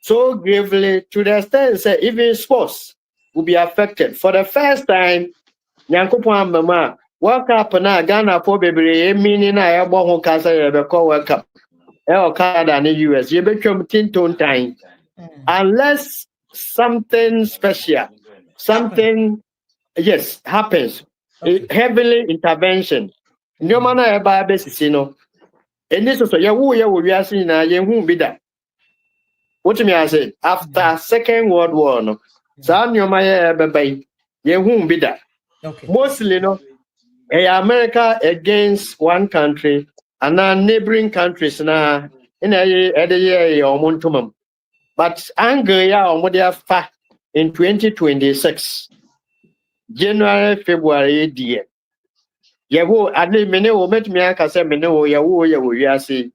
so gravely to the extent that even sports will be affected. For the first time, Nyankopon Mama, World Cup na Ghana for baby, meaning I have one cancer, World Cup, Canada and the US. You become 10 time. Unless something special, something, yes, happens, heavenly intervention. No matter about basis, and this is we are seeing now, you won't be that. What me I say, after Second World War, no, so you won't be that. Mostly, America against one country and now neighboring countries now in a year or month. But anger in 2026, January, February, dear. Yawo ade mene wo metumi aka se mene wo yawo wiase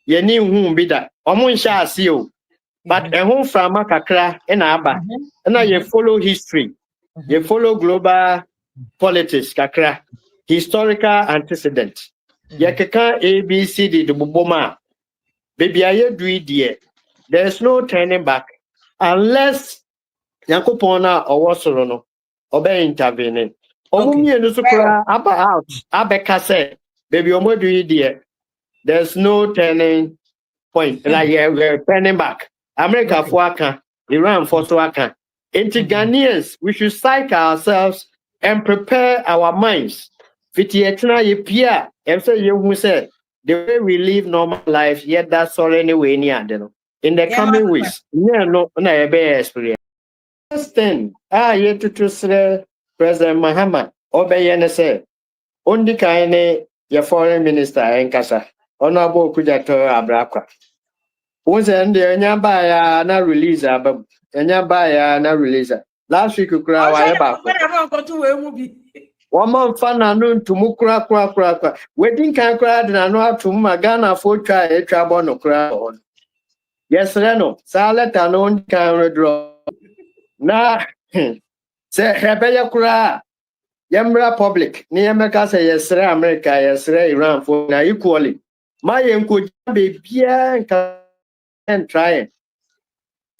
ye ni hu bi da omo nsha ase o but ehun frama kakra na aba na ye follow history ye follow global politics kakra historical antecedent ye keka abcd de boboma baby aye dui die there's no turning back unless Yankopon na owosoro no obe intervene. About Abeka said, baby, there's no turning point. Like we're turning back. America for Aka, Iran for Swaka. Ghanaians, we should psych ourselves and prepare our minds. Fitietna Yipia, and say you who said the way we live normal life, yet that's all anyway near in the coming weeks. No experience. Then, yet to say President Mahama, Obey say, only kind your foreign minister and Casa, Honorable Kujato Abraka. Once and the Nyabaya na release, but Nyabaya na release. Last week, you cry about one month fun and noon to Mukra. Wedding can cry and I know how to Magana for try a trouble no crowd. Yes, Reno, Salet and own can draw. Nah, say, Rebella cry. Yamra public, near America say yes, America, yes, Iran for now equally. My uncle be bien and try.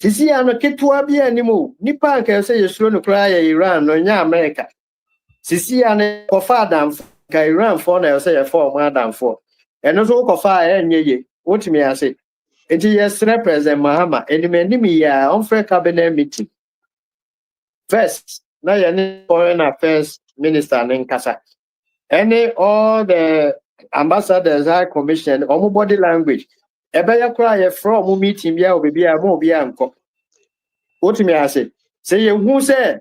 To see I'm a kid to be anymore. Nippon can say you're slow to cry Iran or America. See, I'm for father Iran for now, say a 4 madam for. And also for fire and ye. What me I say? It is yes, President Mahama, and the many on fair cabinet meeting. First, now you're foreign affairs minister in Casa. Any all the ambassadors are commissioned on body language. Ebaya cry from meeting ya baby a mo be anko. What me I say? Say you who say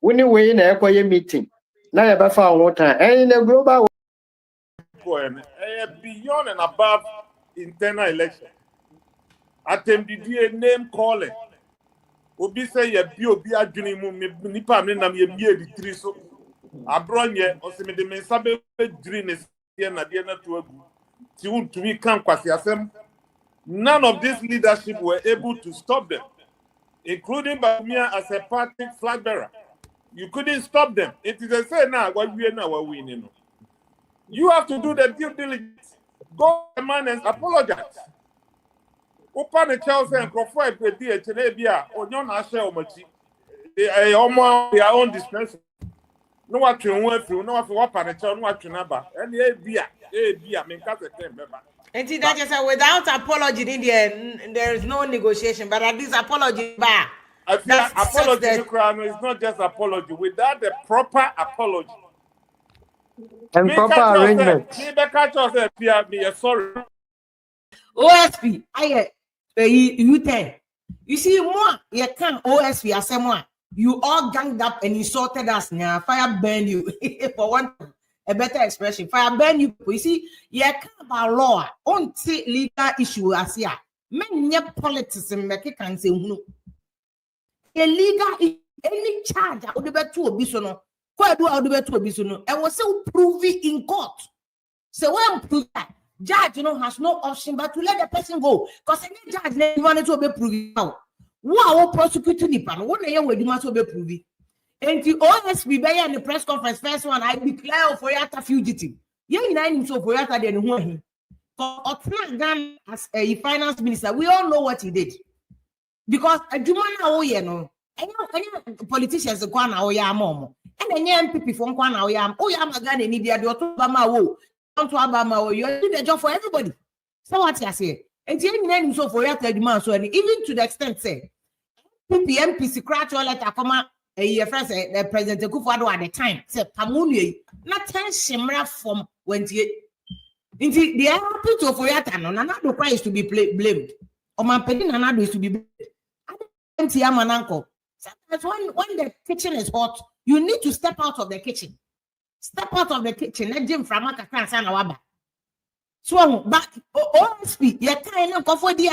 when you win a quiet meeting. Now you found what time and in the global beyond and above internal election. Attempted name calling. Obi say ye bi obi adwene mu nipa me nam ye bie di tiri so abronye oseme de mensa be dream ye na de na to agu ti untumi kan kwase asem. None of this leadership were able to stop them, including Bamia as a party flag bearer. You couldn't stop them. It is a say now what we are now winning. You have to do the due diligence. Go man and apologize. Open the Chelsea and Crawford with the Chenebia or non Asher Omachi. They are almost their own dispensation. No one can work through, no one for what Panacha, no one can number. And a beer, I mean, that's a term. And see that just without apology, in there is no negotiation, but at least apology back. Apology is not just apology. Without the proper apology and proper arrangement. Sorry. OSP, you see more, you can't OSP as someone. You all ganged up and insulted us now. Fire burn you for one a better expression. Fire burn you. You see, you can't about law. On legal issue as here. Many politics and make it can say no. Illegal any charge I would be to a bisono. Quite do I would be to a bisono. I was so proving in court. So when prove that judge has no option but to let the person go. Because any judge never wanted to be proving out. Wow, prosecuting Nipan. What they will do must be proving. And the OSP by in the press conference first one, I declare for Yata fugitive. You in so for Yata then who he. For Otman as a finance minister, we all know what he did. because a Jumana Oye no, and politicians go on Oya Momo, and then MPP from Kwana Oyam, Oyam again in India, do to Bama wo, come to Abama, you're doing the job for everybody. So what I say, and then so for your demand, so even to the extent say, PPMP scratch all letter comma. A friend said the President Kufuor at the time said Pamuni not 10 shimra from when the happy to for yata no Nanado is to be blamed. Or my penny Nanado is to be blamed. Sometimes when the kitchen is hot, you need to step out of the kitchen. Step out of the kitchen. Let Jim Framaka Kansana Waba. So but OSP, you can't go for the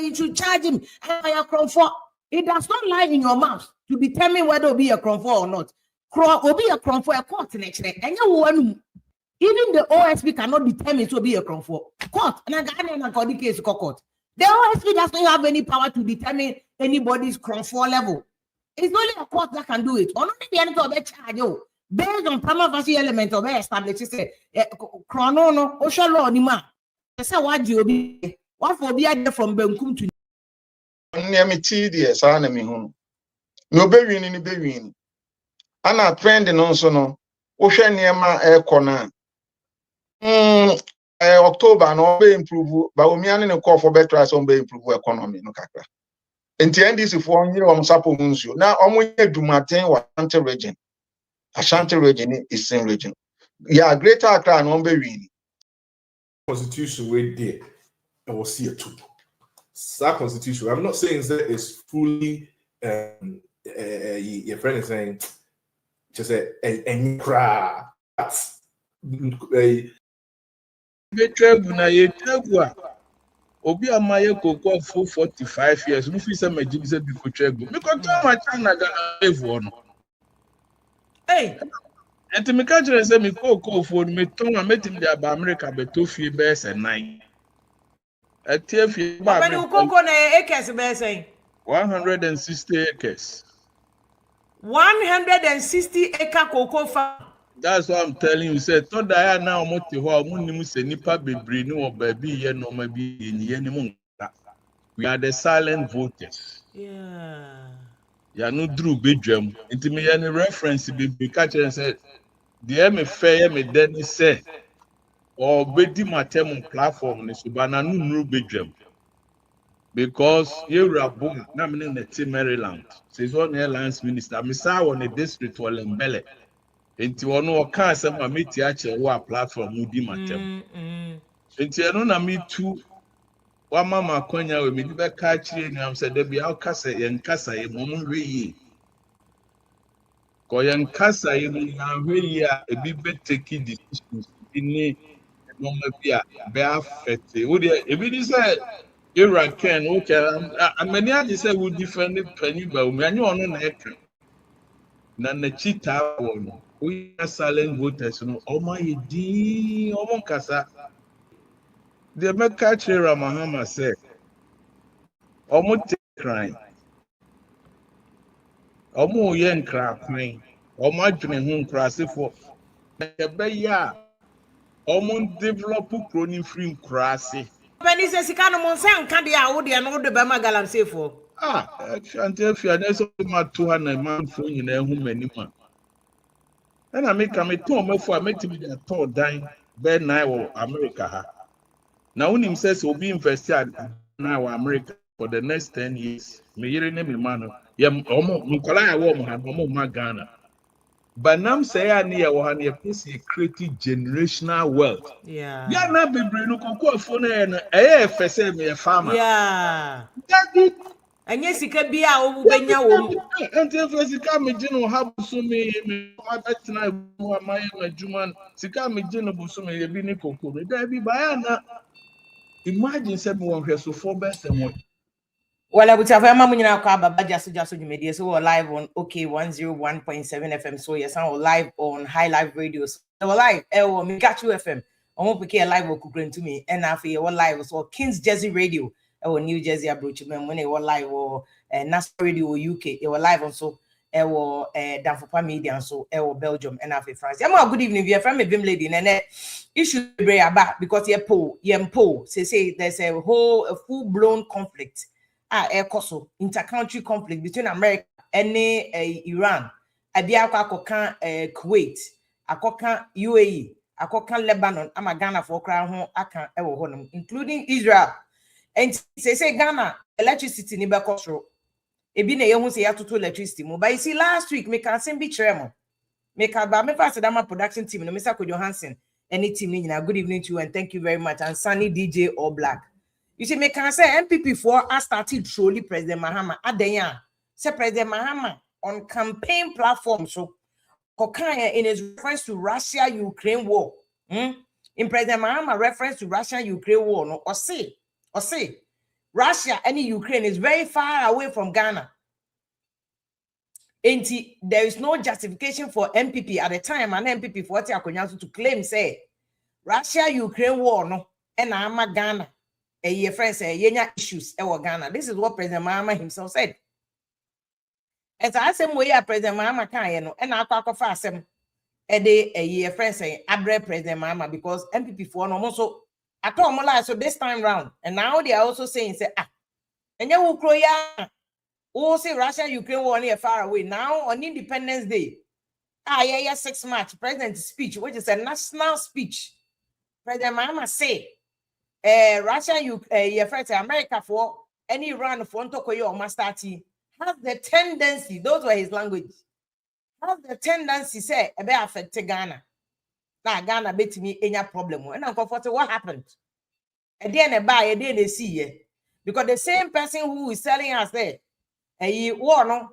you should charge him and for it does not lie in your mouth to determine whether it be a crime or not. Or be a crime for a court next day. And even the OSP cannot determine to be a crime for court. And I got the case court. The OSP does not have any power to determine anybody's crime for level. It's only a court that can do it. Or not the end of the charge. Based on prima facie element of established, say, chrono no, ocean law ni ma. Say what you be, what for be from Benkum to. Near me tedious, enemy home. No berry in the berry. And our trend in also no, ocean near my air corner. October no be improve, but we are call for better as on be improve economy no kakra. And the end is if 1 year on suppose you. Now we do maintain what region. Ashanti region is same region. Yeah, Greater Accra no be really. Constitution way there, and we'll see it too. That constitution, I'm not saying that it's fully. Your friend is saying, just a cry. Obi amaye koko for 45 years. We feel some Egyptian before Chego. Because too much China got live on. Hey, and to me catch and say me koko for me tongue and met him there by America, but 2 feet bears and 9. A tear fee, when you coco na acres be saying 160 acres. 160 acre cocoa farm. That's what I'm telling you. Say, to die now, nipa bebre no baby ye no maybe in ye. We are the silent voters. Yeah. Ya no drew bedroom. Into me any reference be catch and said, the me fair me then say, or bedi matem platform is banana no bedroom. Because you are born, na me in the Maryland. Says one airlines minister, me saw on the district or Lembele. Enti ono oka asem ma meti a che wo platform udi matem. Enti eno na me tu wa mama kwanya we me di be ka chire ni am se da bia okasa ye nkasa ye mo hwe yi. Ko ye nkasa ye ni na hwe yi a ebi be take decisions ni no ma bia be affect. Wo de ebi di say Iran Ken okay amani adi say we defend pani ba me anyo ono na eka. Na na chita wono. We are silent voters, no. Oh my D, oh kasa. The American Mahama said, "Omo take crime, omo yen crime, omo adwene ho nkrase for ebe ya, omo develop crony free nkrase." When he says he can't monsan can't ya would ya no de bama galam say for. Until if you are so much 200 man for you know who many man. And I make a tour for I make me the tour dying bed now America. Now when him says will be invested now America for the next 10 years. Me hear name man. Yeah, Nicola woman have more Ghana. But now say I near one year creating generational wealth. Yeah. Yeah, not be bring no phone and a me a farmer. Yeah. That And yes, he can be our Benya. until Sika Mijino have Sumi, my better my Juman, Sika Mijino Busumi, a bini cocoa, there be Bayana. Imagine someone who has so 4 best and one. Well, I would have a mamma but just media. So we're live on OK 101.7 FM. So yes, I'm live on High Live radios. So we're live, Mikachu FM. I won't be live or cooking to me. And after you're live, so King's Jersey Radio. Or New Jersey Abroachment when they were live or National Radio UK, they were live also or Danfopa Media and so or Belgium and after France. Yeah, good evening. We are from a Bim lady and issue bring back because you're po say there's a full-blown conflict ekoso intercountry conflict between America and Iran. Abia akoka Kuwait, akoka UAE, akoka Lebanon, ama Ghana for kra ho aka ewo honum, including Israel. And say Ghana electricity ni be kosro. Ebi na yehu say atoto electricity mo. But you see last week me can send be tremo. Me ka ba me fast dama production team no Mr. Kojo Hansen. Any team ni na good evening to you and thank you very much, and Sunny DJ or Black. You see, me can say MPP for I started truly President Mahama Adenya. Say President Mahama on campaign platform. So Kokaya in his reference to Russia-Ukraine war. In President Mahama reference to Russia-Ukraine war, no, or say Russia and Ukraine is very far away from Ghana. And there is no justification for MPP at the time, and MPP for to claim say Russia-Ukraine war, no, and I'm Ghana. A friend say yenya issues ewa Ghana. This is what President Mahama himself said. As I say, we are President Mahama can no, and I talk of asem a friend say abre President Mahama because MPP for no so I told Mola so this time round, and now they are also saying say and you will ya who say Russia Ukraine war near far away now on Independence Day. 6 March President's speech, which is a national speech. President Mahama say. Russia, America for any Iran for Ontokoyo or Mastati has the tendency, those were his language, has the tendency say about affect Ghana. Now Ghana bet me any problem. And I'm comfortable what happened. And then a buy a day they see because the same person who is selling us there a war no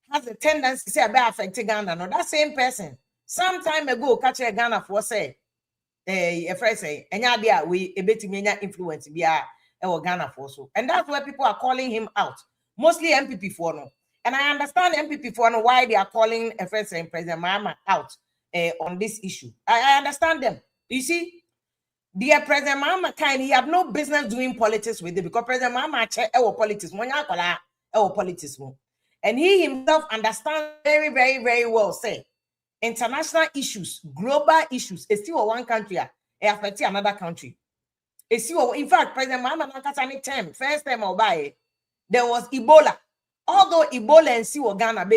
has a tendency say about affect Ghana. No, that same person some time ago catch a Ghana for say. A friend say, and we a bit influence be Ghana for so, and that's why people are calling him out, mostly MPP for no. And I understand MPP for no why they are calling a friend saying President Mahama out on this issue. I understand them. You see, dear President Mahama he have no business doing politics with it because President Mahama check our politics, politics, and he himself understands very, very, very well. Say. International issues, global issues, it's still one country, it affects another country. It's still, in fact, President Mahama first time I'll buy there was Ebola. Although Ebola and still Ghana,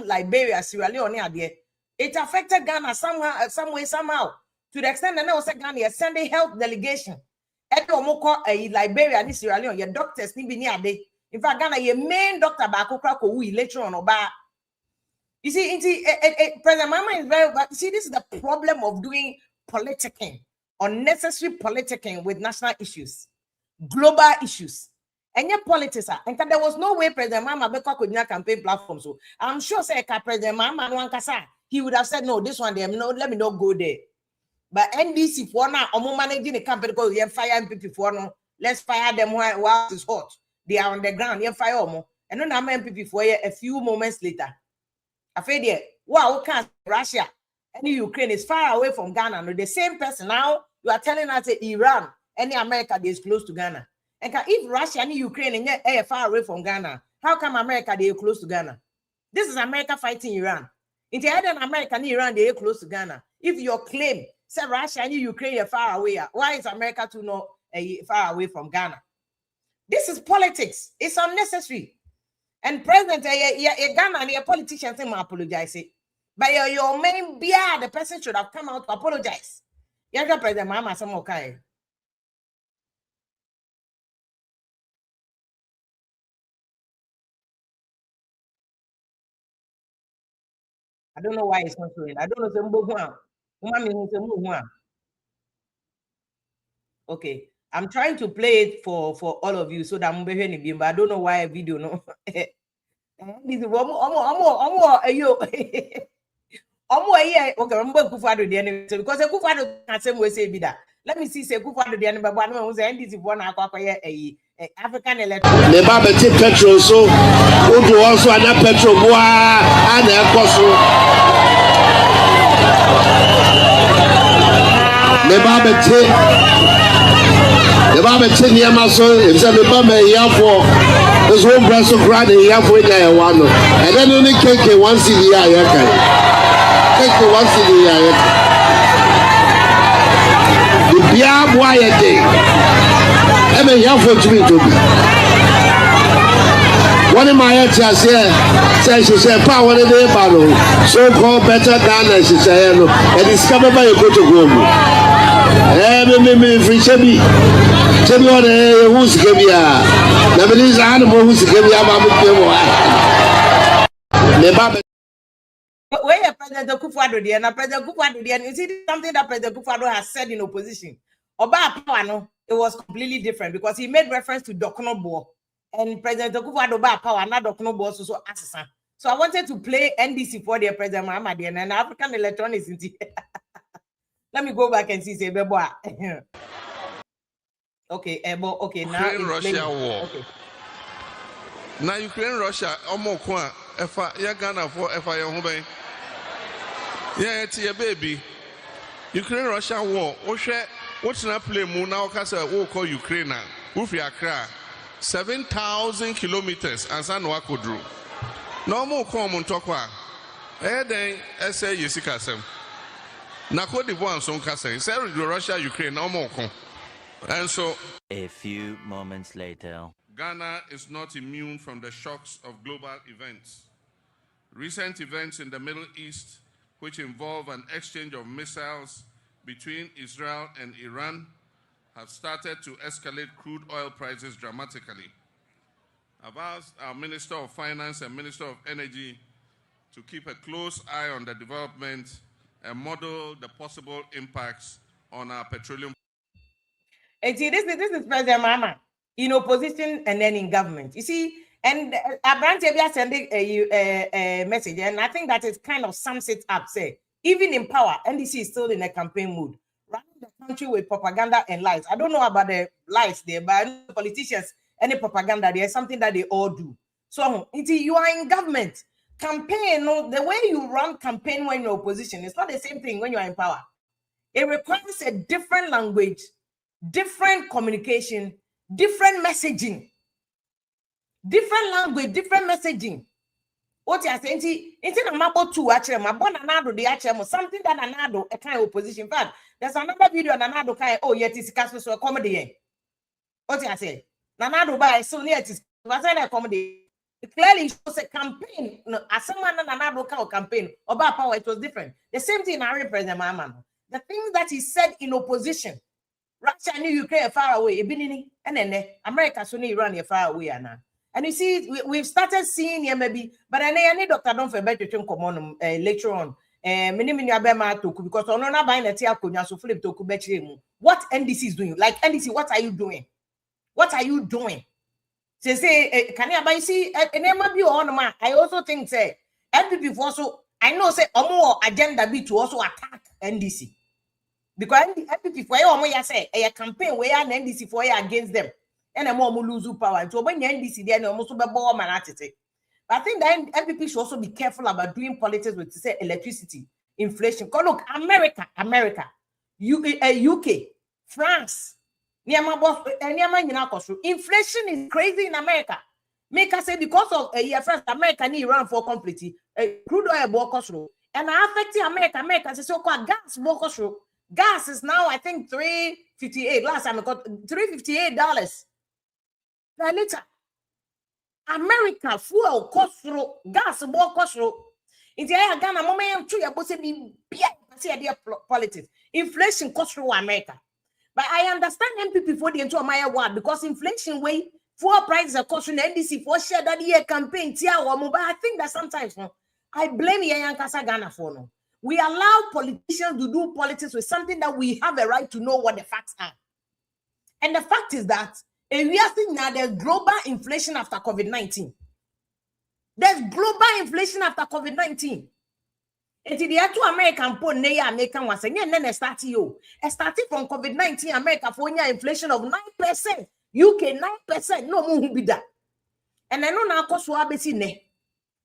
Liberia, Sierra Leone, it affected Ghana somehow. To the extent that I was Ghana send a health delegation. Liberia and Sierra Leone, your doctors need be near day. In fact, Ghana, your main doctor Bakoko Electoral or ba. You see, President Mahama is very bad. You see, this is the problem of doing politicking, unnecessary politicking with national issues, global issues. And your politics are, and there was no way President Mahama could not campaign platform. So I'm sure say President Mahama he would have said no, this one there, no, let me not go there. But NDC for now, managing the campaign because you fire MPP for no, let's fire them while it's hot. They are on the ground, you fire more. And then I'm MPP for a few moments later. I feel wow, can't Russia and Ukraine is far away from Ghana. No, the same person now you are telling us that Iran and America is close to Ghana. And if Russia and Ukraine and yet far away from Ghana, how come America they are close to Ghana? This is America fighting Iran. In the other America and Iran they are close to Ghana. If your claim say Russia and Ukraine are far away, why is America to not far away from Ghana? This is politics. It's unnecessary. And President, Ghana and your politicians say, apologize. But your main beer, the person should have come out to apologize. You have President Mahama some okay. I don't know why it's not showing. I don't know. Okay. I'm trying to play it for all of you so that I'm behaving, but I don't know why a video no. This is okay, remember Kufado the enemy because a Kufado can same way say be that. Let me see say Kufado the enemy, but one was NDC one African electoral. The Baba take petrol so who do also another petrol and a cost. The Baba take the Baba take near my soul, if the Baba here for this one breast of grad here for one. And then only cake once in the year. Cake once in the year. The Bia Wire Day. I'm here for me to be. One of my heads here says she said, power in the battle, so called better Ghana, she said, and discover by a good to go. Free Chebby. Chebby on who's give ya. Nobody's animal who's give ya. Where President Akufo-Addo there, and President Akufo-Addo there, you see something that President Akufo-Addo has said in opposition. About power, no, it was completely different because he made reference to Dokunobo and President Akufo-Addo about power, not Dokunobo also assassin. So I wanted to play NDC for the President Muhammad and African electronics. Let me go back and see. Say, okay, okay. Now Russia war. Okay. Now Ukraine Russia almost if I Ghana for if I home. Yeah, it's your baby. Ukraine Russia war. What's not play moon now? Cause we call Ukraine now. Ufi Accra 7,000 kilometers and San Wakodru. No more come on talk. Then I say Jessica Sam. Na Cote d'Ivoire son kasa say Russia Ukraine no more come. And so a few moments later, Ghana is not immune from the shocks of global events. Recent events in the Middle East, which involve an exchange of missiles between Israel and Iran, have started to escalate crude oil prices dramatically. I've asked our Minister of Finance and Minister of Energy to keep a close eye on the development and model the possible impacts on our petroleum. And see, this is President Mama in opposition and then in government. You see, and Abraham Tebia sending a message, and I think that is kind of sums it up. Say, even in power, NDC is still in a campaign mood, running the country with propaganda and lies. I don't know about the lies there, but politicians, any propaganda, there's something that they all do. So, until you are in government, campaign, no, the way you run campaign when you're opposition, it's not the same thing when you're in power. It requires a different language, different communication, different messaging. Different language, different messaging. What you are saying, it's in a map to actually, my born anado, the actual something that anado, a kind of opposition. In fact, there's another video on anado kind, oh, yet it's castle so a comedy. What you are saying? Nanado by so near it is a comedy. It clearly shows a campaign. As someone another kind of campaign about power, it was different. The same thing I represent my man. The things that he said in opposition, Russia and Ukraine are far away, and then America soon Iran are far away now. And you see, we've started seeing here maybe, but I need Dr. Don't forget to come on later on. Because I'm not buying a tea so flip to what NDC is doing. Like NDC, what are you doing? What are you doing? Say, can you see? I also think say NPP also. I know say more agenda be to also attack NDC because NPP for you say a campaign where an NDC for you against them and a more lose power. So when NDC then almost be born man at it. But I think that NPP should also be careful about doing politics with say electricity, inflation. Because look, America, UK, France. Inflation is crazy in America. Make us say because of first America need Iran for completely crude oil cost and affecting America. America says so-called gas cost. Gas is now I think $3.58. Last time I got $358 per liter. America fuel cost gas cost. In the area Ghana moment two you politics. Inflation cost America. But I understand MPP for the into my word because inflation way fuel prices are costing NDC for share that year campaign. But I think that sometimes I blame Yankasa Ghana for no. We allow politicians to do politics with something that we have a right to know what the facts are. And the fact is that we are seeing now there's global inflation after COVID-19. There's global inflation after COVID-19. And the two American poor American was saying, and then starting from COVID-19, America for inflation of 9%, UK 9%, no more be that. And I know now cost wabesi ne.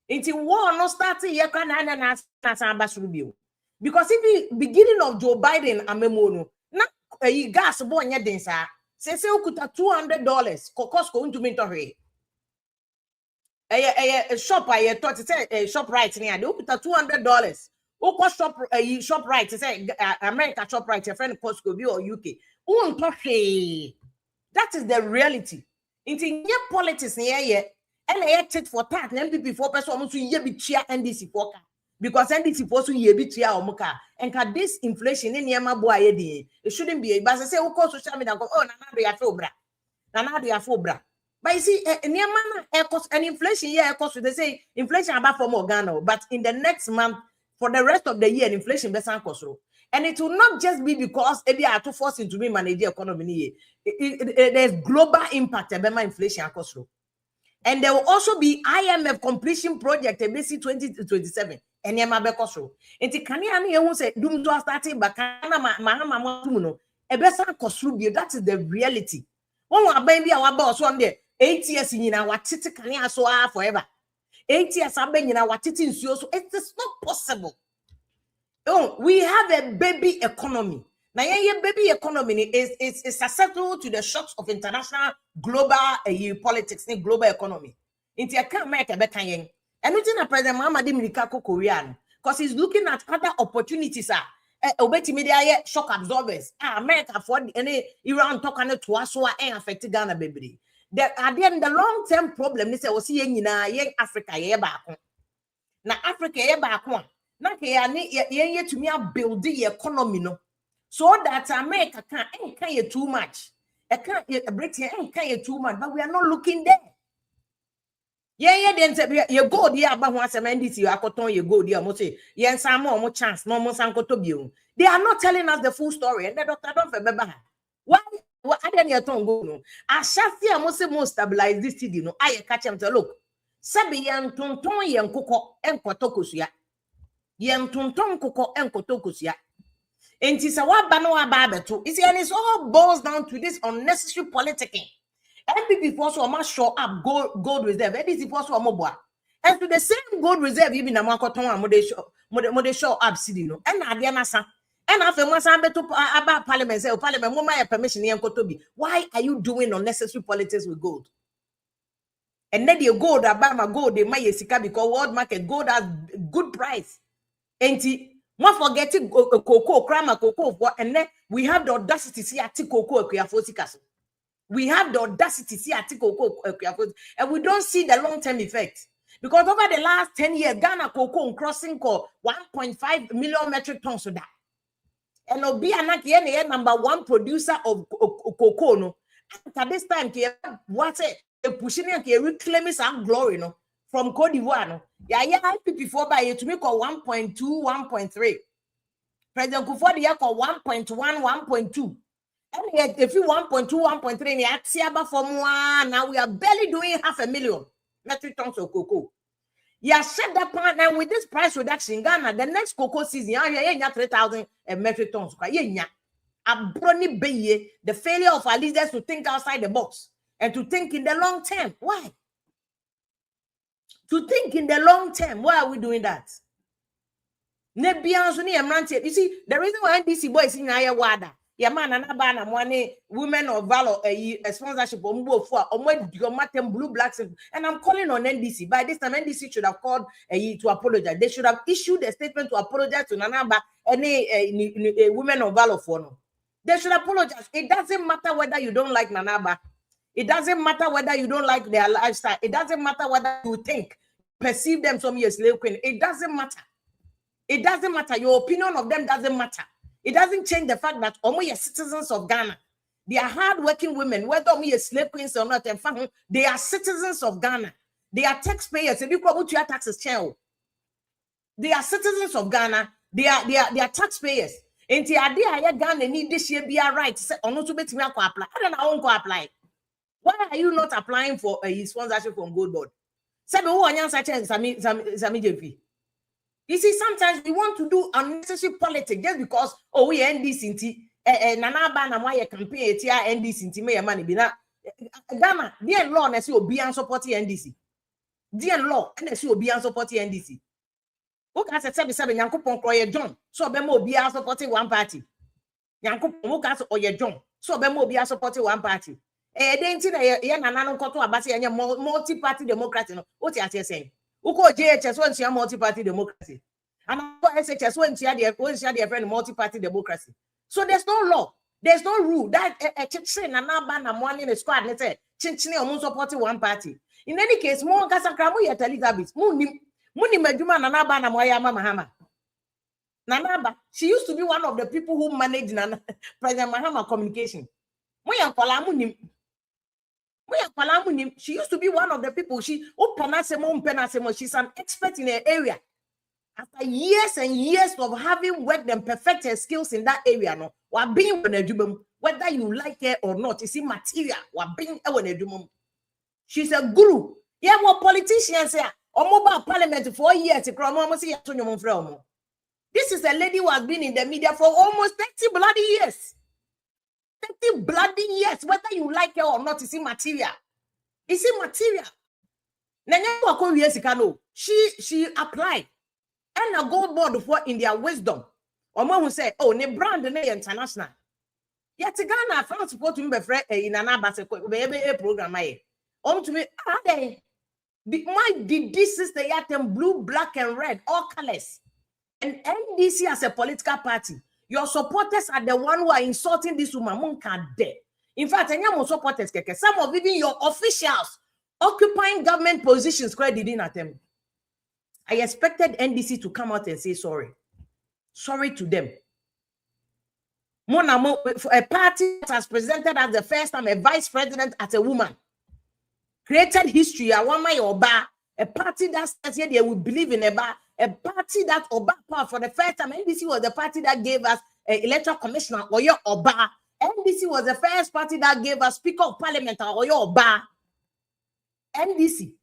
Until war not starting here can because if the beginning of Joe Biden amemono na gas born ya densa say ukuta $200 cost going to mentor a shop I thought say shop right near they ukuta $200 Oko shop right say America shop right your friend Costco be or UK that is the reality into politics here and I tit for tat MPP 4 person to ye be chia NDC for because NDC for so ye be chia omuka and can this inflation in yama boy it shouldn't be but I say of course social media go oh nana do ya bra but you see and inflation yeah cost they say inflation about for more Ghana but in the next month for the rest of the year inflation be san cost. And it will not just be because they are too forcing to be manage the economy. There's global impact about inflation cost. And there will also be IMF completion project BC 2027. And yama be cost. And the Kanyani who say doom to starting bakana mahama a better cost. That is the reality. One baby our boss one day 8 years in our titi kanya so forever. 8 years I've been in our titi in so it is not possible. Oh, we have a baby economy. Now, your baby economy is susceptible to the shocks of international global politics, global economy. Into a can't make a better yang. And it's in a president Mama Dimikako Korean because he's looking at other opportunities. Obeti media shock absorbers. America for any Iran talking to us who are affected Ghana baby. At the end, the long-term problem is we see in Africa. Now, Africa na ye to me build the economy no so that America can't too much. Britain can't too much, but we are not looking there. Then say you go there about once a man you akoton you go there mo say yen some more chance no mo sankoto bio. They are not telling us the full story and the doctor don't remember. Why aden your tongue go no? Ashafi mo say mo stabilize this city no. I catch them to look. Sabi yen tonton yen koko enkoto kosua. Yen tuntum koko enkotokusia. And it's a wabano ababeto. And it's all boils down to this unnecessary politicking. MPP force must show up gold reserve. And this is force mobile. And to the same gold reserve, even a mode show up city. And Adianasa. And after Masambeto about parliament, say parliament, my permission in Kotobi. Why are you doing unnecessary politics with gold? And then you gold about my gold, they might sika because world market gold has good price. And one forgetting cocoa, crama cocoa, and then we have the audacity to see a cocoa. We have the audacity to see a cocoa, and we don't see the long-term effect because over the last 10 years, Ghana cocoa crossing 1.5 million metric tons of that. And Obi Anaki number one producer of cocoa. No, at this time, what's it? Pushing and reclaiming some glory, no. From Cote d'Ivoire, no. Yeah, before by you to make 1.2, 1.3. President Kufuor call 1.1, 1.2. And yet, if you 1.2, 1.3, yeah, formula now we are barely doing 500,000 metric tons of cocoa. Yeah, set that point now with this price reduction in Ghana, the next cocoa season, yeah, 3,000 metric tons. Yeah, the failure of our leaders to think outside the box and to think in the long term. Why? To think in the long term, why are we doing that? You see, the reason why NDC boys in Ayawada, your man and Abana, money, women of valor, a sponsorship on both for blue blacks, and I'm calling on NDC. By this time, NDC should have called to apologize. They should have issued a statement to apologize to Nanaba, any women of valor for no. They should apologize. It doesn't matter whether you don't like Nanaba. It doesn't matter whether you don't like their lifestyle. It doesn't matter whether you perceive them some years slave queen. It doesn't matter. It doesn't matter. Your opinion of them doesn't matter. It doesn't change the fact that only citizens of Ghana. They are hardworking women, whether only slave queens or not. They are citizens of Ghana. They are taxpayers. If you put your taxes, they are citizens of Ghana. They are taxpayers. And the idea Ghana need this year be a right to say, or not to be apply. I don't know how to apply. Why are you not applying for a sponsorship from Gold Board? You see, sometimes we want to do unnecessary politics just because we NDC Nanaba na why campaign NDC me money be na Ghana the law na say obi an support NDC. The law na say obi an support NDC. Who can say Yankopon kroye John so be mo obi an support one party. Yankopon who can say oye John so be mo obi an support one party. Then multi-party democracy. No, what you are saying? Uko JHS when she multi-party democracy, and SHS when she had their friend multi-party democracy. So there's no law, there's no rule that a say na ban na one in the squad. Let's say chinchini almost supporting one party. In any case, more Casakramu yet Elizabeth, Muni Meduma Nanaba Namoya Mahama. Nanaba, she used to be one of the people who managed President Mahama communication. Moya Palamunim. She used to be one of the people. She's an expert in her area. After years and years of having worked and perfected skills in that area, no, being whether you like her or not, it's immaterial. She's a guru. Yeah, what politicians say, or mobile parliament 4 years. This is a lady who has been in the media for almost 30 bloody years. 30 bloody years, whether you like her or not, it's immaterial. It's immaterial. She applied and a gold board for in their wisdom. Or who say, oh, ne brand ne international. Yet Ghana France support to me in an ambassador program. To me, my this is the yatem blue, black, and red, all colors. And NDC as a political party. Your supporters are the one who are insulting this woman. In fact, supporters, some of even your officials occupying government positions didn't attempt. I expected NDC to come out and say sorry. Sorry to them. A party that has presented as the first time a vice president as a woman. Created history. A party that says here they will believe in a party that Oba for the first time. NDC was the party that gave us electoral commissioner Oyo Oba. NDC was the first party that gave us speaker of parliament Oyo Oba. NDC.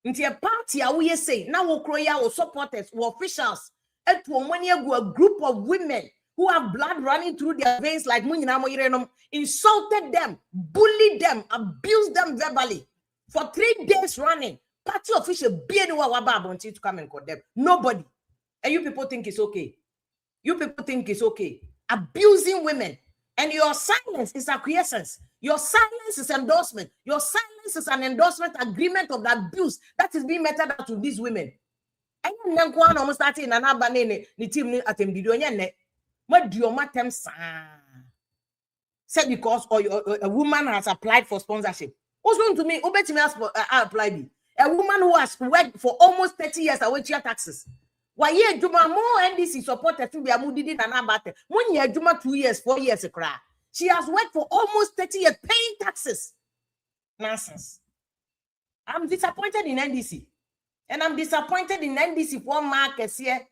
Into a party we say now we cry our supporters, we officials, and to a group of women who have blood running through their veins like insulted them, bullied them, abused them verbally for 3 days running. Party official to come and condemn. Nobody. And you people think it's okay. You people think it's okay. Abusing women. And your silence is acquiescence. Your silence is endorsement. Your silence is an endorsement agreement of the abuse that is being meted out to these women. And then almost starting an abanene the team at him did what do your matem said because a woman has applied for sponsorship. What's wrong to me? Apply. A woman who has worked for almost 30 years away your taxes. Why ye Juma more NDC supported to be a moody and abate. 1 year Juma 2 years, 4 years a cry. She has worked for almost 30 years paying taxes. Nonsense. I'm disappointed in NDC. And I'm disappointed in NDC for markets here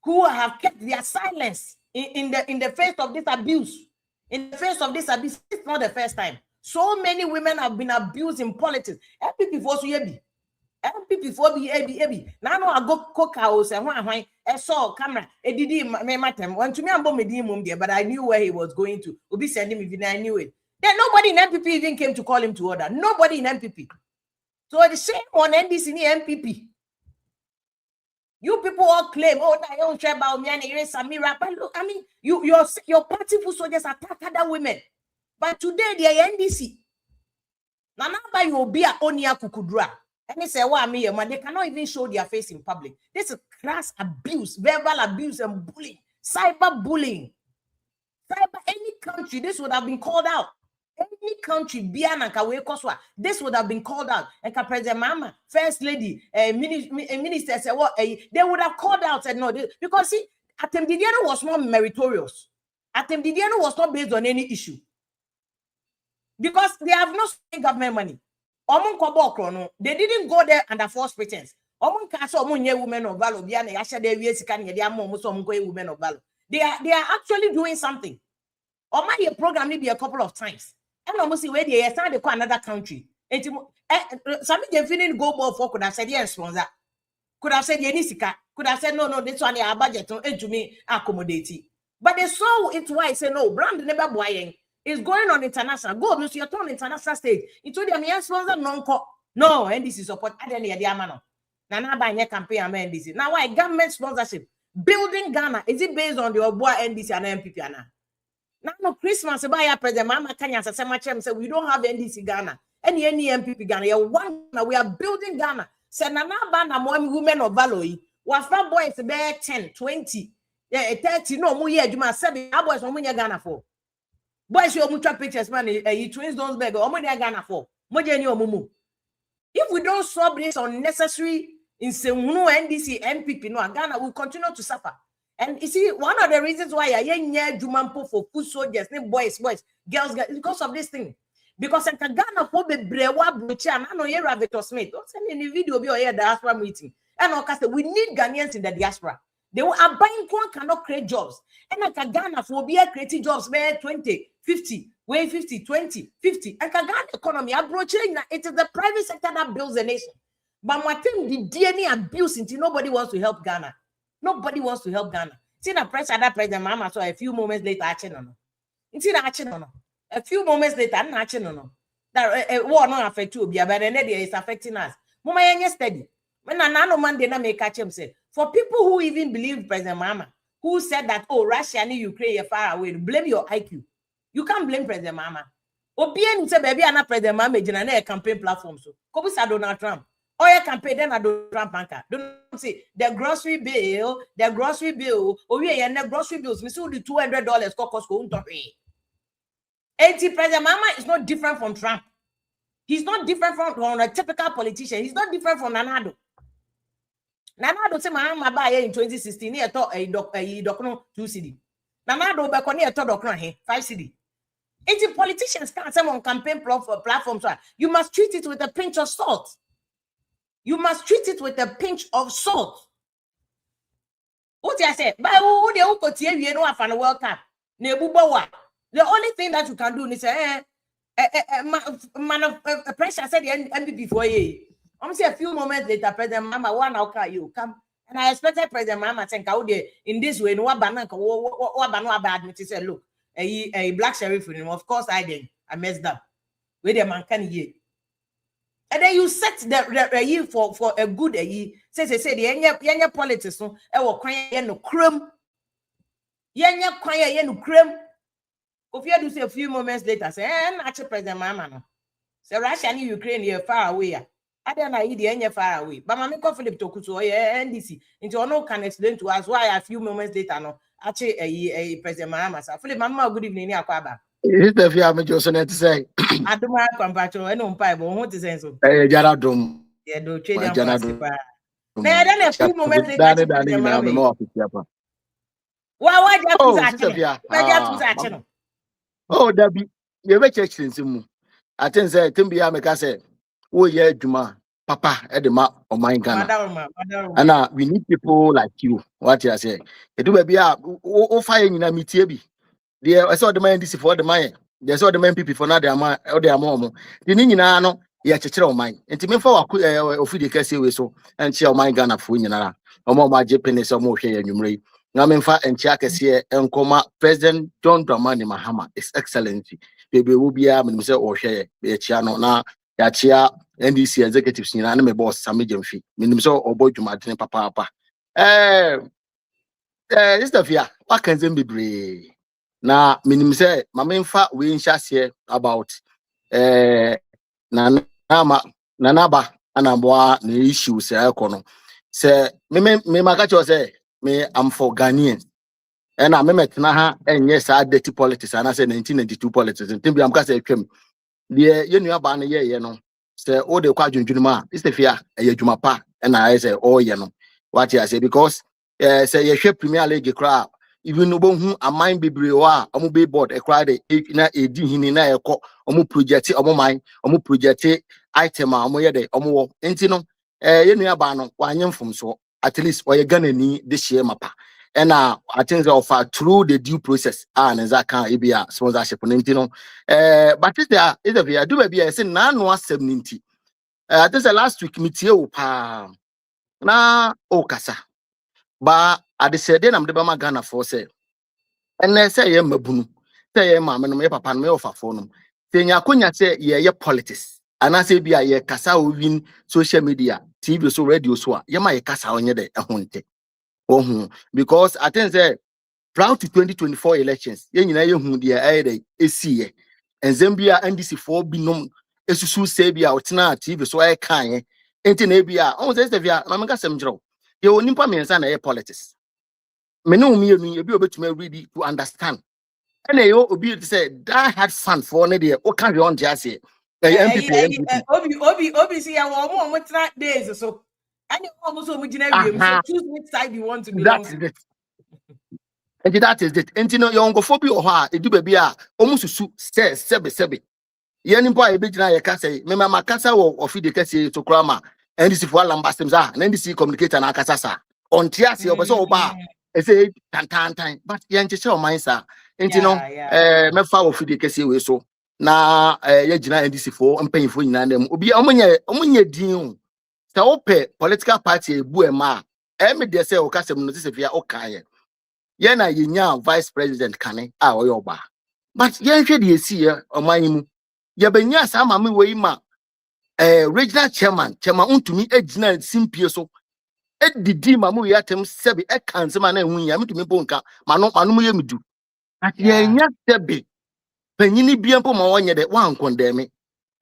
who have kept their silence in the face of this abuse. In the face of this abuse, it's not the first time. So many women have been abused in politics. MPP for Suyebi. MPP for be. Now I go cook house and I saw camera. It didn't matter. One to me, I'm bomb there, but I knew where he was going to. We'll be sending me, I knew it. Then nobody in MPP even came to call him to order. Nobody in MPP. So the shame on NDC and MPP. You people all claim, oh, I don't care about me and Samira. But look, I mean, your party full soldiers attack other women. But today they are NDC. Nanaba you be a onia kukudra. And they say, they cannot even show their face in public. This is class abuse, verbal abuse and bullying, cyber bullying. Any country, this would have been called out. Any country, this would have been called out. And President Mama, First Lady, Minister said, they would have called out and no, because see, Atemdidiano was not meritorious. Atemdidiano was not based on any issue. Because they have not spent government money. They didn't go there under false pretense. Women of valor. They are actually doing something. Or my program maybe a couple of times. And almost see where they are starting to go another country. Some didn't go more for could have said yes, sponsor. Could have said Yenisika. Could have said no, this one our budget to me accommodate. But they saw it why say no, brand never buying. It's going on international. Go, Mr. You're on international stage. It told them, yes, sponsor no, and this is support. I don't need the amount. Now buy your campaign and NDC. Now why government sponsorship? Building Ghana, is it based on the Oboa NDC and MPP? Now no Christmas buy President Mama Kenya say we don't have NDC Ghana. Any MPP Ghana. We are building Ghana. Say Nana Bana women of valor. Wafa boys there 10, 20, 30, no more year, you must 7 boys from Ghana for. Boys, you mutual pictures, man. You twins don't beg. Or money Ghana for. Mojeni or Mumu. If we don't solve this unnecessary in Semunu, NDC, MPP, no, Ghana will continue to suffer. And you see, one of the reasons why I hear Jumampo for food soldiers, boys, girls, because of this thing. Because in Ghana, for the brewa brucha, and I know you're Victor Smith. Don't send any video be here diaspora meeting. And we need Ghanaians in the diaspora. They are buying one cannot create jobs. And in Ghana, for be creating jobs, where 20, 50, where 50, 20, 50. And Ghana economy, it is the private sector that builds the nation. But my team, the DNA abuse until nobody wants to help Ghana. Nobody wants to help Ghana. See the pressure that President Mama saw a few moments later action on. See the action on. A few moments later, action on. That war not affect you, but the idea is affecting us. Mama yesterday. When another man did not make catch him say, for people who even believe President Mama, who said that, oh, Russia and Ukraine are far away, blame your IQ. You can't blame President Mama. Obian say, baby, I'm not President Mama, a campaign platform. So, Kobe said Donald Trump. Oh, yeah, campaign then I don't Trump banker. Don't say the grocery bill. Oh, yeah, the grocery bills. We sold the $200 cost. 80 President Mama is not different from Trump. He's not different from a typical politician. He's not different from Nanado. Nanado say Mama buy in 2016. He thought a doctor 2 CD. Nanado back on here thought doctor 5 CD. 80 politicians can't say on campaign platforms. You must treat it with a pinch of salt. You must treat it with a pinch of salt. What I say? But who they go to you know after the World Cup? The only thing that you can do is say, man of pressure said the MVP for you. I'm say a few moments later, President Mama, one okay you come. And I expected President Mama to think out there in this way. No what bad me say, look, a black sheriff for him. Of course I did. I messed up. Where the man can hear. And then you set the year for a good year. Say the young politics no. I will cry no crumb. Young cry no crumb. If you do say a few moments later, say, actually President Mama no. Say Russia and Ukraine are far away. I don't know the far away. But Mama Philip talk to NDC. Into no can explain to us why a few moments later no. Actually a President Mama. Philip Mama, good evening, Akwaba. It's the fear me just to say. I don't have compassion. I don't pay, but what is it? Jaradum. Yeah, do trade and then a few moments later. Why oh, that be you be checking some. I think say Timbia make us say, oh yeah, Juma, Papa, Edema, or my Ghana. And we need people like you. What you say? It do be oh fire in a meeting. I saw the man this for the man. They saw the man people for now. They are more. The Nina no, yeah, chechero mine. And to me for ofidi kase we so and share my Ghana for nyina. Omo ma Japanese omo hwe enwumre. Na me fa enchi akase enkoma President John Dramani Mahama, His Excellency. Baby will be a me say o hwe be chia no na ya chia NDC executives nyina na me boss Samejemfi. Me so obodwumadene papa. This stuff here, what can them be brave? Na minim say mamemfa we nhyase about nanaba anamboa na issues ekono say me makacho say me am for Ghanaians and I metna ha enye sa dirty politics and I say 1992 politics and timbi am ka say twem de yenua ba na ye no say o de kwa dwundwunu ma this fia eyadwuma pa and I say oh ye no what I say because say ye hwe Premier League kra even no who a mind bebre wa omo be board e kra de na edi hini na ekọ omo project omo mind omo project item a omo ye de omo wo enti no yenua ba no wanyemfom so at least oye Ghana ni this year mapa and I think they offer through the due process and Zaka Ibia sponsorship enti no but is there I do be say na no 70 I think the last week metie o pa na o kasa ba ade said then am de ba Ghana for say and say ye mabunu say ye mama no me papa no me ofa for no say nya konya say ye politics and I say bia ye kasa o win social media TV so radio so ye ma ye kasa onye de ehunte ohun because I think say prior to 2024 elections ye nyina ye hu de de esiye and Zambia NDC for binom esusu say bia otena TV so e kan enti na bia on say bia na me ka sem jiro ye onimpa mensa na ye politics me no me enu ebi obetuma ready to understand and you obi say that had fun for ne de o can be on just Obi see one track days so. And you almost so choose which side you want to belong That is to. it. And that is it. And you know, your phobia or ha, it do baby almost su says sebe. Yen boy be jina ye can say, Mema Macassa or feed the case to Crama, and this is for Lambastem, and then this communicate and Acasasa. On Tiasi or so bar, I say, time, but Yan show mine, sir. And you know, me foul feed the case we so. Na Yajina and this for and paying for in them. Ubi omunye deal. So ope political party buema. Emi de say Ocasem notice if you are okay. Yena yinya vice president kane a oyoba. But yen hwe de esi ye oman ya benya sa mame we ma regional chairman untumi agina simpie so edidi mame we atem sebe e kansema na ehun ya metumi bonka mano ye medu atienya sebe panyini bia mpo ma wonye de wan kondeme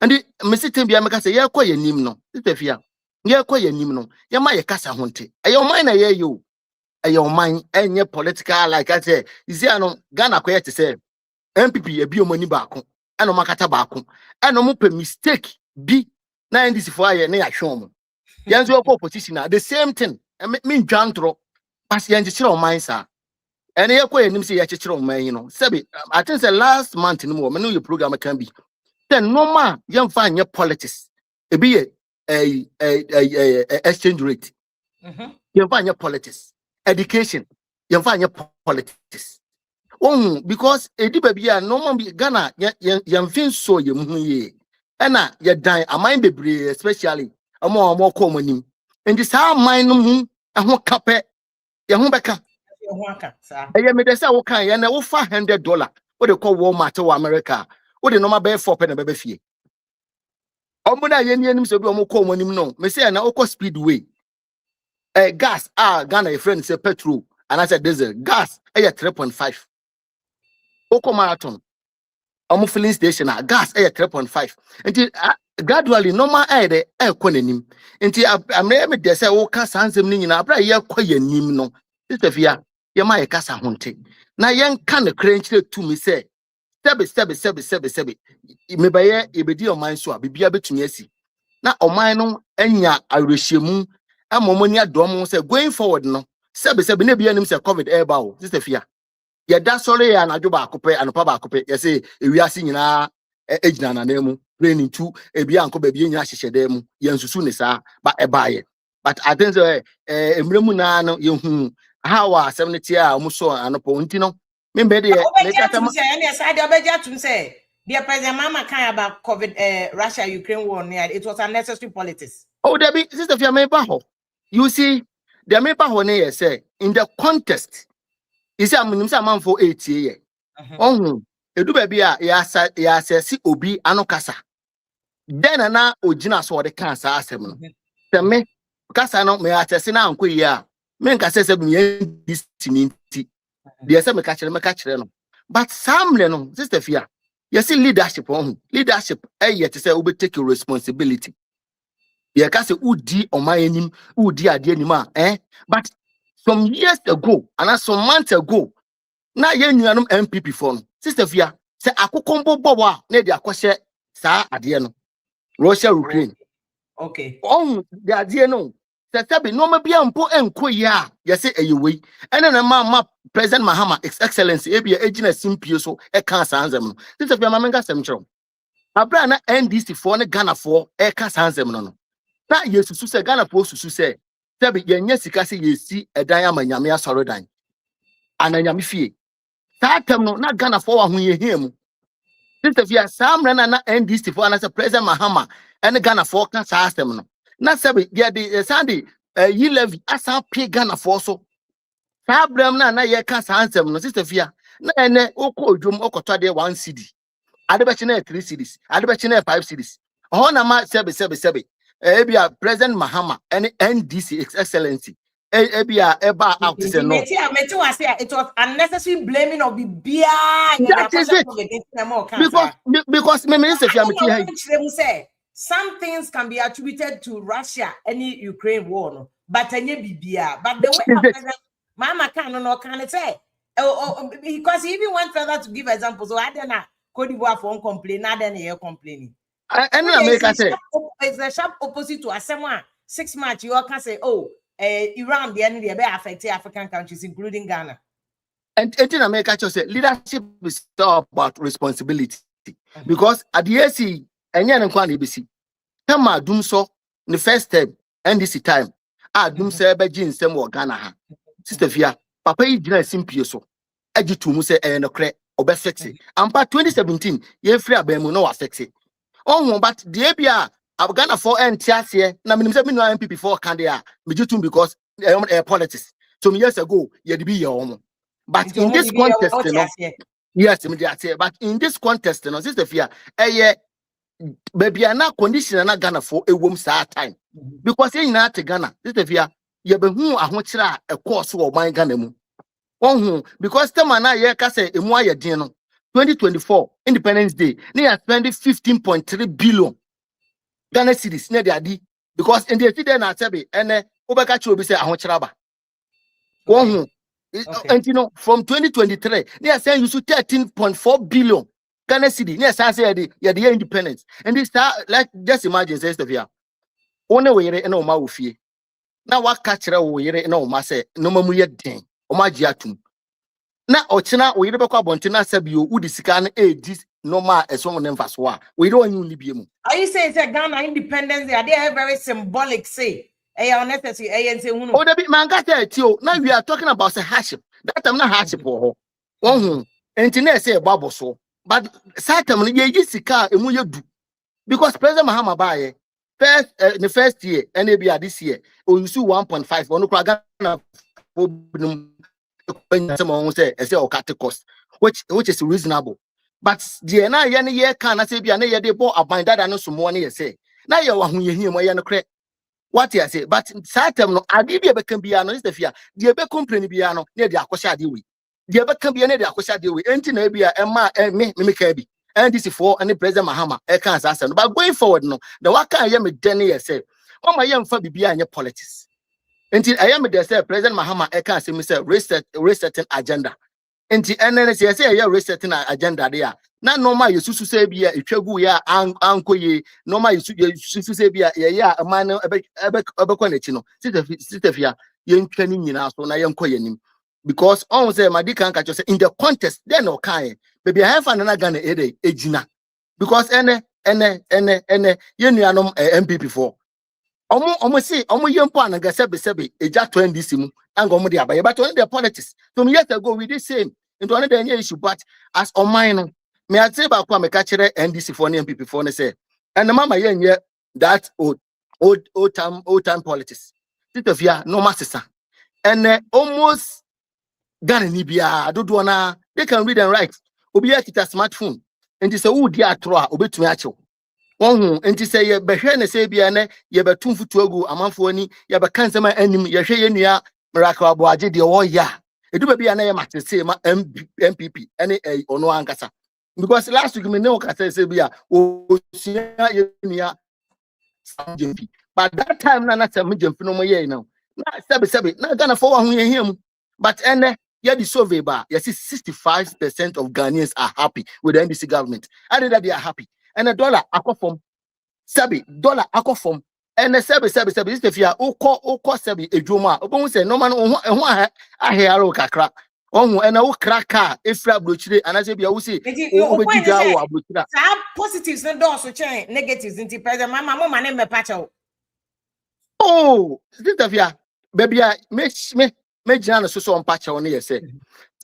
andi mesitem bia meka se ye kwa yanim no tefia ye kwa yanim no ye ma ye kasa honte ayo man na ye yo ayo man enye political like I say isi ano Ghana kwa ye te say MPP ebi omani baako eno makata baako eno mo pe mistake bi na ndc for aye na ya hwom yanzu okọ opposition na the same thing me ntwantro pas yan chire o man sa ene ye ko yenim se ye chire o man yi no sebi I think say last month no mo me no your program can be then normal yan fa anye politics ebi ye exchange rate yan fa anye politics education yan fa anye politics. Because edi baby a no man be Ghana yan fin so ye mu ye ena ye dan aman bebre especially amo ko manim and this how mine no hu ho kape ye ho beka ye me de say wo kan ye na wo fa $100 wo de call Walmart wo America wo de no ma be 4 pe na be fie omo na ye ni anim so bi omo ko manim no me say na wo ko speedway gas Ghana your friend say petrol and I said diesel gas 3.5 Oko marathon, filling station gas 3.5. Until gradually normal de konenim. Until I'm never there say o kasa ansem ni nyina abra ye koyanim no. Sistefia ye ma ye kasa honte. Na yen kan the cranch to me say sebe. Me baye ebedi o man so a bibia betumi asi. Na o man no anya arehyiemu amomoni adom say going forward no. Sebe na bia nim say covid eba o. Sistefia ya da sore ya na dwoba akopɛ anopa ba akopɛ ya se ewiase nyina ejina na nemu training tu ebi anko ba bi nyina hyehyɛ da mu ya nsusu ne saa ba ɛbaaye but I think so emremu na no ye hu how a 70 a mo so anopo nti no me be de me kata ma say side obeja tum say the president mama kan about covid Russia Ukraine war it was unnecessary politics. Oh Debbie sister fia me ba ho you see the me ba ho ne ye say in the context you see I'm say man for 8 years edu ba bia ya assess obi anokasa then na ogina so de kan sa asem no se me kasa no me assess na anko yi a me nka se bi yen distinity de se me ka kire no but samle no sister fia you see leadership leadership yet say we take responsibility ye ka se udi omayanim udi ade anim but some years ago and some months ago na ye nuanom MPP for no sister fia se akokombo bobo a na de akɔhye saa ade no Russia Ukraine okay de ade no se be no ma bia mpo enko ye a ye se eyewei ene na ma President Mahama excellency ebia ejina simpie so e kan sanzem no sister fia ma menga sem kyerɛw abra na NDC for ne Ghana for e ka sanzem no na yesusu se Ghana for susu se be yenye sika se yesi edan amanyame asɔredan ananyame fie tatem no na Ghana for wa ho ye hiam sister fia samra na NDC for na se President Mahama and Ghana for ka system no na se be de Sunday yi levy asa pe Ghana for so sabram na ye ka system no sister fia na ene okọ odwom okoto de 1 cedi ade be chi na 3 cedis ade be chi na 5 cedis ho na ma sebe ebia President Mahama and NDC excellency ebia eba out say no it was unnecessary blaming of the beer that is it because me say say some things can be attributed to Russia and Ukraine war no but any bibia but the way Mama can say because he even went further to give examples so I don't know Cote d'Ivoire for complaining not then you're complaining And America say it's a sharp opposite to someone 6 months. You all can say, oh, Iran, the enemy, affect African countries, including Ghana. And in America, just say leadership is all about responsibility. Because at the AC, and yan and ABC, come doom so the first step and this time. Doom say Beijing stem or Ghana. Sister Fia, Papa, you didn't simply so. Ejitu mu say no cre obe sexy. Ampa 2017, ye free abemu no was sexy. Oh, but the ABA Ghana for NTS na minim say me no MPP for Canada. Me jitu because politics. Some years ago, ye be your own. But in this contest, yes, but in this contest, sister Fia, baby, na condition na Ghana for a woman time. Because in na Ghana, sister Fia, ye be hu ahokyera a course or my Ghana mu. Because the man I say in 2024 Independence Day, they are spending 15.3 billion Ghana cedis near the because in the city na sabi and Obakachi will be say ahokyeraba. And from 2023, they are saying you should 13.4 billion Ghana cedi. They are saying the independence. And this like just imagine says the via. One way no ma ufie. Now what catch no ma say no mamu ye den. Omajiatum. Na ochina we rebe kwa bontina sabio udi sika na this normal eswon nemfa so a we don't yu libie mu. Are you saying say Ghana independence they are very symbolic say unnecessary say hunu. Oh debi manga say tio now we are talking about say hardship. That time na hardship ho. Enti say babo so but satam no ye sika emu ye du because President Mahama baye the first year and maybe this year o use 1.5 onu kwa Ghana someone say cost, which is reasonable. But the na year can say be an year they bought a bind that no some money say. Now you are no credit. What you say, but Satem no Adibia can be an honest fear. The Abe company piano near the Akosha Dewi. The Abe can be near the Akosha Dewi, Antinabia, Emma, and me, Mikabi. And this is for any President Mahama, I can't answer. But going forward, no, the Waka I am a Denny say, oh, my young Fabi behind your politics. Until I am the say President Mahama, I can't say Mr. Resetting agenda. Until NNS say a resetting agenda there. Not normal you say be a chagu ya uncle ye normal you say be a man abekonetino. Sitefia, young training in us when I am coyenim. Because on say my dick can't say in the contest, then no kind. Baby, I have another gun ejina. Because ene yenu MPP for. Omo say omo yempo anaga sebe eja 20 simu anga omo de abaye but on the politics some years ago we did same into another issue but as on mine me I say ba kwa me ka kire NDC for na MPP for na say and mama yenye that old time politics titofia no masisa and almost Ghana ni bia dodo na they can read and write obi akita smartphone and say who dia atro a obetumi achew enti say ye behwe ne say bia ne ye betum futu agu amanfo ani ye be kan sema anim ye hwe ye nua miracle aboaje de wo ya edu ba bia na ye matese ma MPP ene ono ankasa because last week me ne o ka say bia o sia ye nua JP but that time na say me JP no mo ye na sebe na Ghana for ho ye hiam but ene ye the survey ba ye see 65% of Ghanaians are happy with the NDC government and that they are happy. And $1 akofom sabi dollar akofom and sabi is the fear oko sabi ejuma obon say no man ho ahearo kakra ohun and o kraka efra blochire anaze bia wo say obediga wo ablochira positives no do so chen negatives inti president mama na me pacho oh this the fear baby me jina no so on pacho no say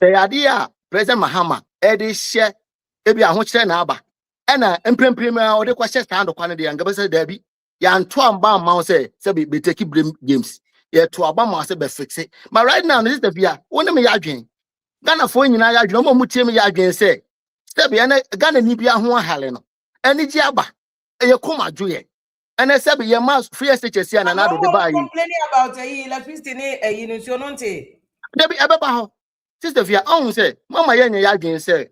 ade a President Mahama e share e bia ho kire na aba ena empremprema o de kwase stand kwane de ngaba se dabi ya nto amba ma say be take blame games ye to aba ma say be fix it but right now this the fear woni me ya adwen Ghana fo nyina ya adwen mo mutie me ya adwen say be ena Ghana ni bia ho ahale no eni ji aba ye koma dwoye ena be ye ma free SHS ya na na do de ba yi complaining about electricity you know so nonte dabi ebeba ho sister fear on say mama ye nya ya adwen say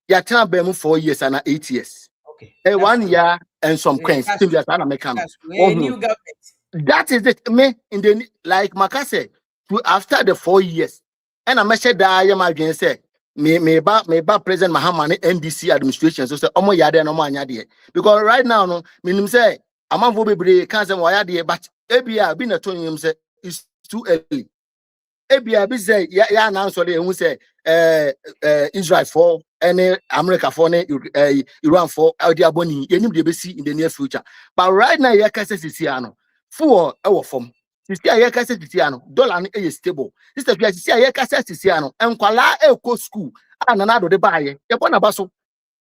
ya tena be mu 4 years and 8 years. Okay. 1 year and some coins. New government. That is it. Me in the like Maka said, after the 4 years, and I measured that I am again say me ba President Mahama NDC administration so say omo yade no mo anya de because right now no minim say amanfo bebre kan say mo yade but ebia bi na to nyim say it's too early ebia bi say ya announce de hu say Israel for any America for any Iran for the aboni yenim de be see in the near future but right now ya kase sisi ano for e wo fom sisi ya kase sisi ano dollar no e stable sister fia sisi ya kase sisi ano enkwala e ko school ana na do de baaye ye bona baso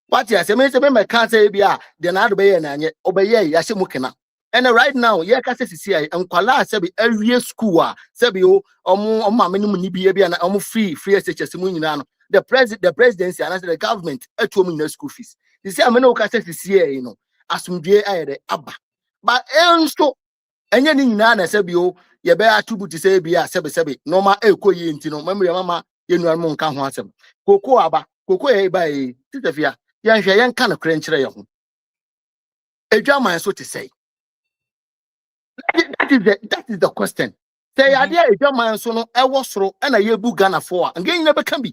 what ya say me can say bia de na do be ye na anye obeye ya hye mukena and right now ya kase sisi ya enkwala se be awie school a se be o omo amenu ni bia bia na omo free SHS mu nyina no the presidency and the government atuom in school fees sisi amenu kase sisi ya no asumdue ayede aba but enso enye ni nyina na se be o ye be attribute say bia sebe normal ekoyi enti no memory mama yenuan mo nka ho asem koko aba koko ye ba e titafia yan hwe yan ka no kre nkyere ye ho edwaman so te say that is the question say ade edwaman so no ewo soro na ye bu Ghana for nge nyina be kan bi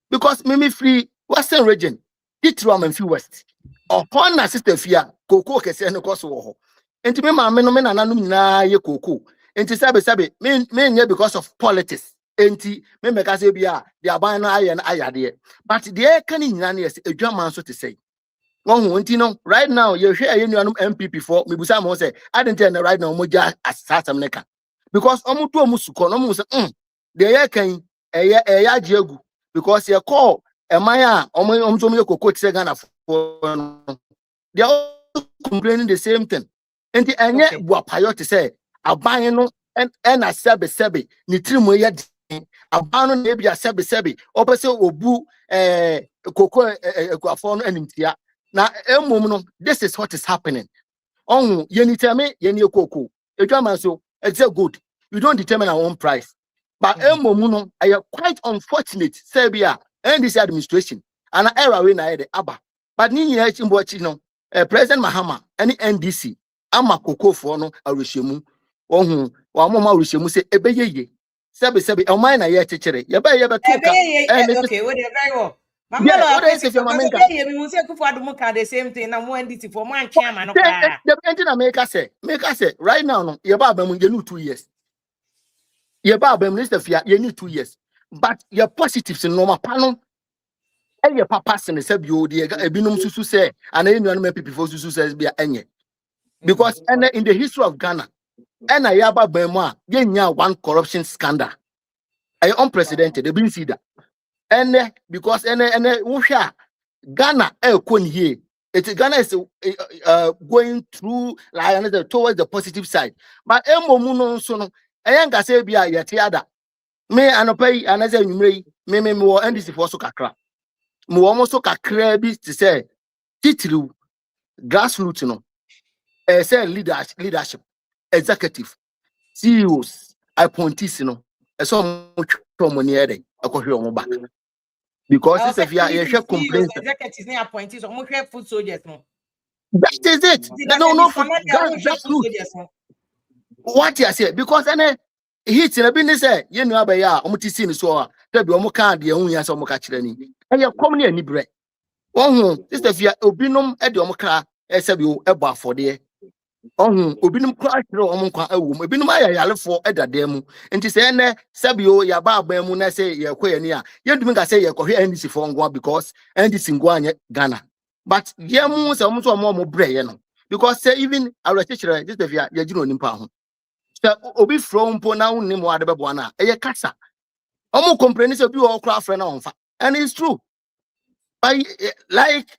because me free western region ditro am fi west upon na sister fia koko kese no koso wo ho enti me ma me no me nananum nyina ye koko enti sabe me nye because of politics enti me meka say bia the aban no aye na ayade but the kan nyina na yes edwaman so te say won enti no right now ye hwe aye nuanum MPP for me busa mo say I didn't tell right now mo ja asasam neka because omo to omo suko no mo say the ye kan eye agiegu because ye call eman a omo so me koko te Ghana for no they are complaining the same thing enti enye buapayo te say aban no en na sebe ni trimo ye aban no na bia sebe opese obu koko ekuafo no animtia na emom no this is what is happening yeni tell yeni koko edwaman so it's a good you don't determine our own price but emom no are quite unfortunate say bia and this administration and era we na ede aba but ni nyina chimbo chi no President Mahama any NDC ama koko for no arehemu wa mama arehemu say ebeyeye sebe e man na ye chechere ye ba to ka okay we dey very well mama lo say me we say kufu adum ka the same thing na mo NDC for man chairman no ka the engine make say right now no ye ba abam ye 2 years ye ba abam minister fia ye need 2 years but your positives in normal panel e ye papa se ne se bi o de ebinum susu say and enuanum people for susu say bia enye because in the history of Ghana and I have a bema one corruption scandal. I unprecedented. They been see that. And because Ghana here. Ghana is going through like towards the positive side. But Emomuno sono I say be a yetiada. Me anopay another numeri me more and this for so kakra. Mo almost so kakra be to say titlu grassroots no. Say leadership executive CEOs appointees no so much money ede akohwe omo back because if you share complaints executives na appointees omo hwe food soldiers no that is it no food soldiers what you say because hit na bi ni say ye nu abaye a omo ti see ni so a tabi omo kan de ehun ya so omo ka kire ni eye kom ni ani bre won sister fia obinom e de omo kra e se bi o ebo afode obinum kwa kire omo kwa awum obinum ayayalefo edade mu enti se ene sabio ya ba agba mu na se ye kwe ni a yedumi ka se ye kwohwe NDC for ngwa because NDC ngwa anye Ghana but ye mu se omo so omo breye no because say even our teacher this befia ye gino nimpa ho se obi from po na unnim wa de bebo na eye kasa omo complain se obi wo kra afre na onfa and it's true but like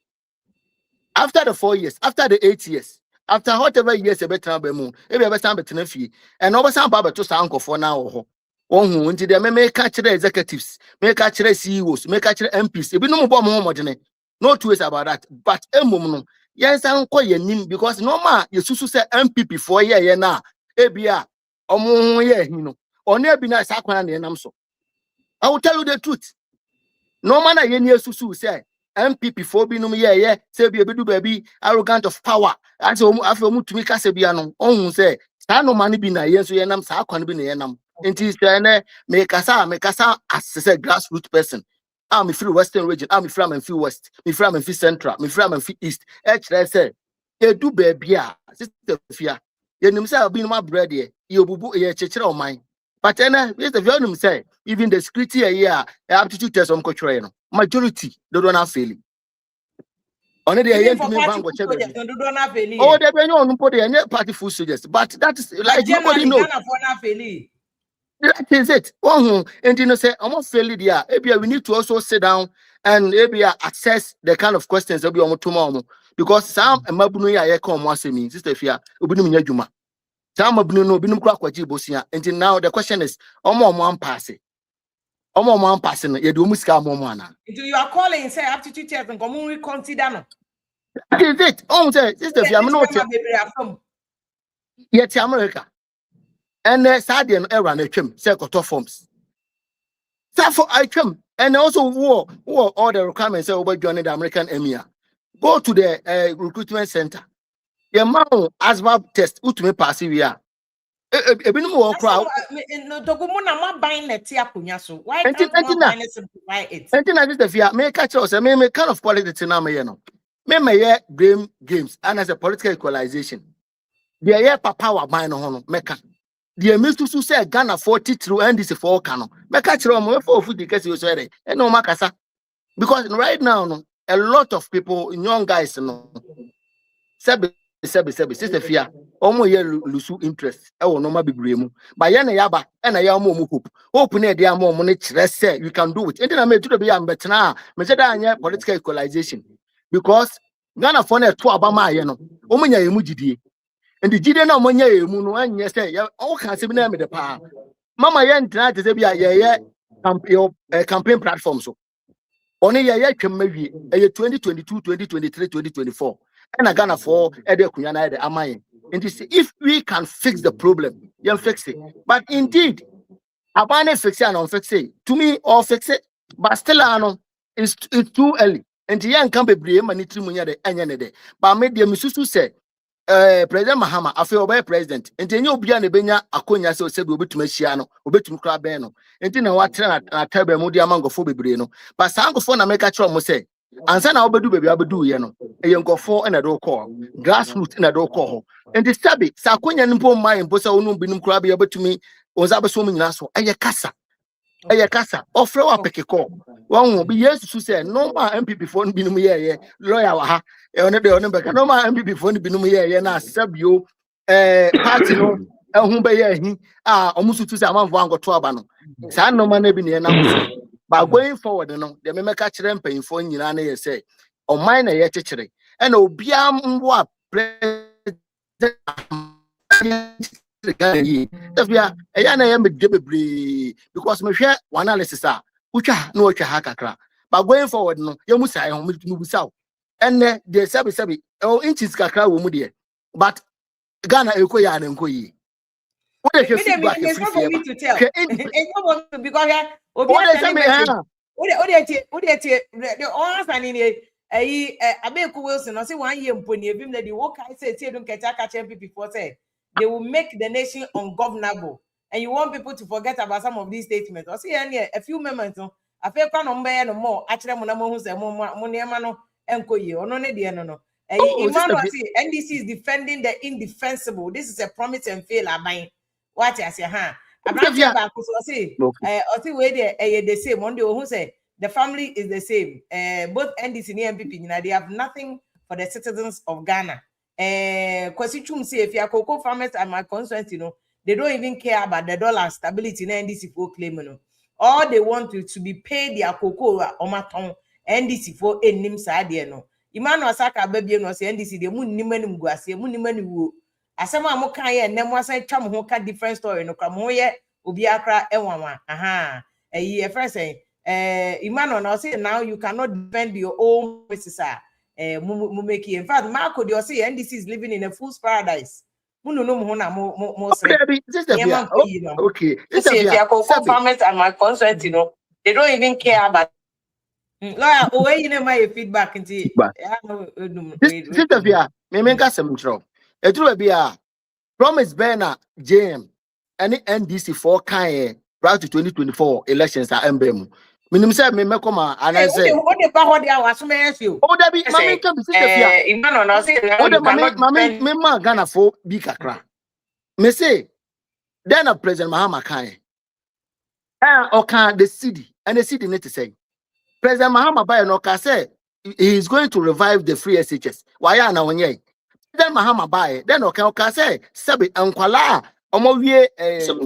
after the 4 years after the 8 years after whatever years a better be mu e be stand better fie and no be stand ba to stand for now ho ohun nti de me ka kire executives me ka kire CEOs me ka kire MPs e bi no mo bo mo modene no two ways about that but emum no yen san ko yanim because normal yesusu say MPP for ye na e bia omo ye hin no ono abi na sa kwana na enam so I will tell you the truth no man na ye ni yesusu say MPP for binum ye say be do baby arrogant of power as afi tumi ka se bia no ohun say sa no man bi na ye so ye nam sa kwan bi na ye nam enti say na me kasa as say grassroots person I'm free Western region, I'm free and free West, me free and free Central, me free and free East. Say, you do baby, sister fear. You himself being my bread here, you bubu a church of mine. But then, yes, the venom say, even the security a year, aptitude test on coach majority, they don't have failing. Only the Even end for to me, party bango food soldiers, no, do not fail. oh, they been on put the party food suggest, but that is like nobody knows. Ghana for not fail. That is it. Oh, and you know, say, I'm not failing there. Maybe we need to also sit down and maybe assess the kind of questions that we want tomorrow. Because some mabunu ya come once me, sister Fia, Ubunum Yajuma. Some mabunu no binum crack what Jibosia. Until now, the question is, one passing. One passing, you do muska momana. Until you are calling, say, aptitude test and community consider. That is it. Oh, say, sister Fia, I'm not yet America. And Sadian era and a trim, circle forms. Therefore, I come and also war all the requirements over joining the American Emir. Go to the recruitment center. The amount asthma test, ultimate pass here. A bit more crowd. No, Dogumuna buying a tia so why And can't one buy it simplify it? And then I just fear, may catch us, I may kind of politics in Amayano. May blame games and as a political equalization. The air power mine on Mecca. The Amidst U.S say Ghana 40 through and this is 4 canon. Make a chrom for food because you said and no macasa. Because right now, no, a lot of people, young guys, no, sister fear, almost lose interest. I will no more be bremu. By yana yaba and a yamu hope. Open a dear more money, say you can do it. And then I made to be better now. Mejada political equalization. Because Ghana for a 2 Obama, you know, Omanya Emujidi. And the Gideon of Monya Muno and yes, all kinds of name the power. Mama yen tonight is a campaign platform. So only a can maybe a 2022, 2023, 2024. And I gonna for Ede Kuyana the Amayan. And this if we can fix the problem, you fix it. But indeed, Abane fix it and unfix it. To me, or fix it, but still it's too early. And the young can be brave and it's the end. But I made the Misusu say. President Mahama afi obey president enti enye obi a na benya akonya se osebi obetum ahia no obetum kra ben no enti na watra na taba mu di amangofo bebre no but sangofo na meka kira mo se ansa na obedu bebi abedu ye no eyenkofo na do call grassroots na do call ho enti sabi sa akonya npo mai mpo se onu binum kra be obetumi onza beso mu nyina so eye kasa ofre wa pekeko won bi yesu say no ma MPP for binum ye lawyer wa ha one de one beka no ma MPP for binum ye na sabio party no ehun be ye hi omusutu say amanfo angoto aba no sa no ma na bi ne na so but going forward no de me meka kire mpanyfo nyina na ye say oman na ye kekere e na obia mbo president Tafia, a yana yam bebre because me share one analysis ucha no ha kakra. But going forward, no, you must say on Mubusau. And the sabi inches kakra wo mu de. But Ghana ekoya na nkoyi. What is your feedback? It's not for me to tell. It's not for me because the honest and Abeku Wilson, I say 1 year mponi ebim na the work I say don't catch MPP for say. They will make the nation ungovernable. And you want people to forget about some of these statements. I see a few moments. I feel no more. Actually, who say no enkoye or no no. Emmanuel NDC is defending the indefensible. This is a promise and fail. What I say, I'm not back. I see where they say Monday who say the family is the same. Both NDC and MPP, they have nothing for the citizens of Ghana. Kwesichum say if your cocoa farmers and my constituency, they don't even care about the dollar stability in NDC for claim. All they want to be paid their cocoa or maton NDC for a nim side. Emmanuel Saka baby no say NDC the moon nimanum guasia, moonimani woo. Asama mokaya and then was I chum who cut different story no come here, Ubiakra Ewana. Aha, a year first say, Emmanuel say now you cannot defend your own Mrs. Mumeki. In fact, Marco, you say NDC is living in a fool's paradise. Okay. Farmers and my constituents, they don't even care about. Lawyer, you know my feedback into Sister, me make some trouble. A true be promise banner JM and NDC 4 prior to 2024 elections are emblem. Minim say me mekoma and I say what the power they are so many you. oh that be mama can be sister fia. Imano no say Oh you the mama cannot depend. me ma Ghana for bi kakra. Me say then a President Mahama kan or can the city and the city need to say President Mahama by no can say he is going to revive the free SHS. Why are now when then Mahama buy then okay say sabi ankwala omo wie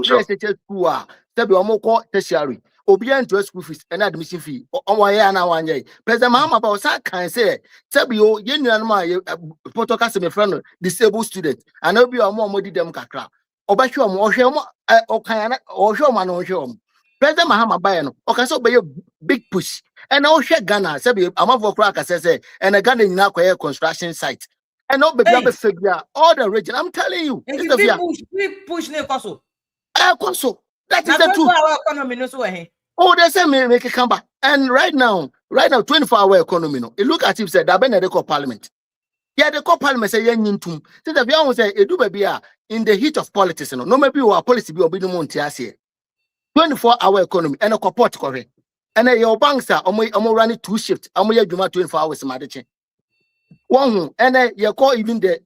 free SHS school a sabi omo ko tertiary obi into school fees and admission fee omo ya na wanye President Mahama ba say can say sabi o ye nuanu ma protocol me friend disabled student and obi omo di dem kakra obahwe omo ohwe omo okan na ohwe omo na ohwe omo President Mahama buy no okay so be big push and ohwe Ghana sabi amafo kra ka say and Ghana nyina kwaye construction site. And no baby, all the region. I'm telling you, It's the big push ne koso. Koso. That is the truth. Economy no so Oh, they say make it come back. And right now, 24-hour economy. No, you look at it. Said that been the call parliament. Yeah, the call parliament say yen yintum. Since the view say it do baby in the heat of politics. No maybe our policy be obedient monte here. 24-hour economy and a support correct. And your banks are running 2 shifts. Amoy juma 24 hours madache. One and you call even the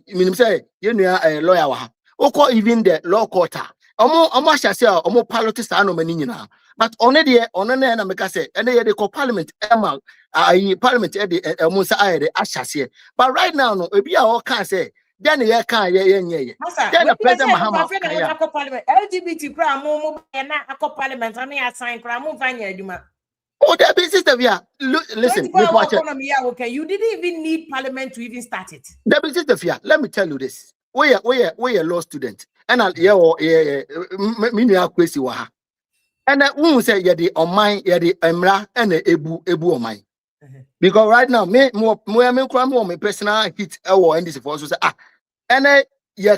minimum say you know lawyer wa or call even the law court. Omo shall say omo politics are no many now. But only the on na make say and they call parliament parliament musa the ashase. But right now no ebi a all can say then you can then the president Mahama parliament LGBT cry mo na parliament and me assign cry mo vanya aduma. Oh, that business of listen, economy, okay. You didn't even need parliament to even start it. That business of let me tell you this. We are law student. And crazy waha. And I won't say the on mine, the emra and the ebu on mine. Because right now, me personal hit and this for say and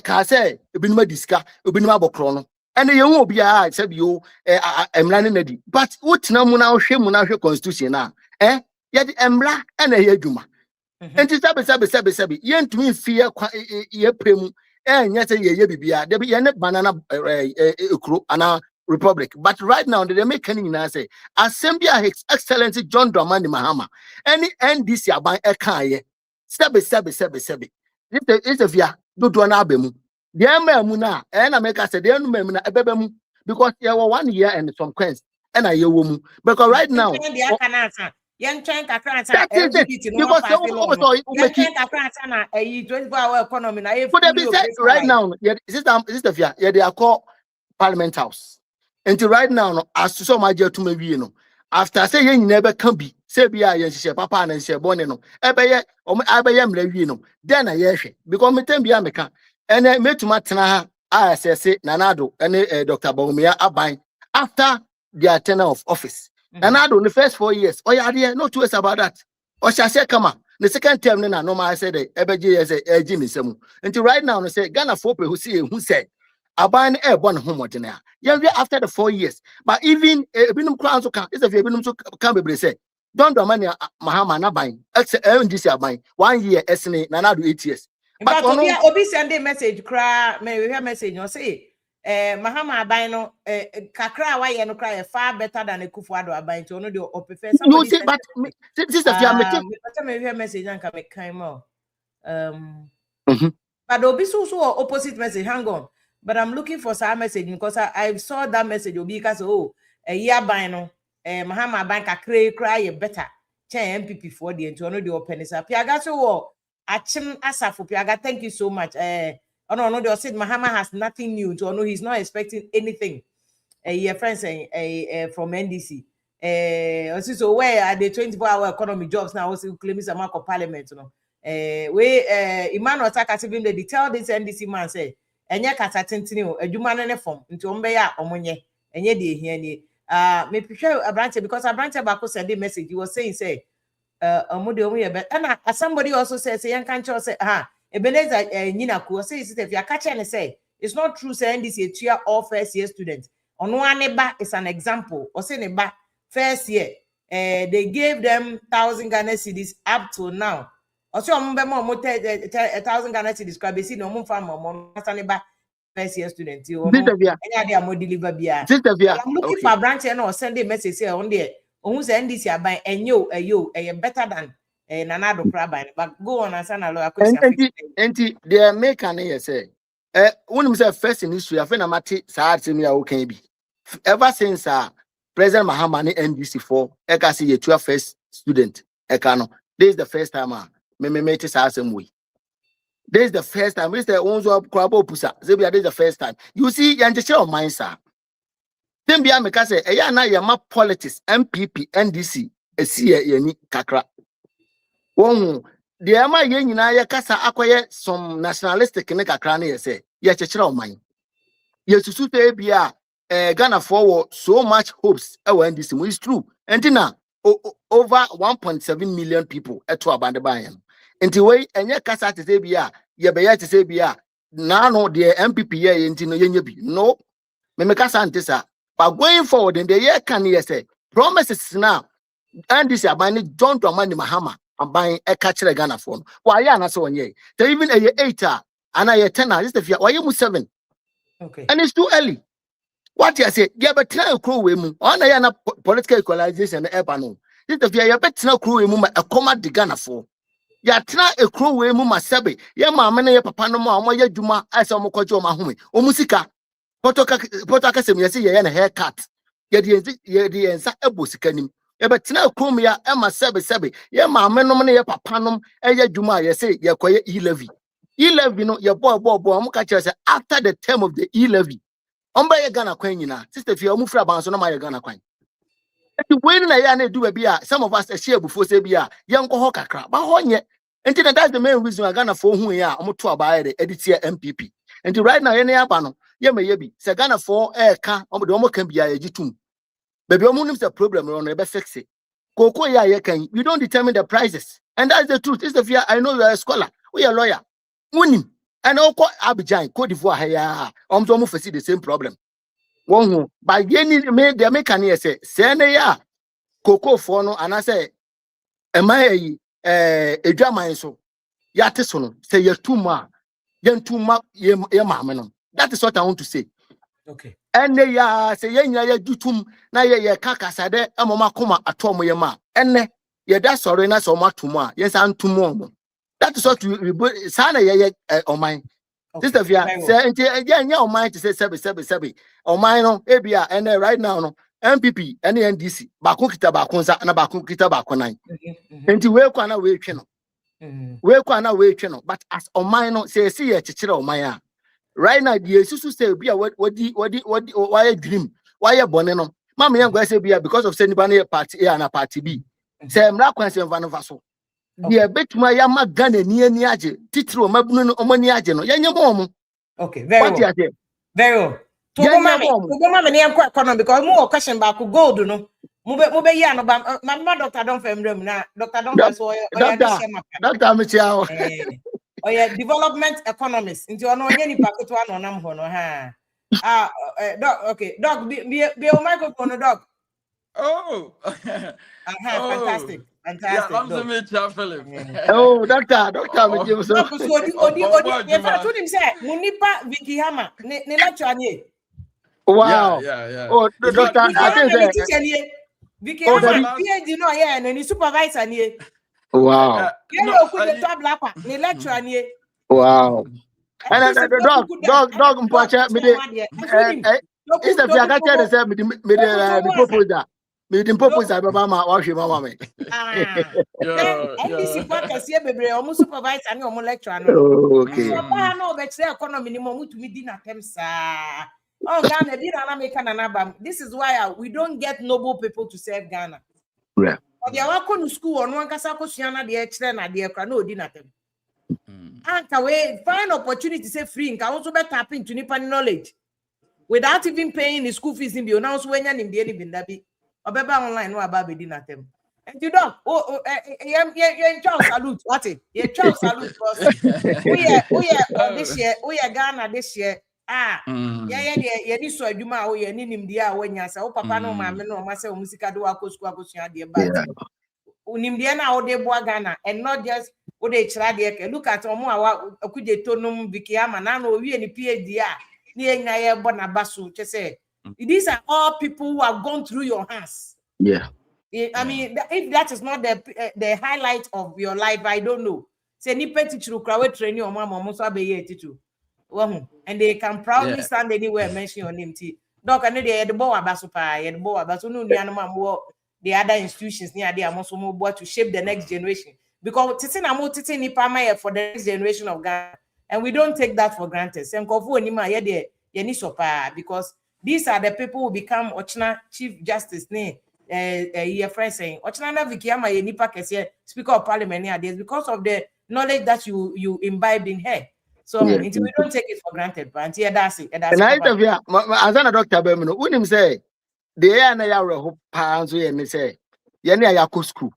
can say ebinuma diska, ebinuma bokrono. And you won't be said you emra ready. But what na hwe constitution na yet emra and a yeduma. And to sabi yen to me fear ye premu yet ye bibia there be banana ana republic. But right now they make any say Assembly His Excellency John Dramani Mahama any NDC aban ekaye sabi this is a via do na abemu the emma and I make us say the emma ebebemu because you were 1 year and some coins and I you because right now young train kakransa LGBT no pass na 24-hour economy na right now sister Fia they are called Parliament House until right now as to so much to me after say you never can be say be a papa and share born no ebeye mra no then I yes because me tem bia meka and me to matena I say Nanado and Dr. Bawumia aban after their tenure of office. Nanado in the first 4 years. Oh yeah, no 2 years about that. Or shall say come on. The second term na no I said ebeji say ejini semu. Until right now, they say Ghana folk who see who said aban airborne homogeneous. Yeah, after the 4 years. But even binum crown so can is if binum so can be say don't do money Mahama na buying. NDC aban 1 year esne Nanado 8 years. But obi send a message cry me we hear message no say Mahama aban no kakra wa ye no cry far better than Akufo-Addo aban to no dey prefer somebody. You see but sister Fia me hear message and can make kind more but obi so opposite message hang on but I'm looking for some message because I saw that message obi because a year aban no Mahama aban kakra cry better chen MPP for the to no dey open is Piaga so Achim Asafo Piaga, thank you so much. No, they said Mahama has nothing new to know he's not expecting anything. Your friends saying from NDC. So where are the 24-hour economy jobs now? Also claiming some of parliament, you know. Emmanuel Takasibim the detail this NDC man say, and ya katatintini, a human form into Ombeya Omonye, and ye de here ni. Me prepare a branch because a branch about send a message. You was saying, say, and somebody also says, young country say, Ebenezer Ninaku say if you catch and say it's not true, saying this year all first year students. On one neighbor is an example, or say neighbor first year, they gave them 1,000 Ghana cedis up to now. Also, I'm 1,000 Ghana cedis. Because see no more farm, neighbor first year students. You know, I'm looking for a branch and or send a message here on there. who say NDC aban and better than Nanado Kraban. But go on and send a lawyer question. And they make an say. When say first in history, I think I'm at me okay be. Ever since President Mahamani NDC4, I see a 12 first student. Ekano. This is the first time me make it same way. This is the first time. This is the ones who crabo pusa. This is the first time. You see, you understand my sir. Then be make say, na yama politics, MPP, NDC, yeni kakra. Won the ama ye nyina ye kasa akoye some nationalistic ne kakra ne ye say, ye chechira o man. Ye susu te bia Ghana forward so much hopes NDC. It's true. And now over 1.7 million people at Abandon. And the way and your casa to say bia, ye be to say bia, no the MPP ye intino ye no, me casa antisa. But going forward in the year can ye say promises now, and this abandon John Dramani Mahama and buying a catcher Ghana phone. Why ya not so ye? They even a year 8 and a year 10 this the fear. Why you 7? Okay. And it's too early. What you say? Yeah, but try crew with me. On a political equalization, Ebano. This the fear. You bet no crew with me. A comma the Ghana for. Ya try a crew with me. Masabi. Ya mamma, ya papa no more. Ya juma. I saw Mokojo Mahumi. O musika. Potaka sem yesi ya na haircut. Ya the ensa ebosikanim. Ya bet na crew me ya Emma Sabi. Ya mamma no money ya papa no. Ya juma. Ya say ya koye e-levy. E-levy no. Ya boy. Amukacha say after the term of the e-levy. Omba ye Ghana kwan nyina sister fia omufra ban so na ma ye Ghana kwan enti when na ya na do be a some of us share before say be a ye nko ho kakra ba ho nye enti that's the main reason Ghana for hu ye a omoto abaye de editia MPP enti right now ye na aba no ye me ye bi se Ghana for ka omo de omo kan bia ye gitum baby omo nim the problem no e be fix it koko ye kan we don't determine the prices and that's the truth is the fear. I know you are a scholar we are a lawyer unim. And also Abidjan, Cote d'Ivoire, here, face the same problem. One by any made the mechanic say, ya, cocoa for no, and I say, am I a drama so? Yatesono, say you're too much, ye mamma. That is what I want to say. Okay. And they say, ya do tum, na ye kakasade, a mama coma at Tom Yama, and ye that's sorry, not so much tomorrow. Yes, I'm tomorrow. That is what we sana ye on mine. Sister Via say yeah mind to say sebi. On mine no ebia and right now no MPP and NDC bakun kita bakun sa na bakun kita bakun nine. Enti we kwa na we twe no. We kwa na we twe no but as on mine no say see ye chichire on mine. Right now the susu say bia why dream why bone no. Mama yan go say bia because of say ni ba na party A and party B. Say mra kwan say mva no fa so. The betuma ya magana ni age titiro mabunu no omani age no yenye mo. Okay, very well. Very well. To go mama ni enko economy because mo question back gold no. Mo be ya no ba mama doctor don fam rem na doctor don pass oya doctor me chiao. Oya development economist nti ono onye ni paketo ano nam ho no ha. Doc okay doc be o microphone doc. Oh. Fantastic. Yeah, I'm the Mitchell Philip. Oh, doctor, me give so. Odi. In fact, told him say, Munipa Vicky Hammer, ne lecture ni. Wow. Yeah. Oh, doctor, I think that. Vicky Hammer, PhD no yeah, and ni supervisor ni. Wow. You know, could the top black one, ne lecture ni. Wow. And the dog, mpacha me de. Is the fiakate say me the proposal. Me the proposal baba ma wa hwe mama me. NDC kwa kase bebre omo supervisor ni omo lecturer no. Okay. So ba na obekse economy ni mo mutumi di na tem sa. Oh Ghana di na make na naba. This is why we don't get noble people to serve Ghana. Yeah. But ya wako no school ono ankasa akosua na de ekire na de ekra na odi na tem. Anka we find opportunity say free nka also be tap into nipa knowledge without even paying the school fees in bi now so wenya nim de ni bindabi. Obeba online no aba be di na tem. And you don't you Charles salute what it? You Charles salute this year we are Ghana this year yeah ni so adwuma o ye ni nim dia a wanya sa o papa no ma me no ma say o musika do akosua de but unim dia na o de boa Ghana and not just o de chira de look at omo awa akuje tonum Vicky ama na no wie ni PhD a ni enya ye bo na baso che say these are all people who have gone through your hands. Yeah. I mean, if that is not the highlight of your life, I don't know. Say ni peti churu krawe training or mama musa be ye titu. And they can proudly stand anywhere and mention your name. Doc and they the bow abasupa, and bow abasunu the other institutions near the Amos to shape the next generation. Because Titin Amo Titin Nipama for the next generation of Ghana. And we don't take that for granted. Because these are the people who become Ochina Chief Justice. Your friend saying, Ochina Vikiama Nipa Kesia, Speaker of Parliament nowadays, because of the knowledge that you imbibed in her. So we don't take it for granted. But that's it. And I interview as a doctor, Bemino, when him say, the air na ya reho pounds, and say, Yenny Ayako school.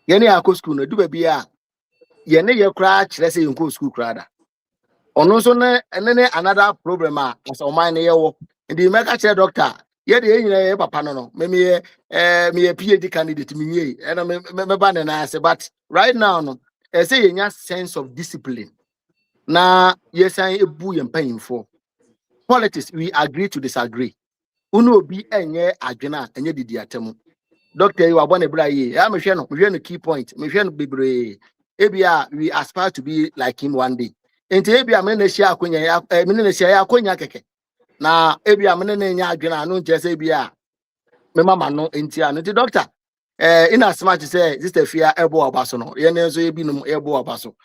Yenny Ayako school, no do baby. Yenny your crash, let's say you go school crowd. On also, and then another problem as on mine here. And the make a doctor, yet the papa no, maybe me a PhD candidate, me, and I'm a banana. But right now, no, I say, in sense of discipline. Now, yes, I a boo and paying for politics. We agree to disagree. Uno be enye adwena enye didi atemu. Doctor, you are born a braye. I'm a shano, key point. Me shano bibre. Ebia, we aspire to be like him one day. Enti ebia menesia akonya menesia akonya keke. Na ebia menene nya adwena no nche ebia. Me mama no enti anu. Enti doctor, in as much say this the fear ebo abaso no. Ye ne so ebi no ebo abaso.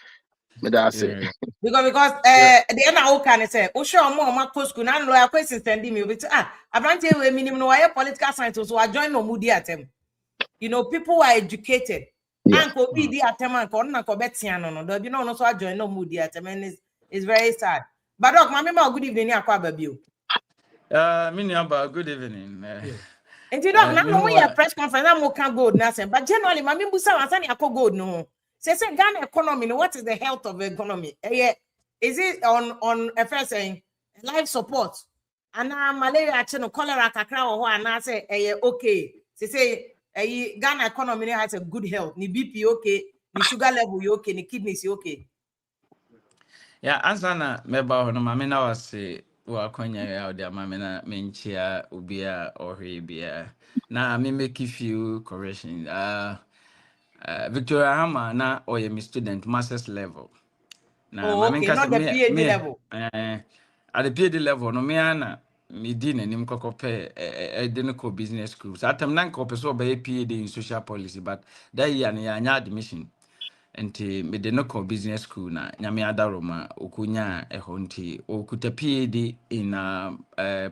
Me da say. Because the end of can say, oh sure more post school and lawyer questions sending me with Abrante we minimum no political science so I join no moody atem. You know, people who are educated. And could be the atem and corner cobetiano no. You know, so I join no moody atem and it's very sad. But doc, my good evening, Aquababu. Miniamba, good evening. And you don't know we are press conference, I'm okay good nothing. But generally, my Busa was any good no. Say Ghana economy, what is the health of the economy? Is it on a first saying life support? And malaria channel cholera kakra or and I say okay. Say Ghana economy has a good health. Ni BP okay, ni sugar level you okay, ni kidneys you okay. Yeah, ansana meba hono mame na wase wa kwanya ya odi mame na menchia ubia ohwe na me make a few corrections. Victoria Hama na oye mi student masters level. Na okay, not the PhD level. At the PhD level no me ana me di nanim kokope edenico business school. So atam nan ko peso be PhD in social policy but that year na nya admission. Nti me de no business school na nyame adaroma okunya eho nti okuta PhD in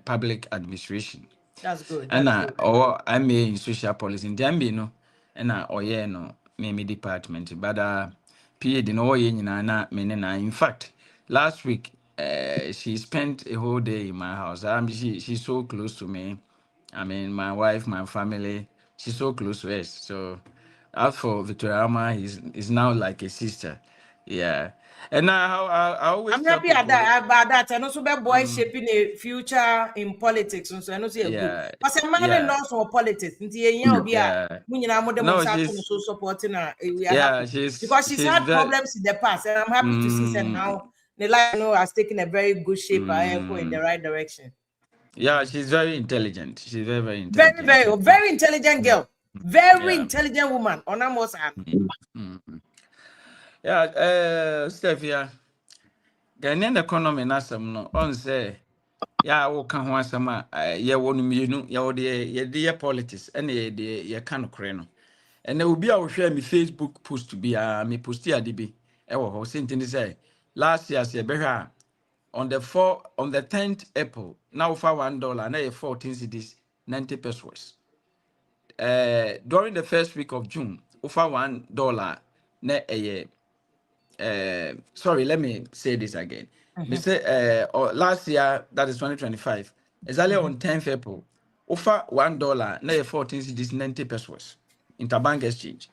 public administration. That's good. And I'm in social policy in Jambi no and no me department but PhD no na menena. In fact last week she spent a whole day in my house. She's so close to me. I mean my wife, my family, she's so close to us. So as for Victoria Ama, is now like a sister. Yeah. And now I always I'm happy about that. And also be boy shaping a future in politics. So I know say good. But some man knows for politics. No, she's so supporting her. We are happy. Because she's had problems in the past. And I'm happy to see that now the life has taken a very good shape and go in the right direction. Yeah, she's very intelligent. She's very, very intelligent. Very intelligent girl. Very intelligent woman. On almost yeah, Stefia. Ghanaian economy nasem no on say ya wo ka ho asem a ye wonu mienu ye wo de politics ene ye de ye ka no kre no ene obi a wo hwe mi Facebook post bi a me posti ade bi e wo ho sentini say last year se be hwa on the 10th April now for $1 na ye 14 cedis 90 pesos. During the first week of June over $1 na sorry, let me say this again. We say last year, that is 2025, exactly on 10th April, over $1, na 14 cedis 90 pesos interbank exchange.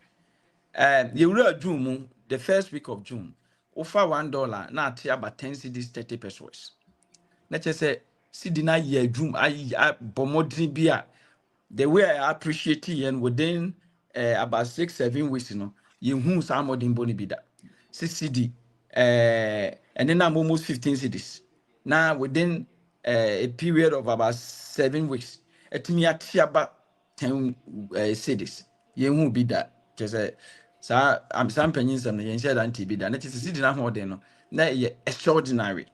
You real June, the first week of June, over $1, na about 10 cedis 30 pesos. Let's just say, cedi na year June, I bomodri bia. The way I appreciate it and within about 6-7 weeks, you know, you who some more than boni bida. 6 CD, and then I'm almost 15 CDs. Now within a period of about 7 weeks, at me at about 10 cities. You won't be that. Just I'm some pennies and you said anti be that. It is a city now more than no extraordinary.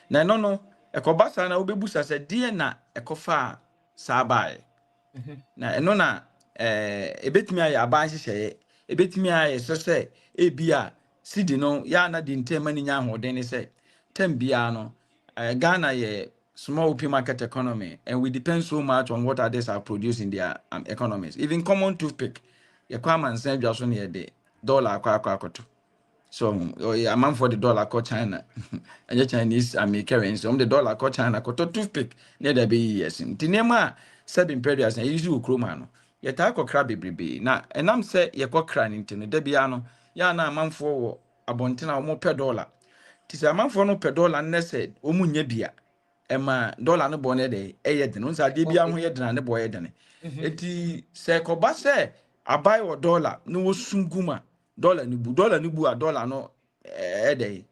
Na no ekobasa na obebusa se die na ekofa sabai na eno na ebetimi aye aban hyehyeye ebetimi aye se ebia sidi no ya na di ntema ni nya ahoden se tambia no Ghana ye small open market economy and we depend so much on what others are producing their economies. Even common toothpick ye kwa man sen dwa so ne de dollar akwa akoto. So a man for the dollar called China. And the Chinese currency. The dollar called China called toothpick near the be yes. Tinema said imperials and usual crewman. Yet I could crabby baby. Now, and I'm say ye could cran into the debiano. Yana a man for a bontina more per dollar. Tis a man for no per dollar and said, Omunya bia. Emma dollar no bonnet day, Aydin, unsa debia who had done the boy done. Eti se kobase a buy or dollar no sunguma. Dollar nubu a dollar no day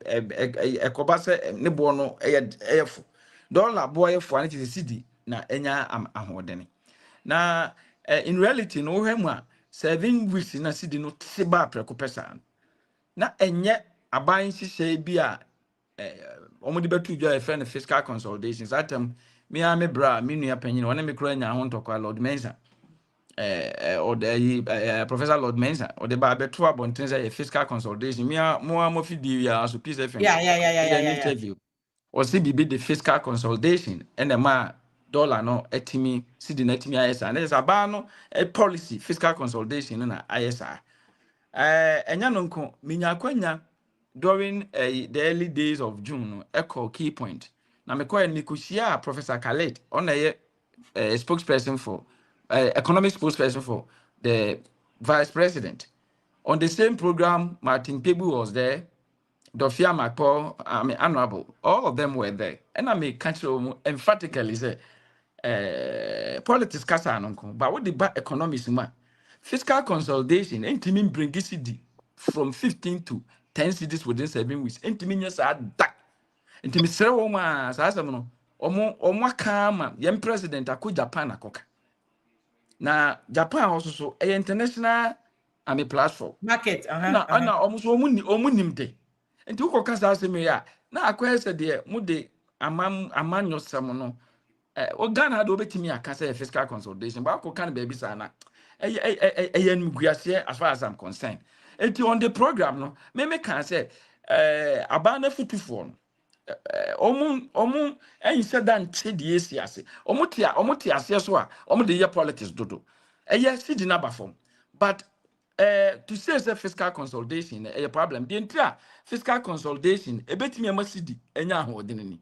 ekobase ne bo no eyefo dollar boy for an it is city na enya ahodene na in reality no hemu a 7 weeks na city no tiba preko pesa na enye aban hihye bi a omudi betu dwa friend fiscal consolidations atem me bra me nua panyin wona me kro nya ho ntokwa Lord Mensa or the Professor Lord Mensa or the Barbetua Bontenza a fiscal consolidation. Mia more mofidi so piece of interview or CBB the fiscal consolidation and the ma dollar no etimi city netimi ISR and there's a bano a policy fiscal consolidation na ISR. Enya nonko minya kwanya during the early days of June echo key point. Na me kwa nikushia Professor Khaled on a spokesperson for economic spokesperson for the vice president. On the same program, Martin Pebu was there, Dofia Makpo, Honorable, all of them were there. And I may catch emphatically say, politics kasa anonko, but what the bad economics man, fiscal consolidation, ain't mean bring CD from 15 to 10 cities within 7 weeks. Ain't mean yes, I that. Ain't me say woman, no. Omo kama, yem president ako Japan akoka. Na Japan also so a international platform market na almost omunimde enti uko kasa aseme ya na akwese de mu de amanyo sam no o Ghana do betimi akasa fiscal consolidation ba ko kan baby sana yen mguase as far as I'm concerned enti on the program no me can say abana futufo no omu ense dan chedi esiase omu ti ase so a omu de ye politics dodo sidi na ba form but to say as a fiscal consolidation a problem the entire fiscal consolidation ebetimi amasidi enya ahodene ni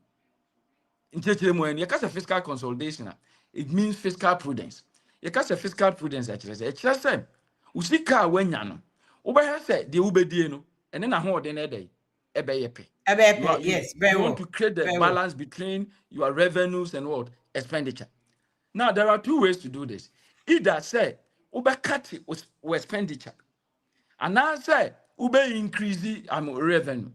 nchechire mo eni yakasa fiscal consolidation it means fiscal prudence yakasa fiscal prudence actually say usika wanya no ubehye say de ubedie no ene na hodene dey ebeyepe. Yes, very you well. want to create the balance between your revenues and what expenditure. Now there are two ways to do this. Either say ube cut expenditure, and now say ube increase revenue.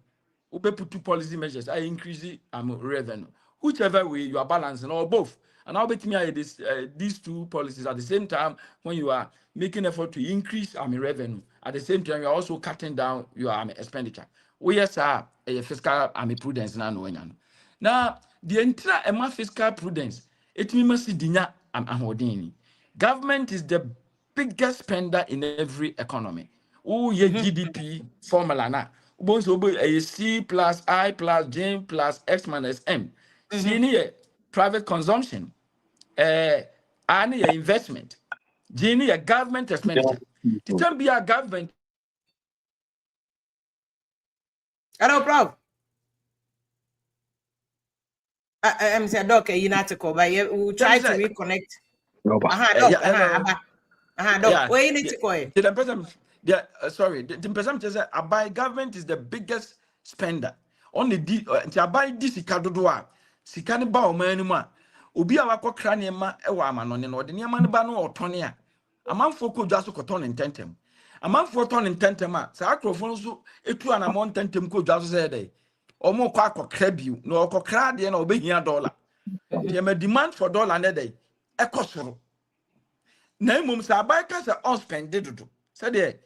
Ube put two policy measures. I increase revenue. Whichever way you are balancing or both. And I'll bet me these two policies at the same time when you are making effort to increase revenue. At the same time, you are also cutting down your expenditure. We yes a fiscal prudence na no enya. Now the entire fiscal prudence it must dinya ahodini. Government is the biggest spender in every economy. Oh ye GDP formula na. Ubonso a C plus I plus J plus X minus M. C ni private consumption. I ni investment. G ni government expenditure. To can be a government. Hello, bro. I'm saying, Doc, you not to call, but we'll try to reconnect. Doc, where you need to call? Sorry, the person says Abai government is the biggest spender. Only the Abai this Sikadua, Sikani Bao Manuma, Ubia Wako Craniema, Ewaman, or the Niaman Bano or Tonia. A man for could just coton in tentem. A man for ton in tentema, Sacrofonso, etu an amount tentem could just say, or more quack or crebu, no cradian or $1 billion. There may demand for dollar a day, a cost. na mum sa buy ka say on spend do say the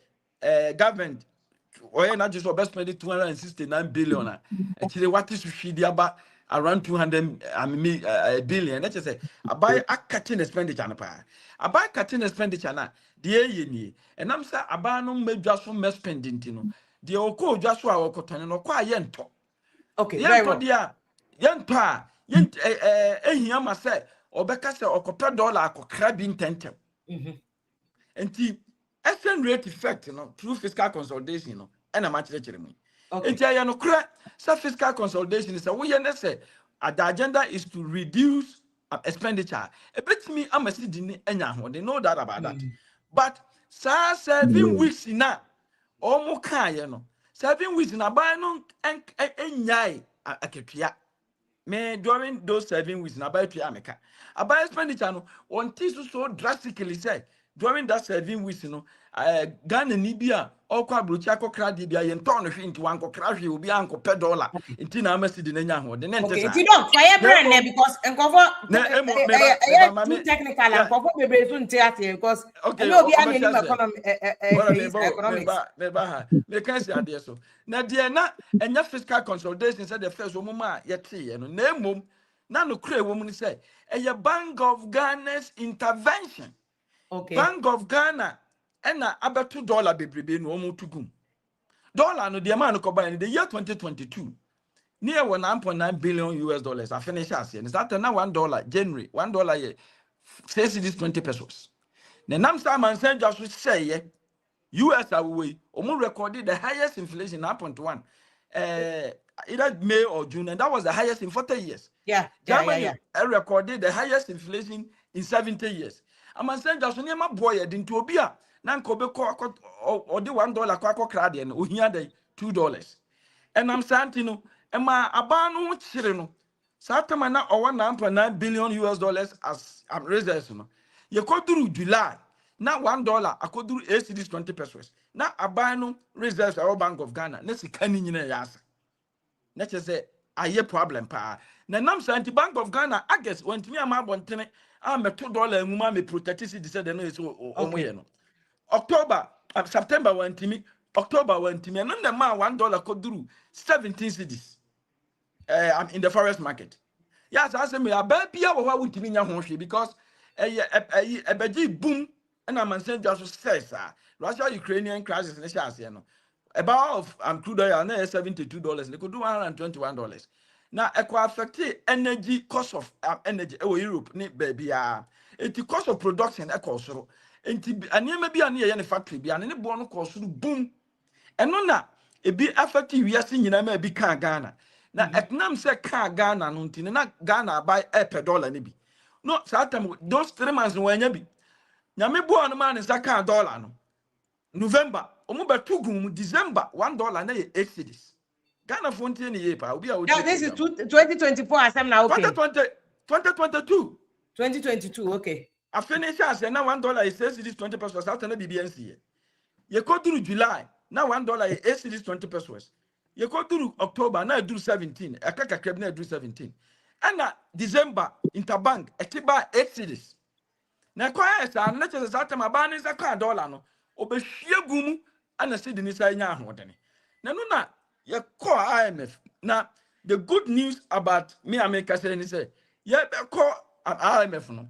government or not just best spend 269 billion actually what is she about around 200 billion let's just say I buy a cutting expenditure na pa I buy cutting expenditure na the ye and I'm say I buy no me just from spending tino the oko just wa okoton no kwa yento Okay, very yento well. dia yento a yent ehia ma say obeka say okopɛ dollar akokra bi intentem enti exchange rate effect through fiscal consolidation and a match lecture me Okay. enti aye no kra say fiscal consolidation is we na say the agenda is to reduce expenditure a bit me am a city enya ho they know that about that but 7 weeks na omo kan ye no 7 weeks na buy no enyai aketua me during those 7 weeks na buy tua meka about expenditure no on so drastically say during that 7 weeks Ghana ni bia okwa brochi akokra de bia ye nton no hwe nti wan kokra hwe obi an kopɛ dollar nti na amasi de nanya ho de ne Okay, ntesa you don't fire brand there because too technical and cover baby soon theater because okay I know be an economics. Me can say ade so. Na de na enya fiscal consolidation said the first woman yete no na emom na no kra wo mu ni say eye Bank of Ghana's intervention. Okay. Bank of Ghana ena abeto dollar bebrebe no omo tugum. Dollar no de man ko buy in the year 2022. Near 1.9 billion US dollars. I finish as here. Is that now $1 January? $1 ye says it is 20 pesos. The Namsa man send just say US away. Omo recorded the highest inflation 9.1. Either May or June, and that was the highest in 40 years. Germany recorded the highest inflation in 70 years. A man send just near my boy into Obia. Nan kobe or the $1 kwako cradi and uhia de $2. And I'm saying, Emma abano chireno. Satamana or 1.9 billion US dollars as reserves. You go through July. Now $1, I could do 20 pesos. Now abano reserves our Bank of Ghana. Let's see, can you yas? Let's just say, I hear problem pa. Now I'm saying the Bank of Ghana, I guess when to me I'm $2 and muma me protect the no is no. October, September went to me, October went to me, and then the man $1 could do 17 cities. I'm in the forest market. Yes, I said me a baby over with me because a boom and I'm saying just says Russia-Ukrainian crisis in the about crude oil $72, they could do $121. Now, it could affect energy cost of energy Europe, baby. It cost of production so. And maybe a near factory, be an any born cost boom. And no, na it be affected. We are seeing in America Ghana. Now, Eknam say car Ghana, no, na Ghana buy $1 nibi. No, Satam, those 3 months when you be. Now, me born man is a car dollar. No. November, Omuba 2 December, $1 na 8 cities. Ghana fonte ni yepa, obi a odi. Yeah, this is 2024 as I'm now okay. 2022. 2022, okay. I finish as now $1 is 8 cities 20 pesos out na BBNC. You go through July, now $1 is 8 cities 20 pesos. You go through October, now do 17. I can't crab now do 17. And December, interbank, etiba 8 cities. Now quiet and let's say that my ban is a $1 no. Obeshia gumu and a city inside nya hodeni. Now no na you call IMF. Now the good news about me America saying is yeah call IMF no.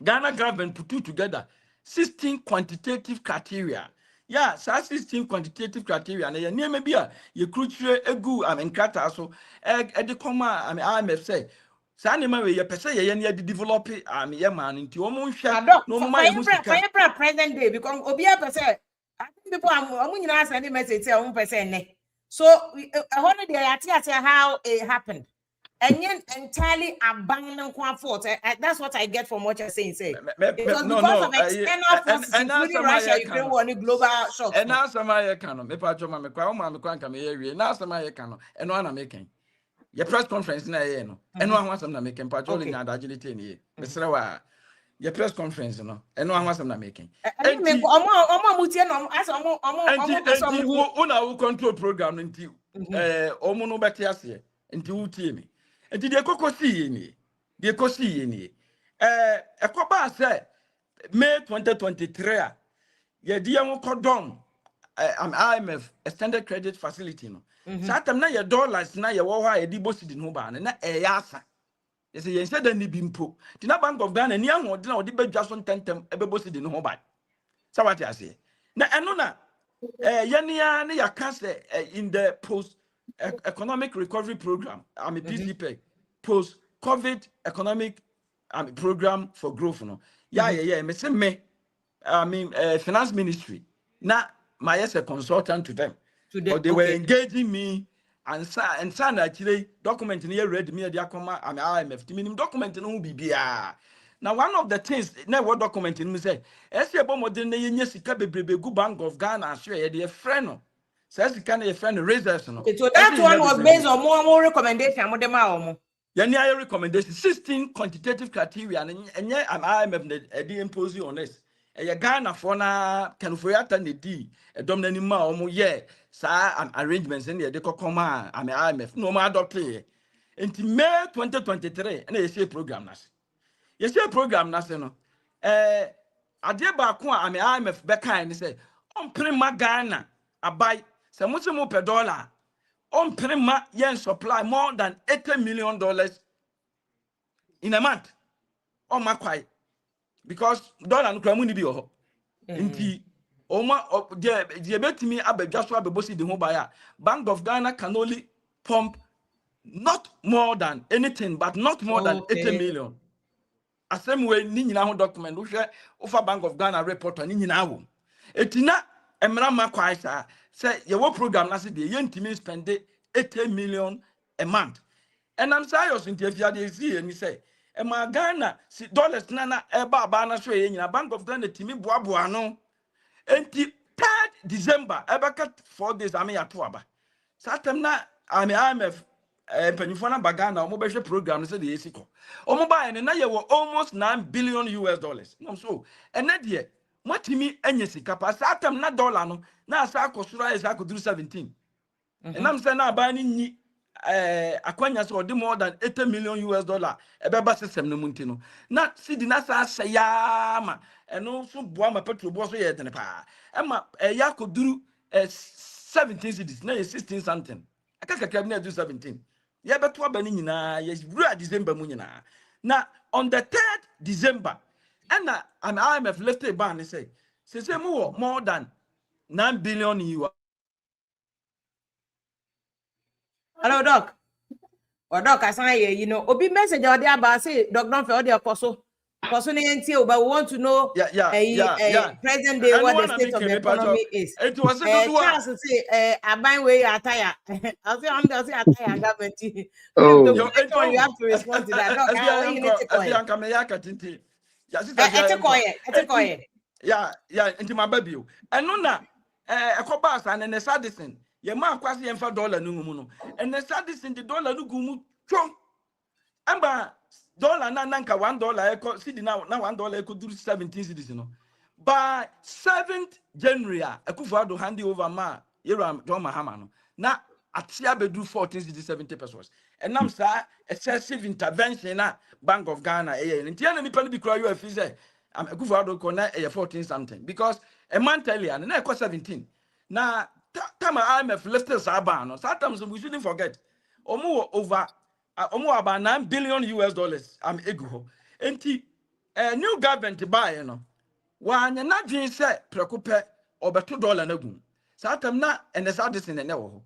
Ghana government put together 16 quantitative criteria. Yeah, 16 quantitative criteria. Na near maybe you crucial egu krata so the comma IMF say Sanima we ye pese ye ne develop ye man nti o mo hwa no mo ye fire present day because obia pese I think people am nyina send message say o pese ne so holiday ati how it happened and yet entirely abandoned fault. That's what I get from what you're saying. Say it was because of external forces, including Russia, Ukraine, war, global shocks. And now some I can me pa choma me kwa ma me kwa nka me ye now some I can and no na making your press conference na ye no and no one some na making pa choli nya agility ni ye mesre wa your press conference no and no one some na making omo mutie no as omo una who control program nti omo no beti ase nti wutie me nti de kokosi ye ni ekoba say May 2023 ye dia mo kodon IMF extended credit facility no satam na ye dollars na ye wo ha ye di bosi no ba na e ya asa ye say ye said ni bimpo the Bank of Ghana ni ahode na odi badwa so ntentem e be bosi no ho ba sa what you say na eno na yenia na ya can say in the post economic recovery program PCP post COVID economic program for growth no me say me finance ministry na my as a consultant to them because they were engaging me and sign actually document in here read me the akoma IMF minimum document no be bia. Now one of the things na what document in me say ese ebo modern na yenye sika bebrebe gu Bank of Ghana so ye de friend no says sika na ye friend raisers no. Okay, so that one was based on more recommendation mo dem a yani I recommendation 16 quantitative criteria and IMF dey impose on us. A Ghana for na can for yata ne di dom na ni ma omo ye sa arrangements in the kokoma IMF no ma adopt e enti May 2023 na ye program na ye program na se no ade ba ko a IMF be kan ni say on prima Ghana abai se mo se mo per dollar on prima yen supply more than $80 million in a month on my quite because dollar no kra mu ni bi ho nti oma the betimi abedwa so abebosi de ho baya Bank of Ghana can only pump not more than anything but not more than 80 million asem we ni nyina ho document wo hwe ofa Bank of Ghana report ni nyina wo etina emra makwai sa say ye wo program na se de ye ntimi spend 80 million a month and I'm serious in the dey see and say ma Ghana si dollars na eba ba na so ye nyina Bank of Ghana timi boaboa no enti 3rd December ebaka 4 days ame ya to aba satem na IMF penifo na bagana omo behwe program so de yesiko omo ba ene na ye wo almost $9 billion no so ene de matimi anya sika pa satem na dollar no na asa akosura esa akoduru 17 enam say na ba ni nyi akwanya so de more than $80 million ebeba system no munti no na sidi na sa ya ma eno so boa ma petrol bo so ye dene pa ema ya koduru 17 cities na 16 something akaka kabina do 17 ye beto aba ni nyina ye rua December mu nyina na on the 3rd December and an IMF lifted ban and say more than $9 billion Hello, Doc. Or Doc, I say, you know, obi message or there about say, Doc, don't feel the apostle. Because but we want to know present day what the state of the economy is. It was a good one. Charles say, I buy way attire. I'll say, I'm going to say attire government. Oh, you have to respond to that. Doc, I need to call it. Yeah, into my baby. And no, a cobas and a sadison. Your man quasi and $4 no, and the sadison the dollar no gumu chong. Amba dollar na nanka $1 echo city now $1 could do 17 cities, you know. By 7th January, a Kufado handy over ma Iram John Mahamano. Now at Siabedu 14 cities 70 pesos. And I'm excessive intervention na Bank of Ghana and Tiana Nipani be cry you a fee. I'm a Kufado connect 14 something because a month earlier and I cost 17. Now time IMF lifted Sabano. Sometimes we shouldn't forget. Omo over almost about $9 billion I'm ego. Enti new government buy no. One na dream say preocupe over $2 na gum. Satam na and the saddest in the newo.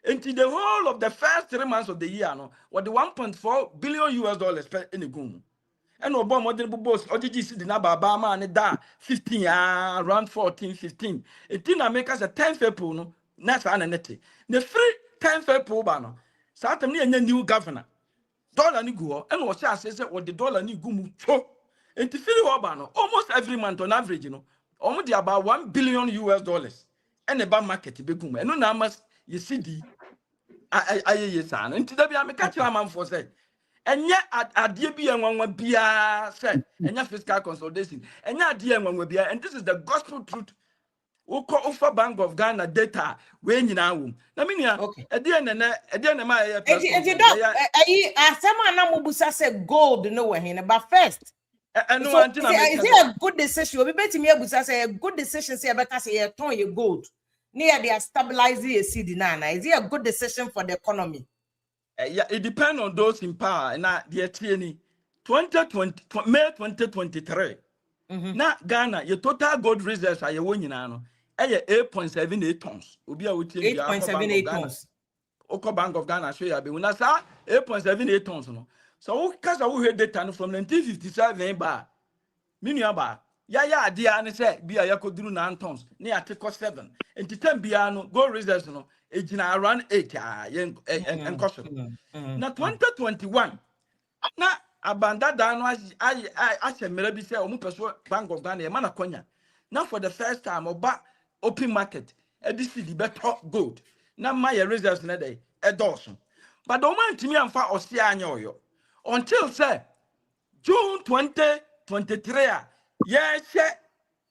Enti the whole of the first 3 months of the year no, what the $1.4 billion per in the gum. And obo modern boss OGG the na baba man da 15 around 14 15. Enti na make us a 10 people no na sa na nete. The free 10 people ba no. Satam ni enya new governor. Dollar ni go and was say what the dollar ni go mu cho and to feel no almost every month on average you know almost about $1 billion and the bad market be gum and no na mas you see the I san and to be am catch your man for say and yet adie bi enwanwa bia say and fiscal consolidation and yet adie enwanwa bia and this is the gospel truth. Ufa Bank of Ghana data we nyina wo na me nia e na ma ya Doc, asema na mubusa say gold no we hin but first And So is it a good decision? We bet me able to say a good decision. Say better say a ton your gold. Near they are stabilizing a city nana. Is it a good decision for the economy? Yeah, it depends on those in power. And now the 2020 May 2023. Now Ghana, your total gold reserves are your winning now. 8.78 tons. Ubi a within the 8.78 tons. Oko Bank of Ghana show you be una sa 8.78 tons no. So because we heard data from 1957 ba. Minua ba. Ya dia ne say bia yakoduru 9 tons. Ne ateko 7. Enti time bia no gold reserves no ejina around 8 enkoso. Na 2021 na abanda da no a mere bi say omu peso Bank of Ghana e mana konya. Now for the first time oba open market edisi di better gold. Na my reserves na day edoso. But the woman to me and fa osi anya oyo. Until say June 2023 yes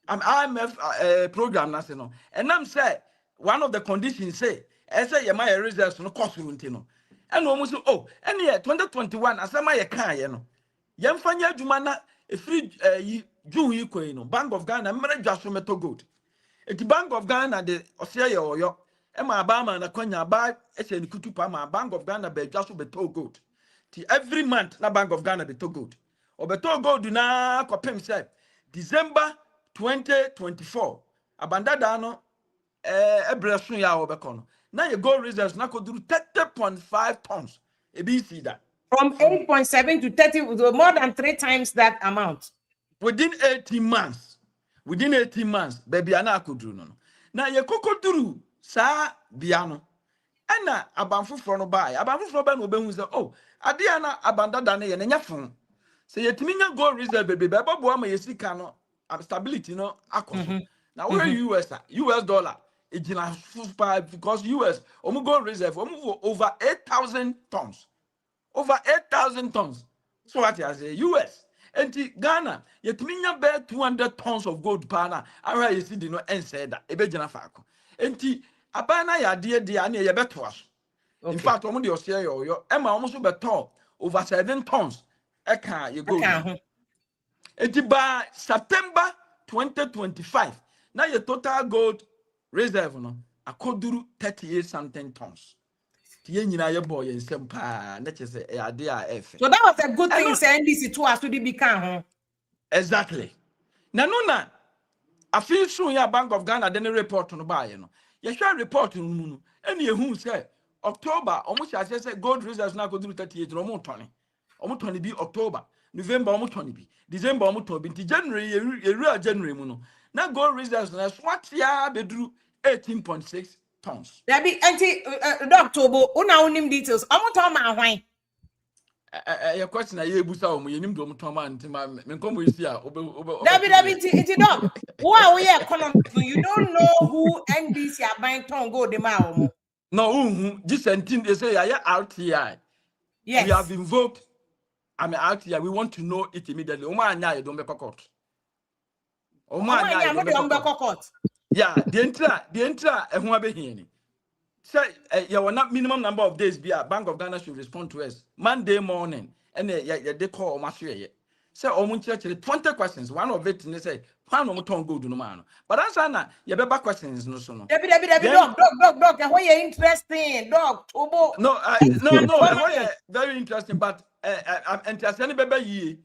IMF program national. And I'm say one of the conditions say say my reserves no cost no. And almost oh and yeah 2021 as my can you know. Yemfanya adwuma na free June yi no Bank of Ghana mere dwaso meto gold. Eti Bank of Ghana de osia ye oyo e ma ba ma na kwanya ba e se ni kutupa ma Bank of Ghana be dwaso beto gold. Ti every month na Bank of Ghana beto gold. Obeto gold na kopem say December 2024 abanda da no ebresun ya obeko no. Na your gold reserves na koduru 30.5 tons. E be see that. From 8.7 to 30, more than 3 times that amount. Within 18 months. Within 18 months, baby, ana akudru no. Na ye kokoduru sa biano. Ana abanfu fro no buy. Abanfu fro ba no be hu say, oh, ade ana abanda da na ye nya fon. Say yetimi nya gold reserve baby, ba bo ama ye sika no, stability no akoso. Now where US dollar ejina super because US omu gold reserve omu over 8,000 tons. Over 8,000 tons. So what I say, US. And Ghana, yet minya bear 200 tons of gold pana. I you see the no and said that. Ebejana fako. And abana ya dear and ye better. In fact, only your share your Emma almost better over 7 tons. Eka you go. And by September 2025, now your total gold reserve no akoduru 38 something tons. So that was a good thing saying this to us to the become. Exactly. Now, I feel soon ya Bank of Ghana then a report on the buy. You shall report on Munu. And you who say October, almost as I said, gold reserves now go through 38 or more Tony. Almost 20 be October, November, almost 20 be December, almost 20 January, a real January Muno. Now gold reserves now what ya be drew 18.6 tons. There be anti October, una unim details. I'm not my wine. Your question I busa o you nim do mutoma ntima me nkomo isi a David dog. Who are we economists? You don't know who NBC are buying ton gold the ma. No, this thing they say I RTI. Yes. We have invoked RTI. We want to know it immediately. Oma anya don't be court. Oma anya don't be court. Yeah, the entire who are being say you will not minimum number of days be a Bank of Ghana should respond to us Monday morning and they call Mashe. Say almost 20 questions. One of it they say pan on tongue go to no man. But answer na you better questions no so no. Dog. Why you interesting dog? No, very interesting. But interesting baby ye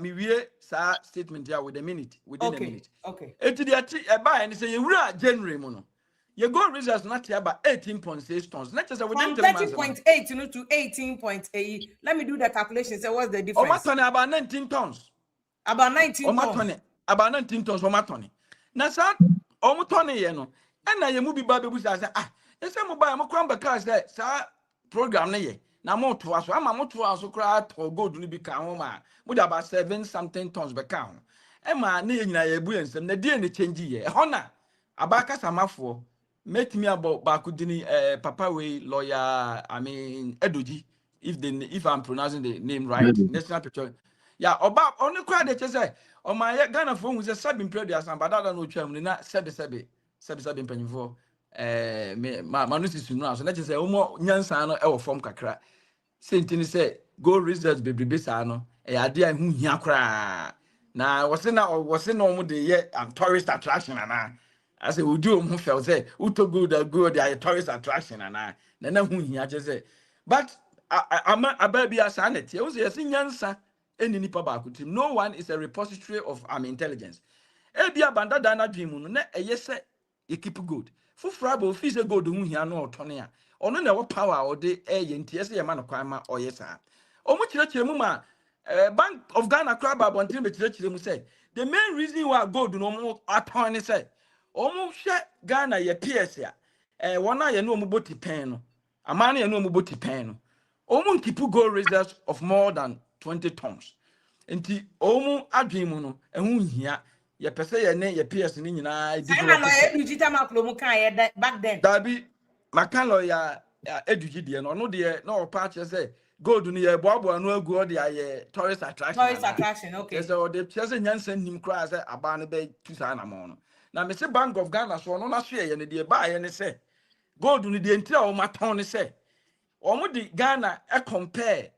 me we sa statement here with a minute within a minute. Okay. It the buy and say you January mono. Your gold reserves not here about 18.6 tons. Let's just within 13.8 to 18.8. Let me do the calculation. So what's the difference? About 19 tons. About 19 tons. About 19 tons for matoni. Now, sir, tony, you know. And now you move baby with us. There's some mobile crumb because that, sir, program. Now, more to us. I'm a more to us who cry or go to be calm. With about 7 something tons per count. Emma, near Yabuans and the DNA change ye. Honor. Abaka Samafo. Make me about Bakudini, Papa Way lawyer. I mean, Eduji, if I'm pronouncing the name right. National picture. Yeah, about only crowd that you say. On my Ghana phone was a sub previous, but I don't know Germany, not seven penny for Manusi Suna. So let's say, Omo Nyansano, our form Kakra. Saint say, go research baby Bissano, idea who here cry. Now was in no the tourist attraction and I say we do who felt say who to good they are tourist attraction and I then who here just say but I'm a baby as sanity. I was yes in Yansa any nipa back team. No one is a repository of intelligence. Ebia banda dana dream no yes you keep good. For frabo fees a good who here no autonomy. Ono na power or de nti ese man kwama or yes sir. Omo chire mu ma Bank of Ghana crab abontin be chire mu say the main reason why gold no mo atone say omo hwe Ghana ye PS ya wona ye no omo boti pen no amana ye no omo boti pen no omo keep gold reserves of more than 20 tons nti omo adwen mu no ehu hia ye pese ye ne ye PS ni nyina develop digital map lo mu kan ye back then dabi makan lawyer eduji de no de na opa che say gold ni ye boabo no agu o de aye tourist attraction okay so de pese nyansa nim kra say aba no be tusa na mo no na me say Bank of Ghana so no na so ye ne de ba ye ne say gold ni de ntira o maton ne say o mo di Ghana compare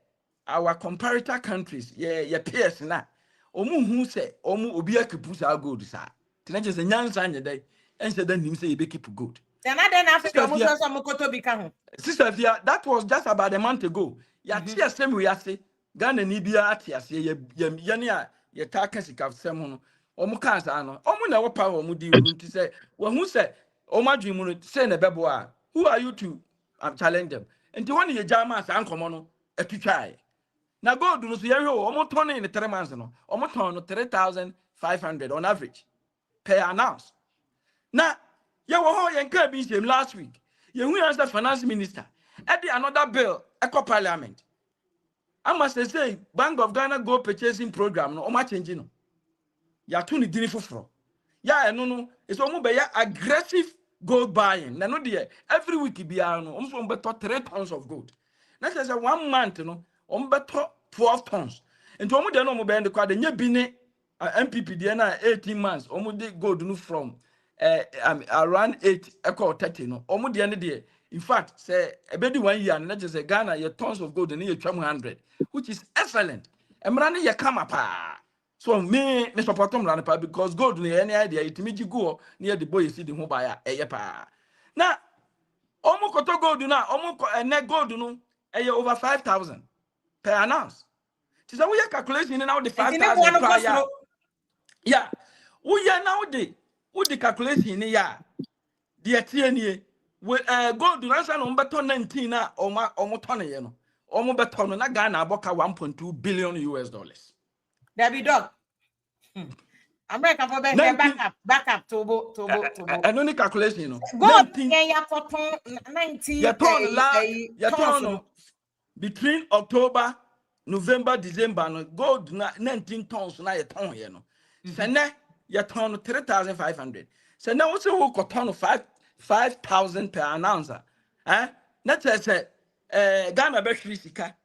our comparator countries ye peers na o mu hu say o mu obi akipu sa gold sa tena je say nyansa nye dai ense da nim say ye be keep gold. Sister Fia, that was just about a month ago. Ya tia same we ase. Ghana ni bia ati ase ye ne ye ta kasika sem no. Omo kan sa no. Omo na wo pa omo di unu nti say, wo hu say omo adwen mu no say na bebo a. Who are you to challenge them? Nti woni ye jama sa ankomo no atwitwae. Na gold no so ye hwe omo ton in 3 months no. Omo ton no 3,500 on average per ounce. Na ye wo ho ye nka bi shem last week. You who as the finance minister, at the another bill, eco parliament. I must say, Bank of Ghana go purchasing program, no, much changing. No, ya tuni dini fufro. Ya no, it's almost by aggressive gold buying. Na no dear, every week be no, almost better 3 tons of gold. That's just 1 month, no, better 12 tons. And to almost no more the quad, the nye bine MPP DNA 18 months, almost gold no from. Around 8 echo 30 no omo de ne de in fact say ebedi 1 year na just say Ghana your tons of gold na you 100 which is excellent emra ne ye kama pa so me support emra pa because gold na any idea itimi gigo na the boy see the ho ba ya eye pa na omo koto gold na omo ene gold no eye over 5,000 per ounce ti say we calculation now the 5,000 per yeah we now the calculation ni ya de tie nie we gold na say no beto 19 na omo ton ye no omo beto no na Ghana aboka 1.2 billion US dollars. David dog America for backup to and only calculation no gold ya cotton 19 ya ton no between October November December no gold na 19 tons na ya ton ye no sene ya ton 3,500 so now what's who cotton 5,000 per ounce na say Ghana be sika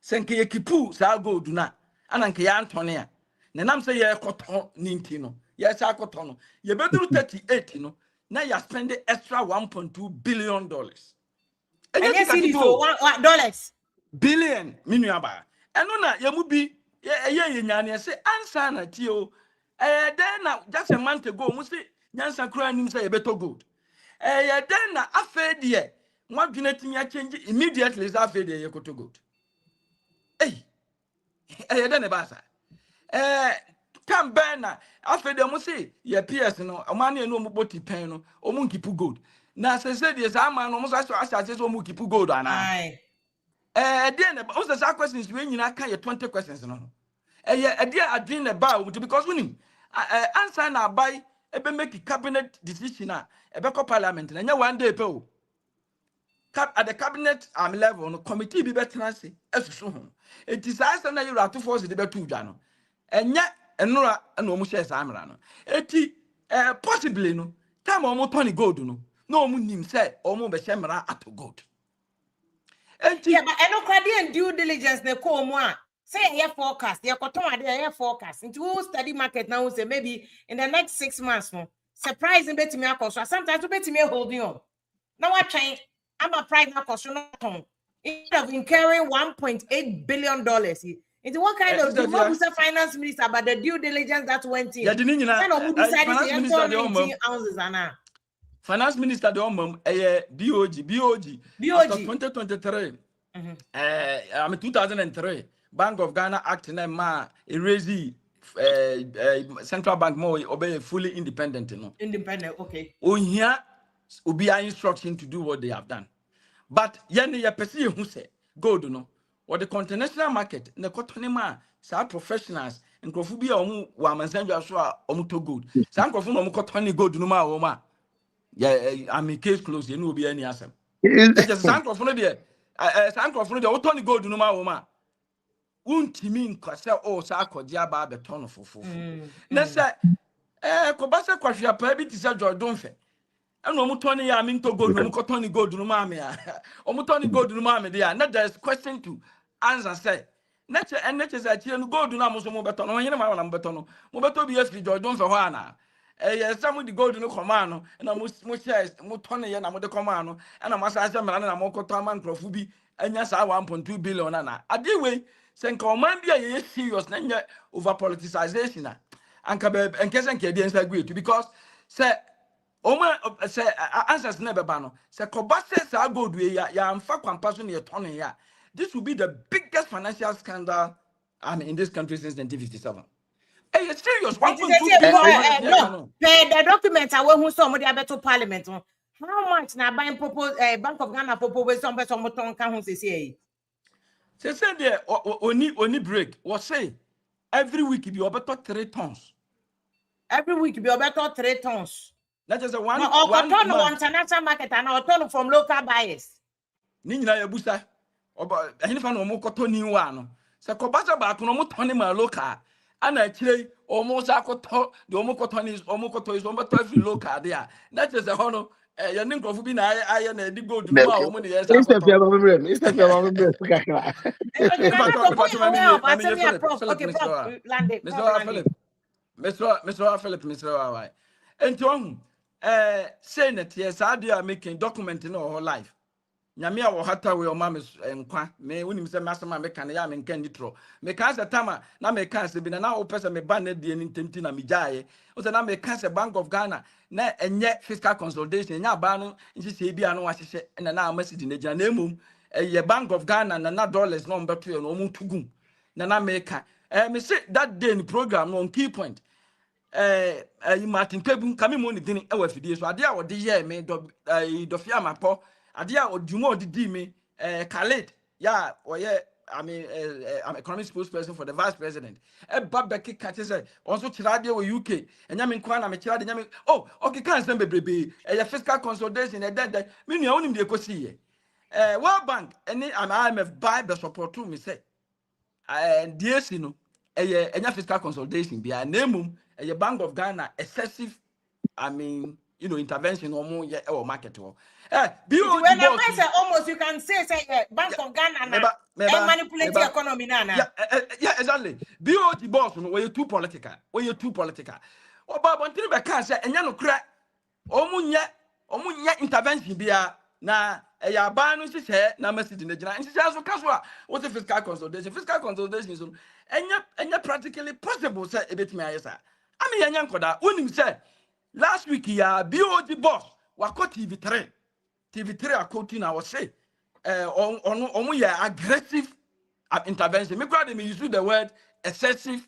senke ye kipu sa gold na ananke ya antone a na nam say ye cotton 19 no ye sa cotton no ye beduru 38 no na ya spend extra 1.2 billion dollars and yes it is $1 billion minuaba eno na ye mu bi ye nyane say ansa na ti o then na just a month ago mu say nyansa kura nim say ye beto gold then na afa de nwadwena tinya change immediately say afa de ye koto gold then e ba sa can ben na afa de mu say ye PS no omane no mu boti pen no omu nkipu gold na say de say ama no mu say say omu nkipu gold ana then o say questions we nyina kan ye 20 questions no there adwin na ba because we answer na buy ebe make cabinet decision ebe ko parliament na nya 1 day pe o at the cabinet level no committee bi betena se esusu ho it is answer na you to force de betu dwa no enya enura na omu share sa amra no eti possibly no time omu turn gold no na omu nim say omu be shemra ato gold eti yeah but enokradi and due diligence na ko omu a say your forecast your cotton your forecast into who study market now say maybe in the next 6 months no surprising betimi akoso sometimes betimi holding on now what train I'm a price now cost instead of incurring $1.8 billion what kind of the what was the finance minister about the due diligence that went in? Yeah, the thing finance minister 19 ounces finance minister the BOG after 2023. I mean 2003 Bank of Ghana Act na ma erase central bank more obey fully independent independent, okay. Ohia obi instruction to do what they have done. But yene ya pesi who say gold no or the international market na kotone ma sa professionals nkrofo bi a omu wa mansanjwa so a omu to gold sa nkrofo no omu kotone gold no ma wo ma I mean case closed you no be any asem na just sa nkrofo no de sa nkrofo no de wo tone gold no ma wo ma untimi nkwase o sa akogye aba be ton fofofo na say ko ba se kwahwe apa bi ti se Jordan fe eno omu tone ya mi nto gold no omu kotone gold no ma me ya omu tone gold no ma me de ya na there is question to answer say nature and nature say chi no gold no amuso mo beto no hene ma na mo beto no mo beto bi fi Jordan fe ho ana yes some the gold no command no na mo share mo tone ye na mo de command no na mo sa se mera na mo koto man krofu bi anya sa 1.2 billion na ade we say nka oman bia ye serious na nya over politicization na anka be enkese nka dey inside great because say Oma say answers never bano. Say Kobase sa gold we ya amfa kwampa so ne ton ya. This will be the biggest financial scandal in this country since 1957. Hey, it's serious. 1.2 billion. No, the documents are who somebody abeto parliament. How much na buying propose Bank of Ghana propose some person moton kan hu say. Say there oni break. What say every week be obeto 3 tons. Every week be obeto 3 tons. That is a one. No, one international market and or turn from local buyers. Ni nyina ya busa. Oba ehini fa no mo koto ni wa no. Se kobasa ba ko no mo toni ma local. Ana chire omo sa koto, de omo koto ni omo koto is omo to free local there. That is a hono ya nin kofu bi na aye na di gold no ma omo ne yes Mr. Philip. And to say that yes, I are making document in our life. Nyamia wo hata we o ma me nkwa me wonim se masama me kan ya me nkan nitro me kan se tama na me kan se bi na o pese me ban na die ni ntemti na me jaaye o se na me kan se Bank of Ghana na enye fiscal consolidation enya ba no nsi se bi anu ahyehe na amasidi na gina na emum ye Bank of Ghana na dollars no mbeto ye no mu tugum na me kan me say that day in program no on key point Martin Kebun kami mo ni dini ewa fidie so ade a wo de ye me do fia mapo ade a odumo di me Khaled ya oye I'm economic spokesperson for the vice president babeki ka say also chirade we UK enya me nkwa na me chirade nya me okay kan sem bebrebe fiscal consolidation that me nua onim de ekosi ye World Bank any IMF buy the support to me say DSC no enya fiscal consolidation bia na emum a Bank of Ghana excessive intervention or market when I say almost you can say Bank of Ghana manipulate the economy yeah exactly BOG boss no we too political but until be can say enya no kra omunya intervention bia na ya ba no sise na message na gina sise aso kaso a what the fiscal consolidation so enya practically possible say ebetimi ayesa ami yanya nkoda onim say last week ya BOG boss wako TV3 akoti na was say omu ya aggressive intervention me crowd me use the word excessive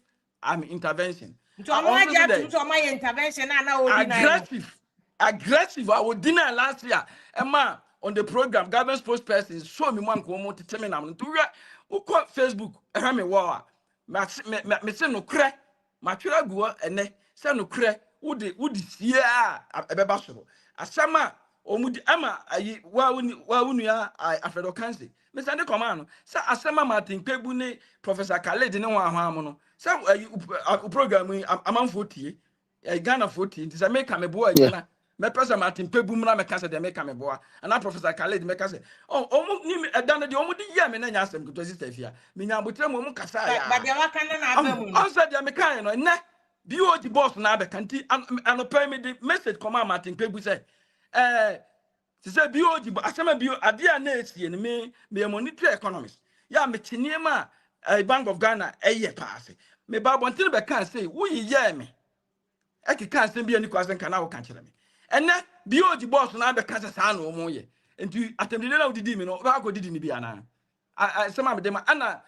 intervention aggressive I would deny last year Emma on the program government spokesperson show me one ko mo tete me na to we Facebook me wa me say no kre ma twera guo ene say no kre wodi sie a ebeba so asama omudi ama ayi wa wunu ya afedo kanse me say the command say asama Martin Kwebu ne Professor Khaled ne wa hwam no say program amanfo tie Ghana 40 nti say make am ebo agina me Professor Martin Kwebu mra me kase de make am ebo ana Professor Khaled me kase omu ni edan de omu di ye me na nya asem kuto sister fia me nya botre mu kasa ya but de waka na abamu on say de me kan no na BOG boss na be kanti and pay me the message command Martin Kwebu say say BOG asema bio ade a na esie ne me monitor economics ya me tinema Bank of Ghana pass me ba bontin be kan say wo ye me e kan say bi ani kwasen kan na wo kan kire me enne bi o di boss na be kan say sa na o mo ye enti atemdile na odidi mi no ba ko didi ni bi ana some of them ana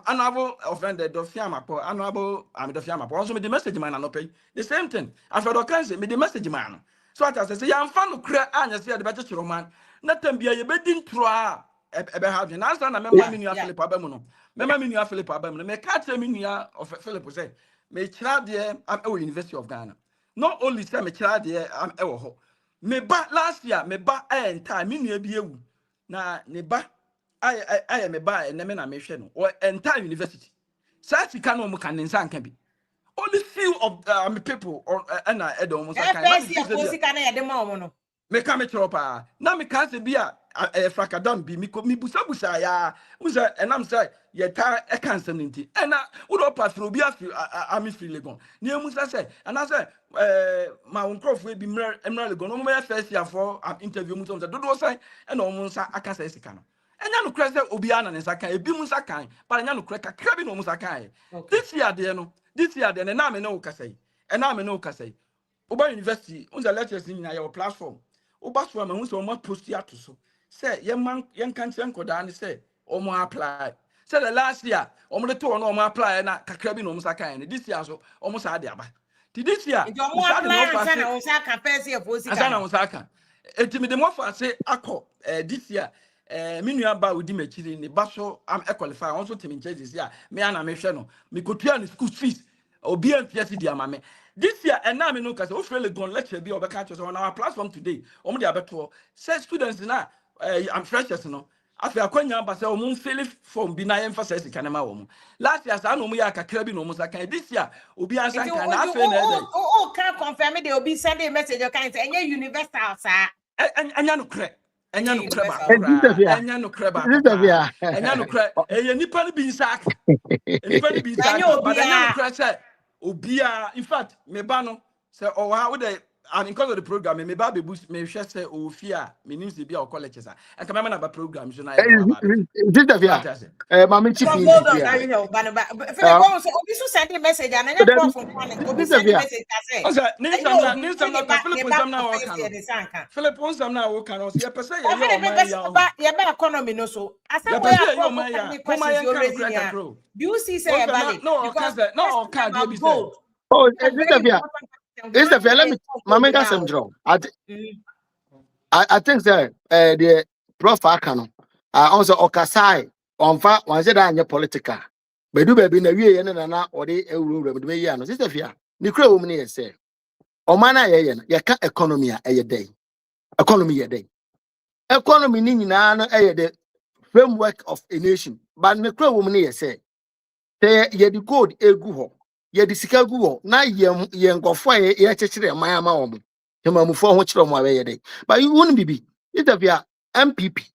honorable offended do fiamapo honorable do fiamapo also me the message man no pay the same thing as for the cancer me the message man so at say ya mfa no kra anya say de be chiro man na tambia ye be din tro a ebe have na answer na memma me nua Philip abamu no memma me nua Philip abamu no me ka tell me nua of Philip say me kira de am e University of Ghana not only say me kira de am e wo ho me ba last year me ba time me nua bi ewu na ne ba I am a buy and then I mention or entire university. Such can no can in San can be. Only few of people or and I almost I can't make a metropa. Now me can't be a fracadam be me busa ya and I'm saying ye tar a cancer ninety and I would pass through be a free legon. Near Musa said, and I said, my own prof will be emerald gone over first year for interview Muslims that don't say and almost I can't say can. Enya no krese obiana ne saka ebi mu saka but enya no kreka krabi no mu saka this year de na me no kasai na me no kasai oba university on the lectures in your platform oba so ma hu so mo post ya to so say yen kan chen koda ne say o mo apply say the last year o mo de to no mo apply na kakrabi no mu saka this year so o mo sa de aba this year mo apply ansana on saka pese e fosi kan ansana on saka etimi de mo fa say akọ this year minua ba odi machiri ni ba so am qualify also team changes ya me ana me hwe no me kotua ni school fees obi antia si di amame this year and now me no kase o frele gon lecture bi obeka cho on our platform today omo dia beto say students na am freshers no afi akwanya ba say omo fill form bi na emphasize kanema wo last year sa no mo ya kakra bi no mo saka this year obi ansan kan na afi na ede can confirm the obi send a message o kan say enye universal sa anya no kre enya no kreba enya no kreba enya no kre nipa no bi nsaka nipa no bi nsaka but enya no kre say obia in fact me ba no say o ha wo dey and because of the program me ba be boost me hwe say o fia me news be o college sa and come na ba program so na mama chief Philip obi so send a message and enya prof from obi send a message say o say ni some na Philip some na wo kan Philip some na wo kan o say pese ye ye be economy no so ase we are questions you raising. Do you see say no can dey be said oh is the let me mama got some draw I think that the prof akano also okasai onfa wan say that political bedu baby na wie ye na ode ewurum de ye no sister fia ni kura wo mu ne ye say o mana ye no ye ka economy a ye dey economy ye dey economy ni nyina no ye the framework of a nation but ni kura wo mu ne ye say ye the code egu ho ye the sika gu ho na ye nkofo ye chechire man ama wo mu hemamufo ho chire mo awe ye dey but you won't be sister fia MPP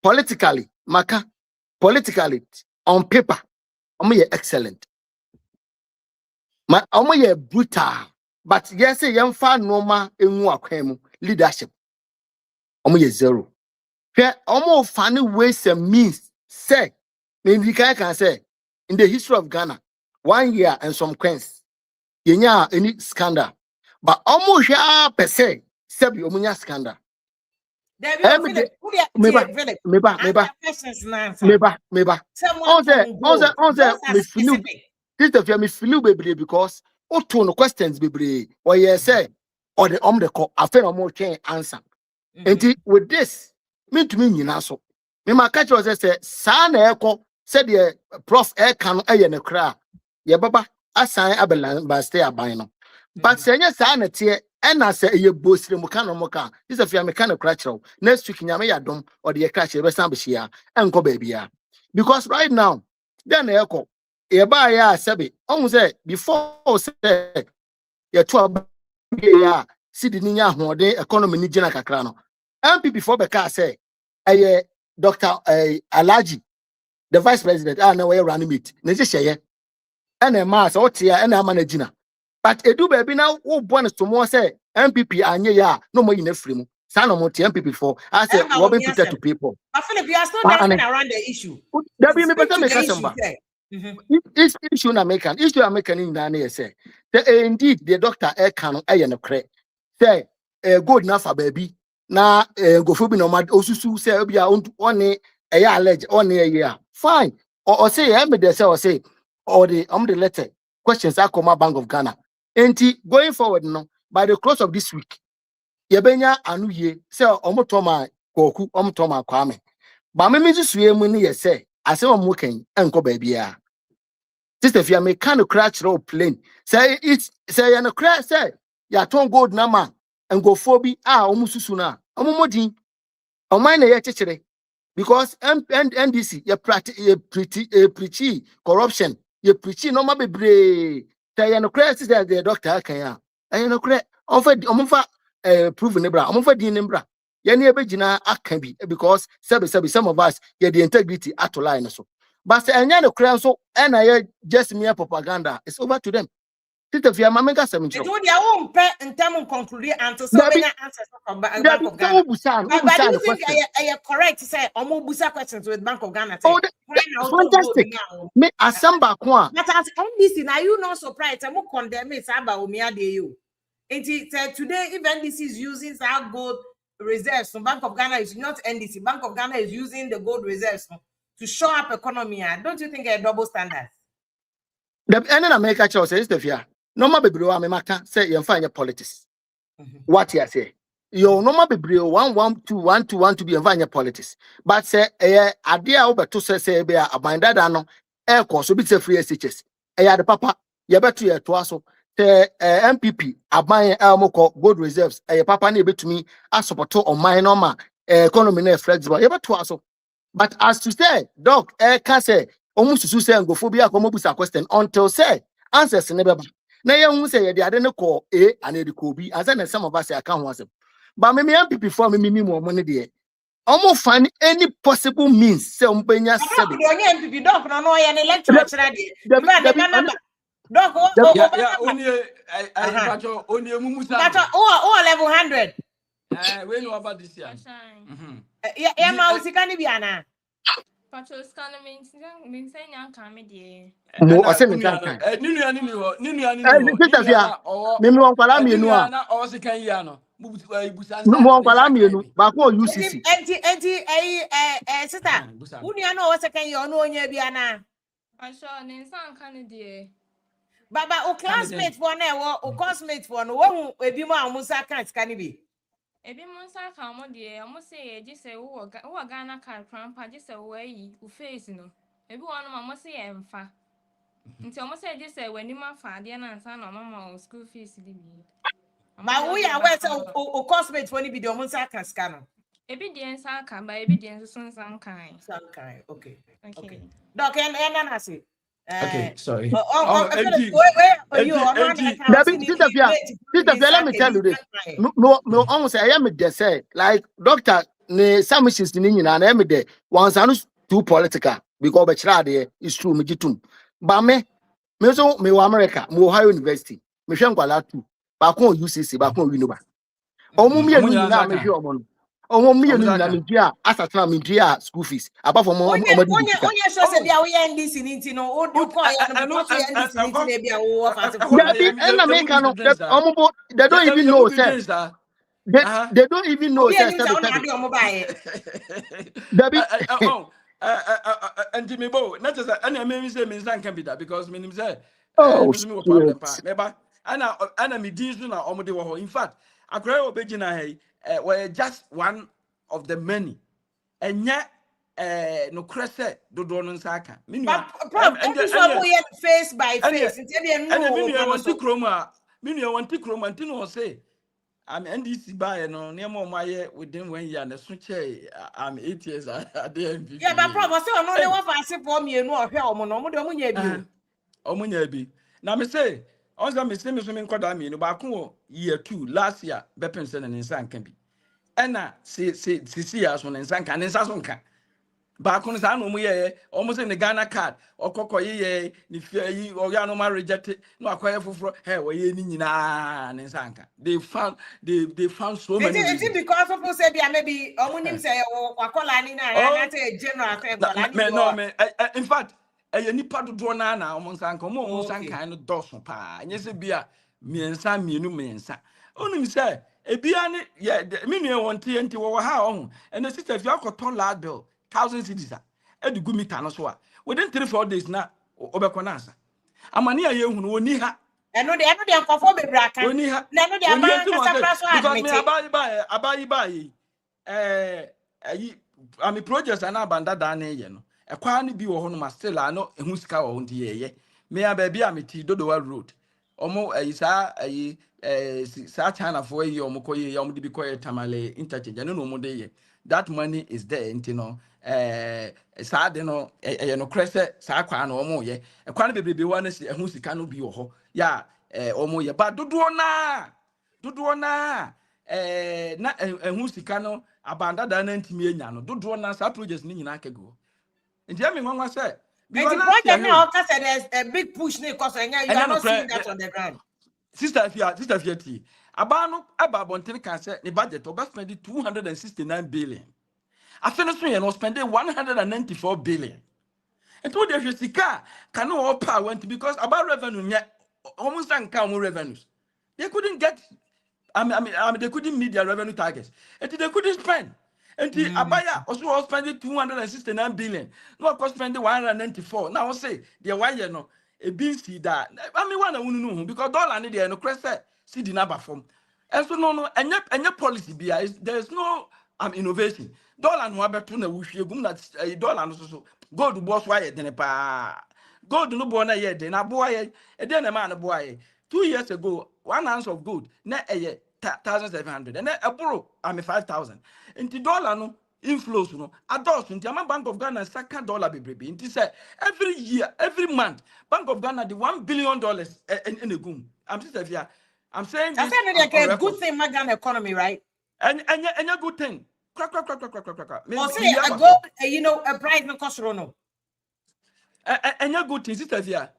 politically maka politically on paper omo ye excellent ma omo ye brutal but yes yemfa normal enwu akwan mu leadership omo ye zero hwe omo fani ways and means say maybe can say in the history of Ghana 1 year and some coins yenya any scandal but omo hwe per se sebi omo nya scandal Philip meba on me feel me feel bebre because o to no questions bebre or ye say or the the call afen o mo twen answer enti with this me to me nyina so me ma catch us say sa na ekọ say the prof e kan eye ne kra ye baba asan abelan ba stay aban no but say nya sa na tie ena say ye bosire mu kan no kan this afia me kan kra kyerɛw next week nyame ya dom or the kra kyerɛ be san be hia enko ba bia because right now then ekọ ye ba ya sebe on say before say ye to ya sidi ni nya hoɔden economy ni gina kakra no MPP for beka say Dr. Alaji the vice president na we run meet na je hye na ma say otia na ama na gina but edu baby na wo bonus to mo say MPP anye ya no mo yina free mu sa no mo tie MPP for I say Robin Peter to people Philip you are still dancing around the issue there be me better make some issue American in Daniel say indeed the doctor can no cre say good enough for baby na go for be no mad osusu say bia one allege on year fine or say me dey say or say or the letter questions are come Bank of Ghana enti going forward no by the close of this week yebenya anu ye say omotoma koku omotoma kwame ba me sue mu ni ye say ase omo kan enko ba bia sister fia me can crash road plane say it say ya no crash say ya ton gold na ma engofo bi omo susu na omo modin oman na ye chechire because NDC ye preachy corruption ye preachy no ma bebre say ya no crash say the doctor kan ya ya no crash omo fa prove ne bra omo fa din ne bra ye ne ebegina aka bi because some of us ye the integrity at line so but say enya no crash so and I just mere propaganda it's over to them. Sister Fia Mamenga Semincho. It would their own pet in term of conclude answer so many answers from Bank of Ghana. But do you think I correct to say Omo Busa questions with Bank of Ghana? Oh, fantastic. Me asamba kwa. But as NDC, now you not surprised. I'm condemn it about Omia de you. Today, if NDC is using our gold reserves, so Bank of Ghana is not NDC. Bank of Ghana is using the gold reserves to show up economy. Don't you think a double standard? The end in America says the fear. No more be bro, maka say you find your politics. What you say? You no more be bro 1-1-2-1-2-1 to be in your politics. But say idea over to say be a binder no air course so be say free SHS. The papa you better you to us say MPP aban elmoko gold reserves papa na be to me as support on my normal economy na flexible. You better to us. But as to say doc can say almost to say go phobia come busa question until say answers never. Na ye hu say ye de ade ne call A and e de call B as na some of us I can answer. But me MPP for me mo money there. Omo find any possible means say ombenya sabi. MPP doc no ye electoral chira doc only I only mumusa. But level 100. We know about this year. Yeah, ma usikani bi ana. Patrol scanner means young comedy. Mo o se me kan. Ninu Sister Fia. Me won kwala mienu a. Na o se kan yi ano. Busa Mo won kwala mienu. Ba ko UCC. Enti sister. Unia no o se kan yi ono onya bi ana. Patrol ni nsan kan de. Baba o classmate for na o classmate for no wo ebi mo amusa kan scan bi. Ebi monsa ka mo de mo say je say wo Ghana card crampa je say wo yi u face no ebi won no mo say e mfa nti mo say je say wani ma fa de na nsa na mama school fees di bi ma wo ya we say o cosmate for ni bi de mo nsa ka scan no ebi de nsa ka ba ebi de nso nsa kan okay doc na say okay, sorry. Sister Fia, let me tell you this. No, almost I am there say like doctor ne submissions ni nyina na am there. Once I too political because be chira there is true me gitum. Ba me so me wo America, me Ohio University. Me hwe nkwala tu. Ba ko UCC, ba ko Uniba. Omo me enu na me hwe omo no. Omo me enu na me dia asatana me dia school fees. Apart from omo onye so se bia we NDC ninti no o ko ya no so NDC ninti bia wo offer. And America no omo they don't even know say they don't even know say and me bo not just any me say me nsan can be that because me nim say me problem pa me ba ana me din so na omo de wo ho in fact akra obegina hey were just one of the many and yet no cresse do no nsaka and face by face and me want to chroma me want to chroma until say I'm NDC buy no near more my within 1 year and switch I'm 8 years at the MPP. Yeah, but probably so no one for for me no hwe omo de omunya bi na me say once me say me so me nkoda me no ba ko year 2 last year be pension ne nsan kan bi ena see ya so ne nsan kan ne nsa so nka ba ko nsa no mu ye omo say ne Ghana card okoko ye ni fia yi o ya no ma reject no akoye foforo hey we ye ni nyina ne nsan kan they found so many it's because people say be maybe omo nim say wakola ni na na say general say in fact ɛyɛ nipa dodoɔ na ɔmo nsa nka ɔmo nsa nkan no dɔso paa nyɛ sɛ bia mmiɛnsa onim sɛ ebia ne yɛ me nua wɔn te nti wɔwɔ ha ɔho ɛna sister fi akɔtɔ last bill 1,000 cedis a ɛde gu mita no so a within 3-4 days na ɔbɛkɔ na asa amane a yɛhunu wɔni ha ɛno de nkɔfo bebree aka wɔni ha na ɛno de aba kasa so because me abayi ba ayi ami projects ana abanda da na yɛ no ɛkwa ne bi wɔ hɔ no ma still ano ehu sika wɔ ho nti yɛyɛ me a baabi a meti dodowa road ɔmo ayi saa China for yi ɔmo kɔ yɛ ɔmo de bi kɔ yɛ tamale interchange ɛno na ɔmo de yɛ that money is there nti no saa de no ɛyɛ no krɛsɛ saa kwa no ɔmo yɛ ɛkwa no bebrebe wa no si ehu sika no bi wɔ hɔ ya ɔmo yɛ ba dodoɔ na na ehu sika no abanda da na ntimi enya no dodoɔ na saa projects ni nyina kego nti emi nwanwa sɛ because the project now because there's a big push ne cause you are not seeing that on the ground sister Fiati abano aba bonten kan say ne budget oba spend 269 billion afeno so ye no spend 194 billion and to the sika can no power went because about revenue almost can count revenues they couldn't get I mean they couldn't meet their revenue targets and they couldn't spend and abaya also spending 269 billion no cost spending 194 now say the why you know a see that I mean one I wouldn't know because dollar need no crest see the number from and so no and your policy be there's no innovation dollar no better na we gum that dollar no so gold boss why then pa gold no bona ye then aboy e then na man boy 2 years ago 1 ounce of gold na 1,700 and then a borrow 5,000 into dollar no inflows no adults into Bank of Ghana second dollar baby into say every year every month Bank of Ghana the $1 billion in a goom. I'm saying this a good thing my Ghana economy, right? And a good thing. Crack. Say a gold, a price no cost no. And a good thing, sister Via.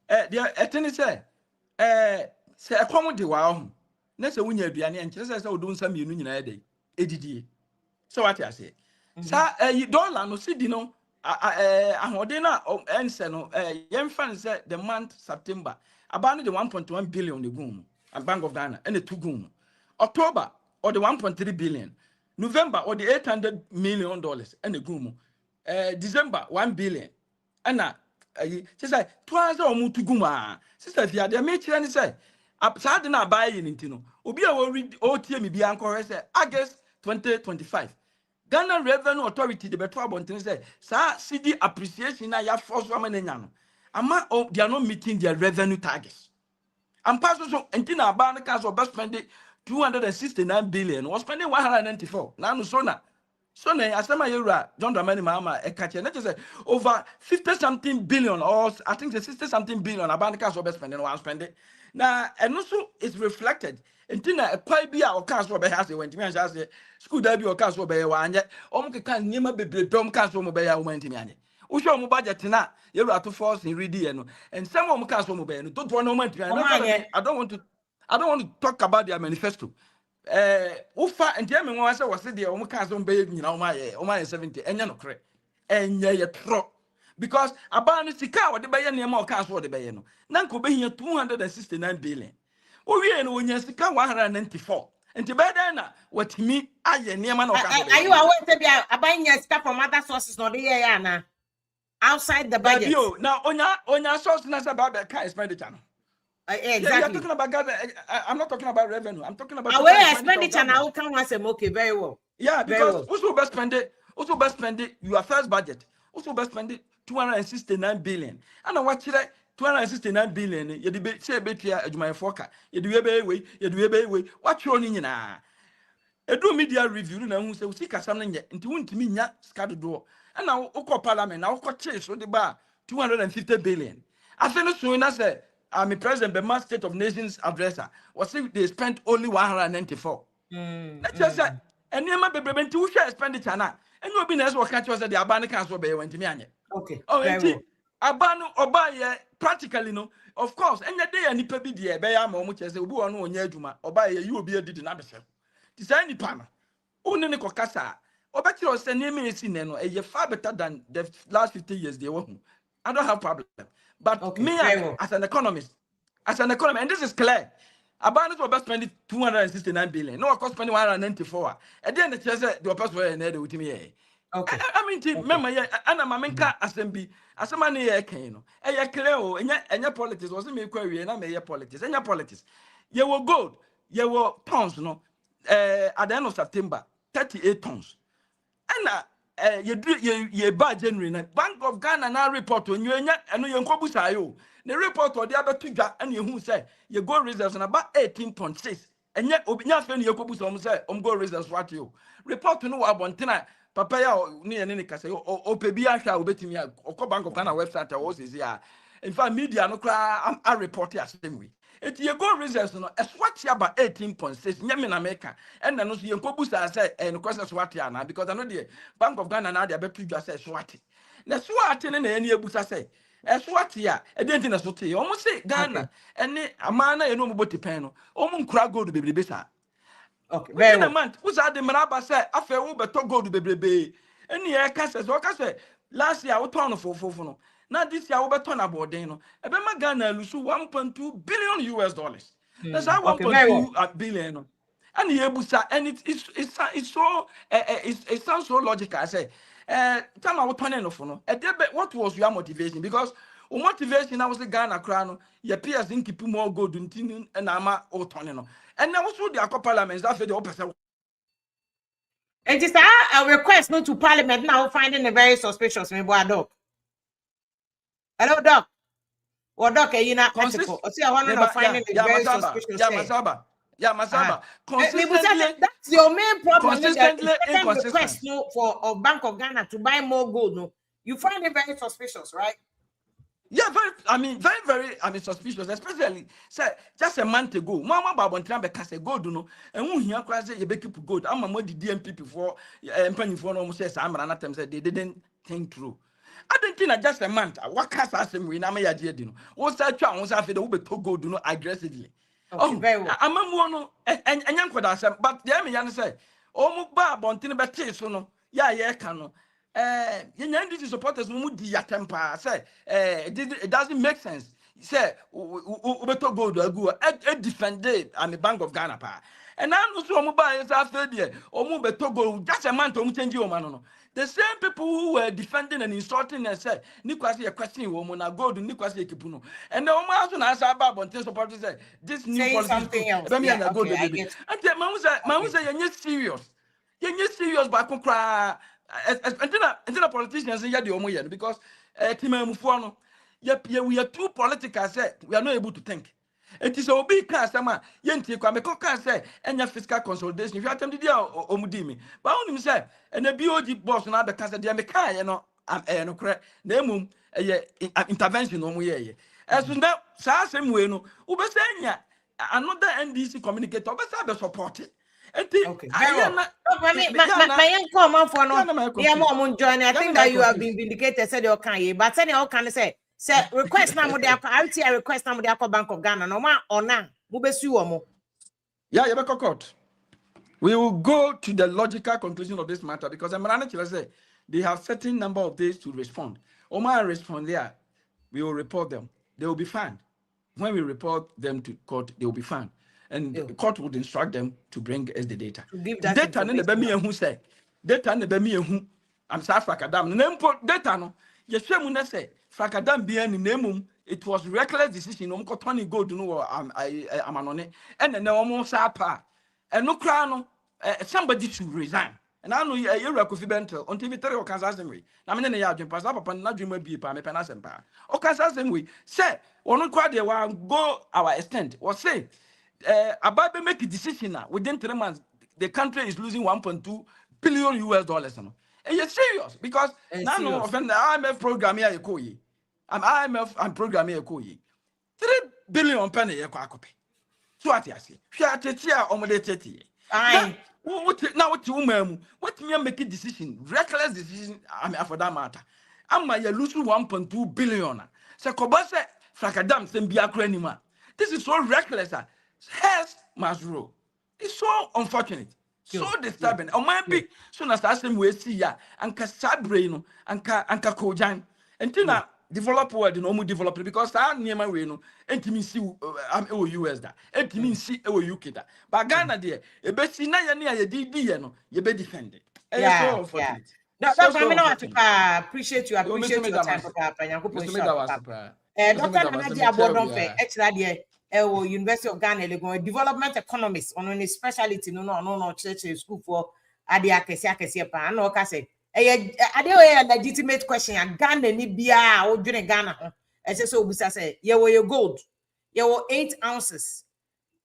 The attorney say a common wow. Next a winner be an interest as I would do some union a day. ADD. So what I say, sir, you dollar no see no. Ahodena no young fans said the month September about the 1.1 billion the goom and Bank of Ghana and the 2 goom. October or the 1.3 billion. November or the $800 million and the goom. December 1 billion. And she said twice or more to goom. Sister, if you are the major and say, upside down buying into no. Obi a read OTM be anchor August 2025. Ghana Revenue Authority the better about things say CD appreciation na ya force woman nyano ama they are not meeting their revenue targets and pass so entina aba na so best spend 269 billion was spending 194 now no so na asema yura John Dramani mama e catch na say over 50 something billion or I think the 60 something billion aba na so best spending one spending now and also is reflected entina kwai bia o kan so be ha say wentimi an say school da bi o kan so be wa anye o mo kan nyema bebrebe o mo kan so mo be ya o wentimi anye wo hwe o mo budget na you have to force in read here no and some o mo kan so mo be no to no wentimi anye I don't want to talk about their manifesto ufa enti me won say wo se de o mo kan so mo be nyina o ma 70 enye no kre enye ye tro because abanu sika wo de be ye ne ma o kan so wo de be ye no na nko be hia 269 billion we no wonya sika 194 enti be den na watimi aye niam na are you aware say bia abanya sika from other sources no dey here na outside the budget now onya source na say ba ka expenditure no exactly you're talking about I'm not talking about revenue I'm talking about aware expenditure now can once okay very well because also best spend it your first budget also best spend it 269 billion and I watch it 269 billion you dey say betia adwuman foka you dey we what you ni nyina edu media review na hu say we sika sam na nye nti wuntimi nya skado do na ukọ parliament na ukọ chase so dey ba 250 billion afenu so na say I'm president Bema State of Nations addresser was say they spent only 194 let's just say eniema bebrebe nti wo hwe expenditure na enyo bi na eso ka che say the abane kan so be wantimi anye okay enti abanu obaye practically no of course enye dey nipa bi de be ya ma omu chese obi wonu onya adwuma obaye yi obi adidi na bese ti say nipa no oni ne kokasa obekire o se ne me esi ne no eye far better than the last 50 years they were I don't have problem. But Okay, me very well. as an economist, and this is clear. About it was spending 269 billion. No, of course, spending 194. At the end of the day, the person were in there with me. Okay. I mean, remember, and I'm a assembly, as a man here, Kano. And you're clear, and your politics wasn't me query, and I'm a politics, and your politics. You were gold, you were tons, no, at the end of September, 38 tons. And you buy January, Bank of Ghana now report on you, and you go the report or the other two, and you who say you go reserves and about 18.6. And yet, Obinya Fen Yokobus say, go reserves what you report to know about tonight. Papaya near any case, or Pebia shall bet me or Bank of Ghana website or was here. In fact, media no cry, I report the same way. It you go reserves no a swat ya about 18.6 Yamina America, and then also Yokobus say, and question Swatiana, because I know the Bank of Ghana now they bet you just say Swati. Na Swati and any Busa say. Eswatia, I didn't know so tea. Almost say Ghana, and a man I know about the panel. Almost crack go to baby besa. Okay, Within a month, who's at the Maraba said, after Uber to go to baby. And the air casses, what I said, last year I was torn for Fofono. Now this year I will turn about Dano. A Bema Ghana lose $1.2 billion US dollars. That's how 1.2 billion. And the Ebusa, and it's so it sounds so logical. I say. Time I was turning off. What was your motivation? Because motivation I was the Ghana crown, your peers didn't keep more good and I'm all turning. And now also the parliament that's the opposite. It is a request not to parliament now finding a very suspicious me boy doc. Hello, doc. Or doc, you know, article. Or see, I want to finding a very suspicious. Yeah, Masaba. That's your main problem. Consistently inconsistent. Request for Bank of Ghana to buy more gold. No, you find it very suspicious, right? Yeah, very suspicious, especially say just a month ago. Mama Babontra because gold, no, and who here cries you keep gold. I'm a more the DMP before penny for almost says I'm an attempt said they didn't think through. I don't think that just a month. What can I say? We now may idea, you know. What's that? What's after the Uber to go do not aggressively. Okay, very well. I'm a one and young for that, but the Amy say, oh, Bob on Tinabati, so no, yeah, cano. This supporters who do your temper. Say, it doesn't make sense. Say, Ubeto go to a go, defend it, and the Bank of Ghana. And I'm also mobile after the or Mubeto go, just a man to change your man. The same people who were defending and insulting and said, Nikwasi a question woman, I go to Nikwasi Kipuno. And the woman also answered about Bontin supporters said, this new policy something else. Yeah, okay, I get. And the man was saying, you're serious. You're serious, but I can cry. And then politicians say, yeah, the Omoyan, because Tima Mufuano, we are too political, said, we are not able to think. It is a big cast, Yenti Kwame say, and your fiscal consolidation. If you attend the deal or Mudimi, but only say, and the BOG boss and other cast, they make you know, no correct, name intervention on we. As soon as Sassam Weno, Ubasanya, another NDC communicator, but I support it. Okay. My young come for no, yeah, mom join. I think that you have been vindicated, said your can, but any all can say. Say request now with the request now with the Bank of Ghana. No man or now, yeah, you court. We will go to the logical conclusion of this matter because I'm going say they have certain number of days to respond. Oma respond there, we will report them. They will be fined. When we report them to court, they will be fined, and the court would instruct them to bring us the data. To give that data ne be me who say data ne be me who. I'm South Africa. Name data no. Yes, we na say. Fakadam bien in it was reckless decision. Tony go to know I'm on it, and then almost apa. And no crown, somebody should resign. And I know you're a coffee bento until we tell you Kansas way. I mean, I have pass up upon not dream be pa me penasempa. O Kansas way. Say, one quite the one go our extent or say, about make a decision now within 3 months. The country is losing 1.2 billion US dollars. And you're serious because now no offend the IMF program here you I'm IMF and program here 3 billion penny you copy. So what you say? Share tetia or more 30. What woman what me make a decision, reckless decision for that matter. I'm my losing 1.2 billion. So Kobase Frakadam Sembia Krenima. This is so reckless. Health must rule. It's so unfortunate. So disturbing. O man be so na same we see ya anka sabre no anka kojan. Entina develop world no mu develop because that niema we no entimi si US da entimi si UK da but Ghana there e be si na ye ne ye di no ye be defend it. So unfortunate. No, So I mean, unfortunate. I appreciate you. I appreciate your time, Papa. Mr. Medawasi. Dr. Nanaji Abodonfe, actually, University of Ghana, development economists on a specialty, no, church school for Adia Kesia, pa, no, Kase. A legitimate question, and Ghana, Nibia, or during Ghana, as so, Busa say, you gold, you 8 ounces,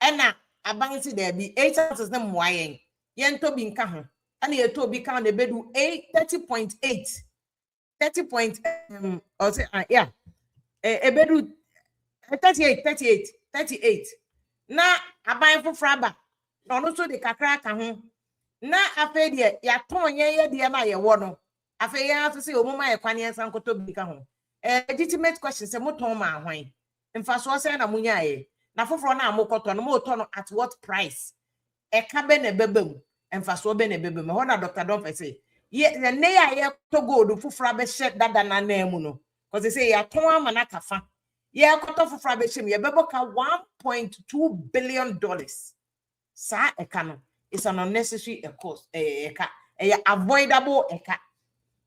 and now, I bang there be 8 ounces, them wine, yen to be in and you to be count the bed 30.8 or say yeah a bedroom 38 na aban for fraba no so the kakra ka ho na afa de ya ton ye de na ye wo no afa ya to say omuma ye kwane san koto bi ka ho legitimate question say moton ma hwan mfa so say na munya ye na foforo na amokoto no mo to no at what price e ka be na bebam mfa so be na bebam ho na Dr. Don say ye ne ya ye to gold foforo be she dada na na mu no because they say ya ton ama na kafa ye koto foforo be shem ye bebo ka 1.2 billion dollars sa eka no it's an unnecessary cost eka avoidable eka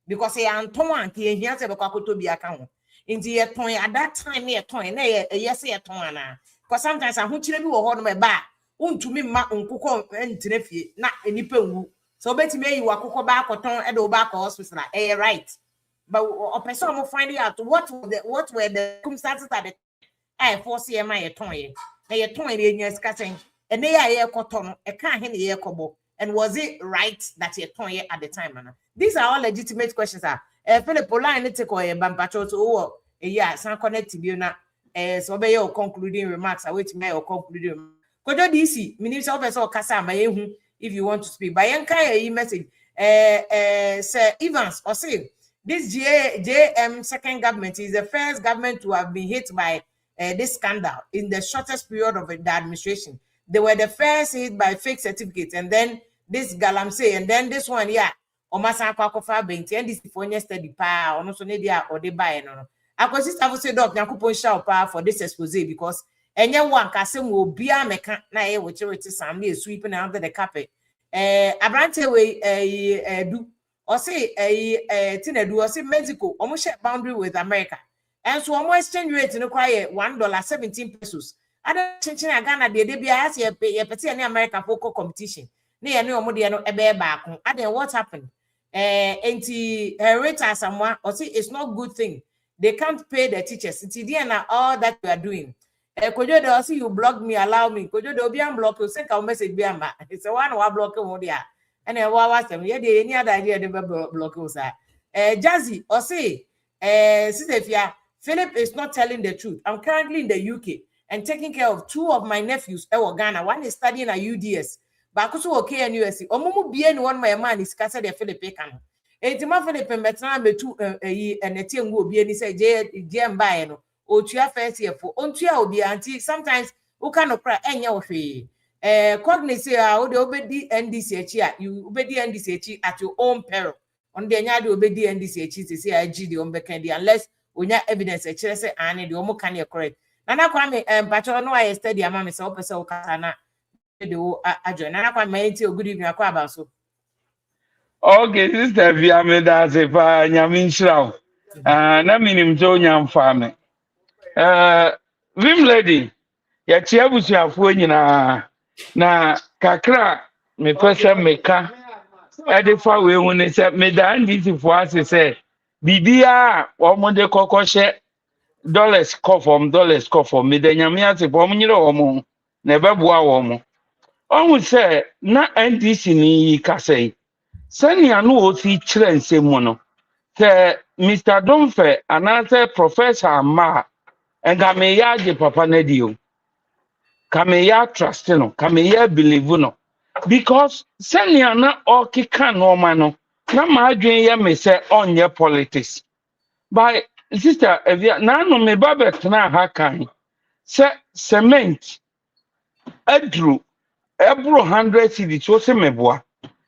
because ye anton an ke hia se be kwakoto bi aka ho nti ye ton at that time ye ton na ye se ye ton ana because sometimes ahokire bi wo ho no me ba untumi ma nkukọ ntire fie na enipa nwu so betimi ayi wakukọ ba akoton e de wo ba ka hospital right but a person will find out what were the circumstances that I foresee my ton ye ton ye nyes kasen and they are ye koton e kan he ye kobo and was it right that ye ton ye at the time man these are all legitimate questions Philip line take or bampacho to yeah san connect bi na so be your concluding remarks await me your concluding kodo DC minister of person kasa ma yehu if you want to speak by yan kai message Sir Evans or say this JM second government is the first government to have been hit by this scandal in the shortest period of the administration. They were the first hit by fake certificates, and then this Galamsey, and then this one, yeah, Omasa Kwakofa Benti, and this for yesterday, pa, or no so nedia or they buy no. I could just have said, Doc, Nakupon shout for this expose because any one Cassim will be a mechan, na which is some sweeping under the carpet. Abrante way do. Or say Tinedu or say Mexico almost share boundary with America. And so almost exchange rate in acquire $1.17. Other changing a Ghana de be as ye pay any America for competition. Near no more no a bear back. And then what happened? Anti rate as someone or say it's not good thing. They can't pay the teachers. It's the all that we are doing. Could you see you block me, allow me? Could you be unblock you? Send a message be a it's a one who block you. And then what was them? Yeah, any other idea they block us. Jazzy or say, Sister Philip is not telling the truth. I'm currently in the UK and taking care of 2 of my nephews in Ghana. One is studying at UDS. But also okay and USC. Omumu bien one my man is Casa de Philip Ekan. Etima Philip and Betran be 2 and a team will be any say JM Bayano or Tia first year for Ontia will be auntie. Sometimes who cannot cry any of fee. Cognizant how the obedi NDCH you obedi NDCH at your own peril. On the nyade obedi NDCH to say IG the ombekendi unless we have evidence a chile say and the omo can correct. Nana kwame pacho no I study ama me so pese o kasa na do adjo. Nana kwame enti good evening akwa about so. Okay, sister via me da se pa nyame nhyira. Na minim jo nyam fa me. Vim lady ya chi abusuafo nyina na kakra me pese meka edifa we hu ne se me da ndisifo ase se bibia omonde kokoshe dollars come me de nyame ase po omnyire omo na ebeboa omo ohu se na NDC ni kasei senia no osi kire nsemu no te Mr. Donfe anase professor ma enga me ya je papa na dio kame ya trust no kame ya believe no because senia na okika no ma no na ma adwen ya me se onye politics by sister evia na no me babet na ha kan se cement adru ebro 100 cedi so se meboa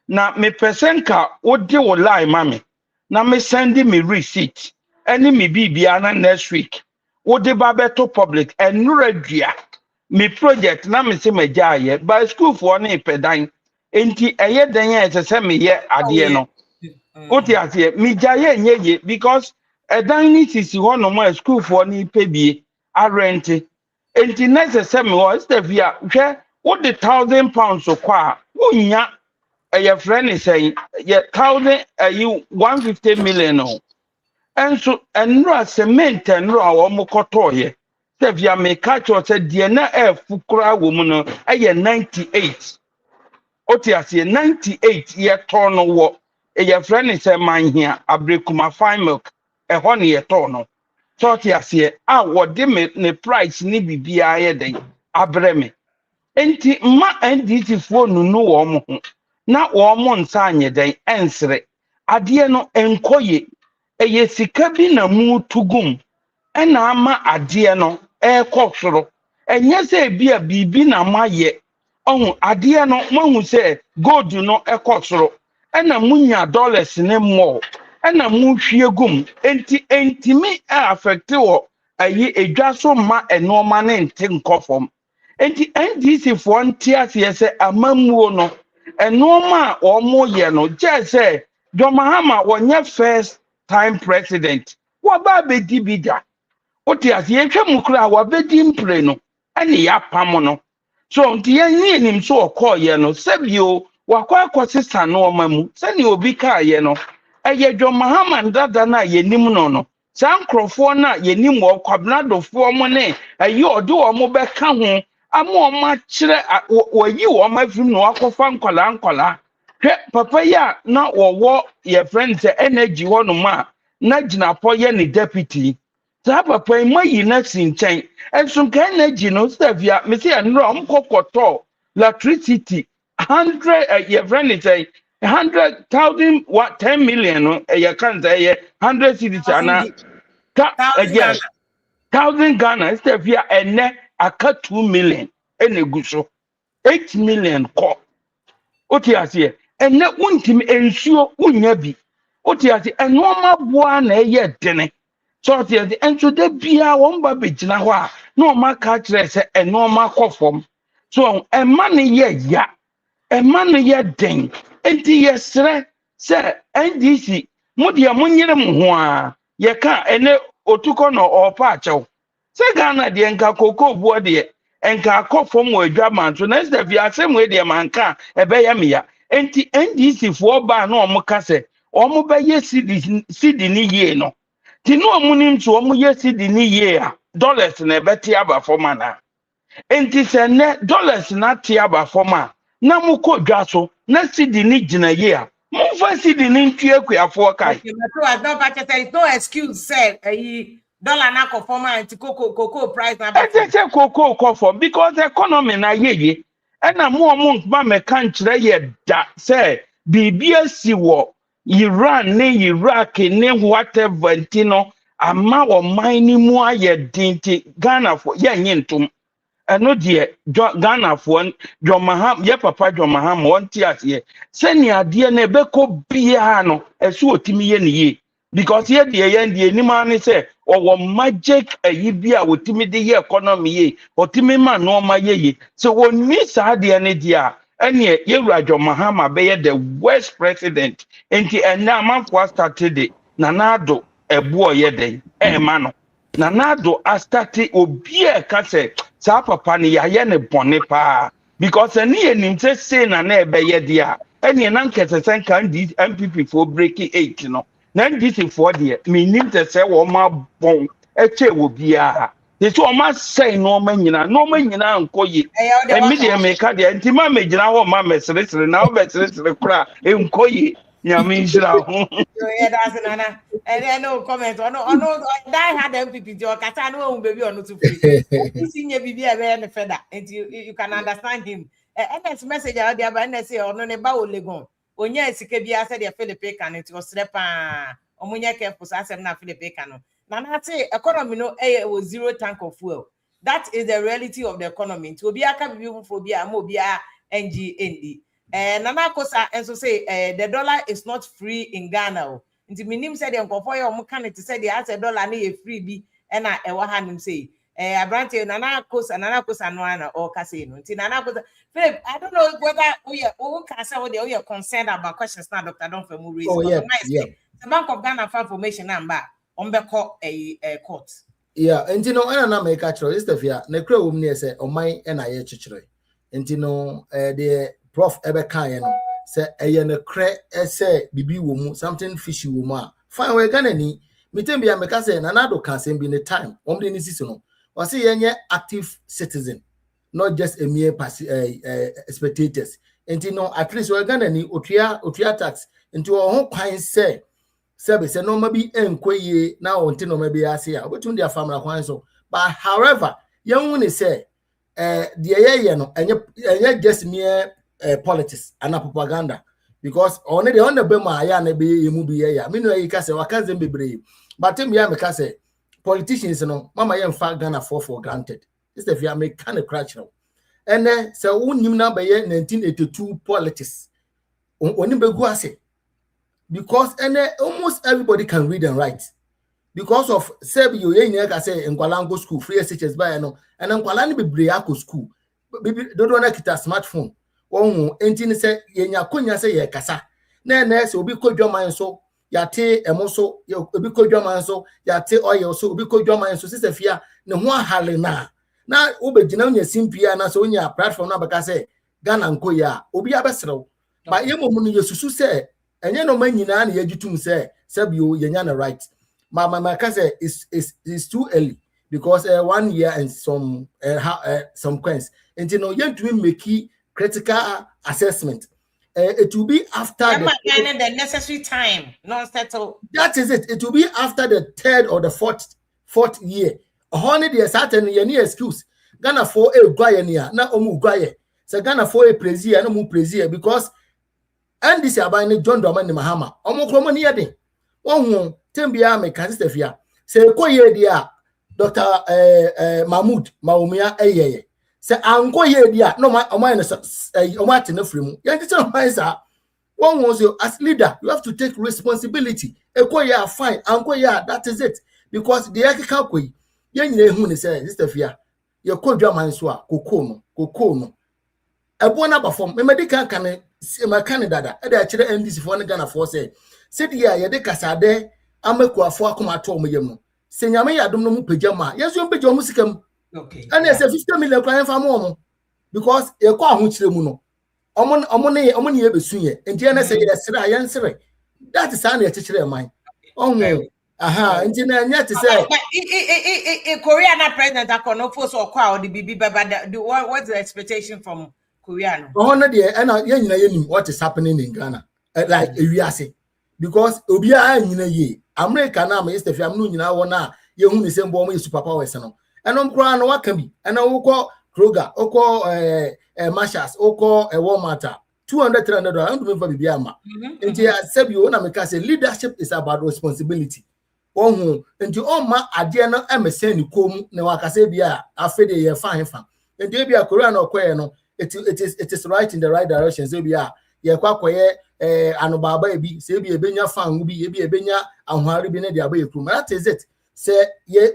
na me pesenka odi wo lie mame na me send me receipt me bibiana next week. What the babeto public and nuredia. Me project na me se majaye by school for ne pedan. Enti eye den ye se me ye ade no. Oti ase me jaye nyeye because edan ni sisi ho no mo school for ni pebie a rent. Enti na se me ho stevia hwe what the £1,000 so kwa wonya your friend is saying yeah 150 million no. And so and no cement and no our kotoye. Stevia me catch or said Diana fukura woman no 98. Otiasie 98 year turn wo your friend is a man here abrekuma fine milk a honey year turn. So otiasie what de me ne price ni bibia ye den abreme. Enti ma NDT phone no wo mo ho na wo mo nsa anye den ensre ade no enkoye eye sika bi na mu tugum ena ama ade no ekọ soro enye se bi a bibi na maye ohun ade no mahu se gold no ekọ soro ena munya dollars ne mo ena mu hwie gum enti mi affect wo ayi edwa so ma enoma ne nte nkofom. Enti NDC for ntiase se amamuo no enoma omo ye no je se John Mahama wonye first time president wa ba be dibida otiase ye hwem kura wa be di mpre no ene ya pam no so nti ye nim so okoye no sebio wakwa akosisa no mamu se ni obi ka ye no eye John Mahama ndada na ye nim no sankrofo na ye nim wo kwabnadofo mo ne ayi ode wo mo be ka ho amo ma kire wayi wo ma fim no akofa nkola hwe papa ya na wo ye friend say energy wo no ma na ginapo ye ni deputy sa papa mayi na sinchen enso ka energy no stafia me say nro amkokoto electricity 100 ye friend say 100,000 what 10 million no ye kan say 100 cities ana yes 1,000 Ghana stafia ene aka 2 million eneguso 8 million ko otiase ene wuntim ensuo unya bi otiase enoma boa na eye dene so otiase enso de bia won ba begina ho a na o maka kire se enoma kofom so emma ne ye ya emma ne ye den enti yesre se NDC mudi amunyere mu ho a ye ka ene otuko no opa achew se Ghana de nka koko buo de enka akofom wo adwaman so next day asem we de manka ebe ya meya enti NDC fo ba na omuka se omu be ye sidi ni ye no ti no omunim so omu ye sidi ni ye a dollars na ebeti aba foma na enti se ne dollars na ti aba foma na mu ko dwa so na sidi ni gina ye a mu fa sidi ni ntue kuafo kai okay so as no patch say no excuse say dollar na conform anti cocoa price na ba say cocoa conform because economy na yeye ena mo ba me kan kire ye da say bibia si wo Iran ne Iraq ne whatever ntino ama wo mine mu aye dinti Ghana for ye nyintum eno de Ghana for John Mahama ye papa John Mahama wonti ase seni ade na ebeko bia no esu otimi ye ne ye because ye de ni ma ne say owo magic ayi bia otimi de ye economy ye otimi ma no ma ye so woni sa de ne dia ene ye wura John Mahama be ye the worst president enti ena amanfo started it na nado ebo ye den e ma no na nado a started obi e ka say sa papa ne ya ye ne bone pa because ene ye nim say na ebe ye dia ene na nkese sen kan di MPP for breaking 8 no na ndisi for de me nim te say wo ma bon eche wo bia de so ma say no ma nyina nkoyi e me de me ka de nti ma me gina ho ma mesresre na wo mesresre kura nkoyi nyame njira ho yeah that's nana and then no comment no die had MPP jo kata no un baby on to free see nye bibi e be ne feather and you can understand him and this message out there but say ono ne ba olegon onya esike bia say the Philippe can it was strepa omunya careful asem na Philippe can na na say economy no was 0 tank of fuel. That is the reality of the economy. To be aka bibi for bia mo bia NGND. Nana Kosa and so say the dollar is not free in Ghana. nti minim said the nkofo ye omo kan te said the asset dollar na ye free bi e na e wa hanim say abrante nana kosa no ana or kase no nti nana kosa Philip, I don't know whether we can say we are concerned about questions now Dr. Don Femu raise the Bank of Ghana for information number on the court a court. Yeah, and you know, I make a choice. If you na kura wom ne say on my na ye chichire. And you know, the prof ebe kan no say eye na kra say bibi wo something fishy wo fine we Ghana ni mitem bia meka say na do kan say be the time om de ni sisi no o say yenye active citizen, not just a mere spectators. And you know, at least we Ghana ni otua tax into our home kwan say service no maybe enkoye na onti no maybe ase a betun dia family kwan so. But however young one say the ye no enye just mere politics and propaganda, because only the on the bema ya na be emu bi ye ya me no yika say wakaze bebre, but me ya meka say politicians no mama ye mfa Ghana for granted. This if you make kind of crash now and then say unim na be ye 1982 politics oni begu ase, because almost everybody can read and write. Because of Sebio, you say in Kwalango school, free SHS by no, and then Kwalani be Briaco school. Don't want to get a smartphone. Oh, engine say, Yenya Kunya say, Ye Kasa. Then, so be called your mind so, Yate, Emoso, you be called your man so, Yate oil so, be called your mind so, sister Fia, no one halena. Now, Ube Genonia Simpia, and so in your platform number, say, Ghana and Koya, Obi Abesro. But you mummy, you say, and you know, man, you know, you say, Sebio, Yenya right. My cousin is too early because 1 year and some coins. And you know, you have to make critical assessment. It will be after the necessary time, not settle. That is it. It will be after the third or the fourth year. Honey, there's certain any excuse. Ghana for a guayania, not omu guaye. So Ghana for a presia, no mu presia, because and this abine John Doman Mahama. Omo kromoni yade. One Tembia me kasistefia. Se koye dia Dr. Mahmoud Maumia eyeye. Se anko ye dia no ma omai no omati no free mu. Yan teacher omai sa. One was you as leader, you have to take responsibility. Ekoye fine, anko ya that is it. Because the ekeka koi yan nyina hu ne say sistefia. Ye kodwa man so a kokko no. Ebo na ba form. Me medical kan ma kan dada. E da kire NDC for Ghana for say. Said ya ye de kasade amekuafo akoma to omyem no senyame yadom no mu pejama yeso mpejam musikam okay and yes 50 million client fa mo because ye kwa ho kire mu no omo ne ye besunye enti na say ye sere ayen sere that is an ye kire man onwe aha enti na nya te say Korea na president akono force okwa or the bibi baba what's the expectation from Korea no no de na ye nyina ye nim what is happening in Ghana like ewiase. Because Obia nyina ye America na ma East Africa no nyina wona ye hu ni sembo mo super powers no enom kra no waka bi ena wokọ Kroger okọ Marshalls okọ Walmart $200-300 ndo me fa bibia ama enti asabi o na me ka say leadership is about responsibility ohun enti o ma ade no emesen ni kom na waka say bia afede ye fa hefa enti bia Korea na okoye no it is right in the right direction so bia ye kwakoye anobaba ebi se ebi ebenya fan bi ebi ebenya ahware bi na dia ba ekrum. That is it. Say ye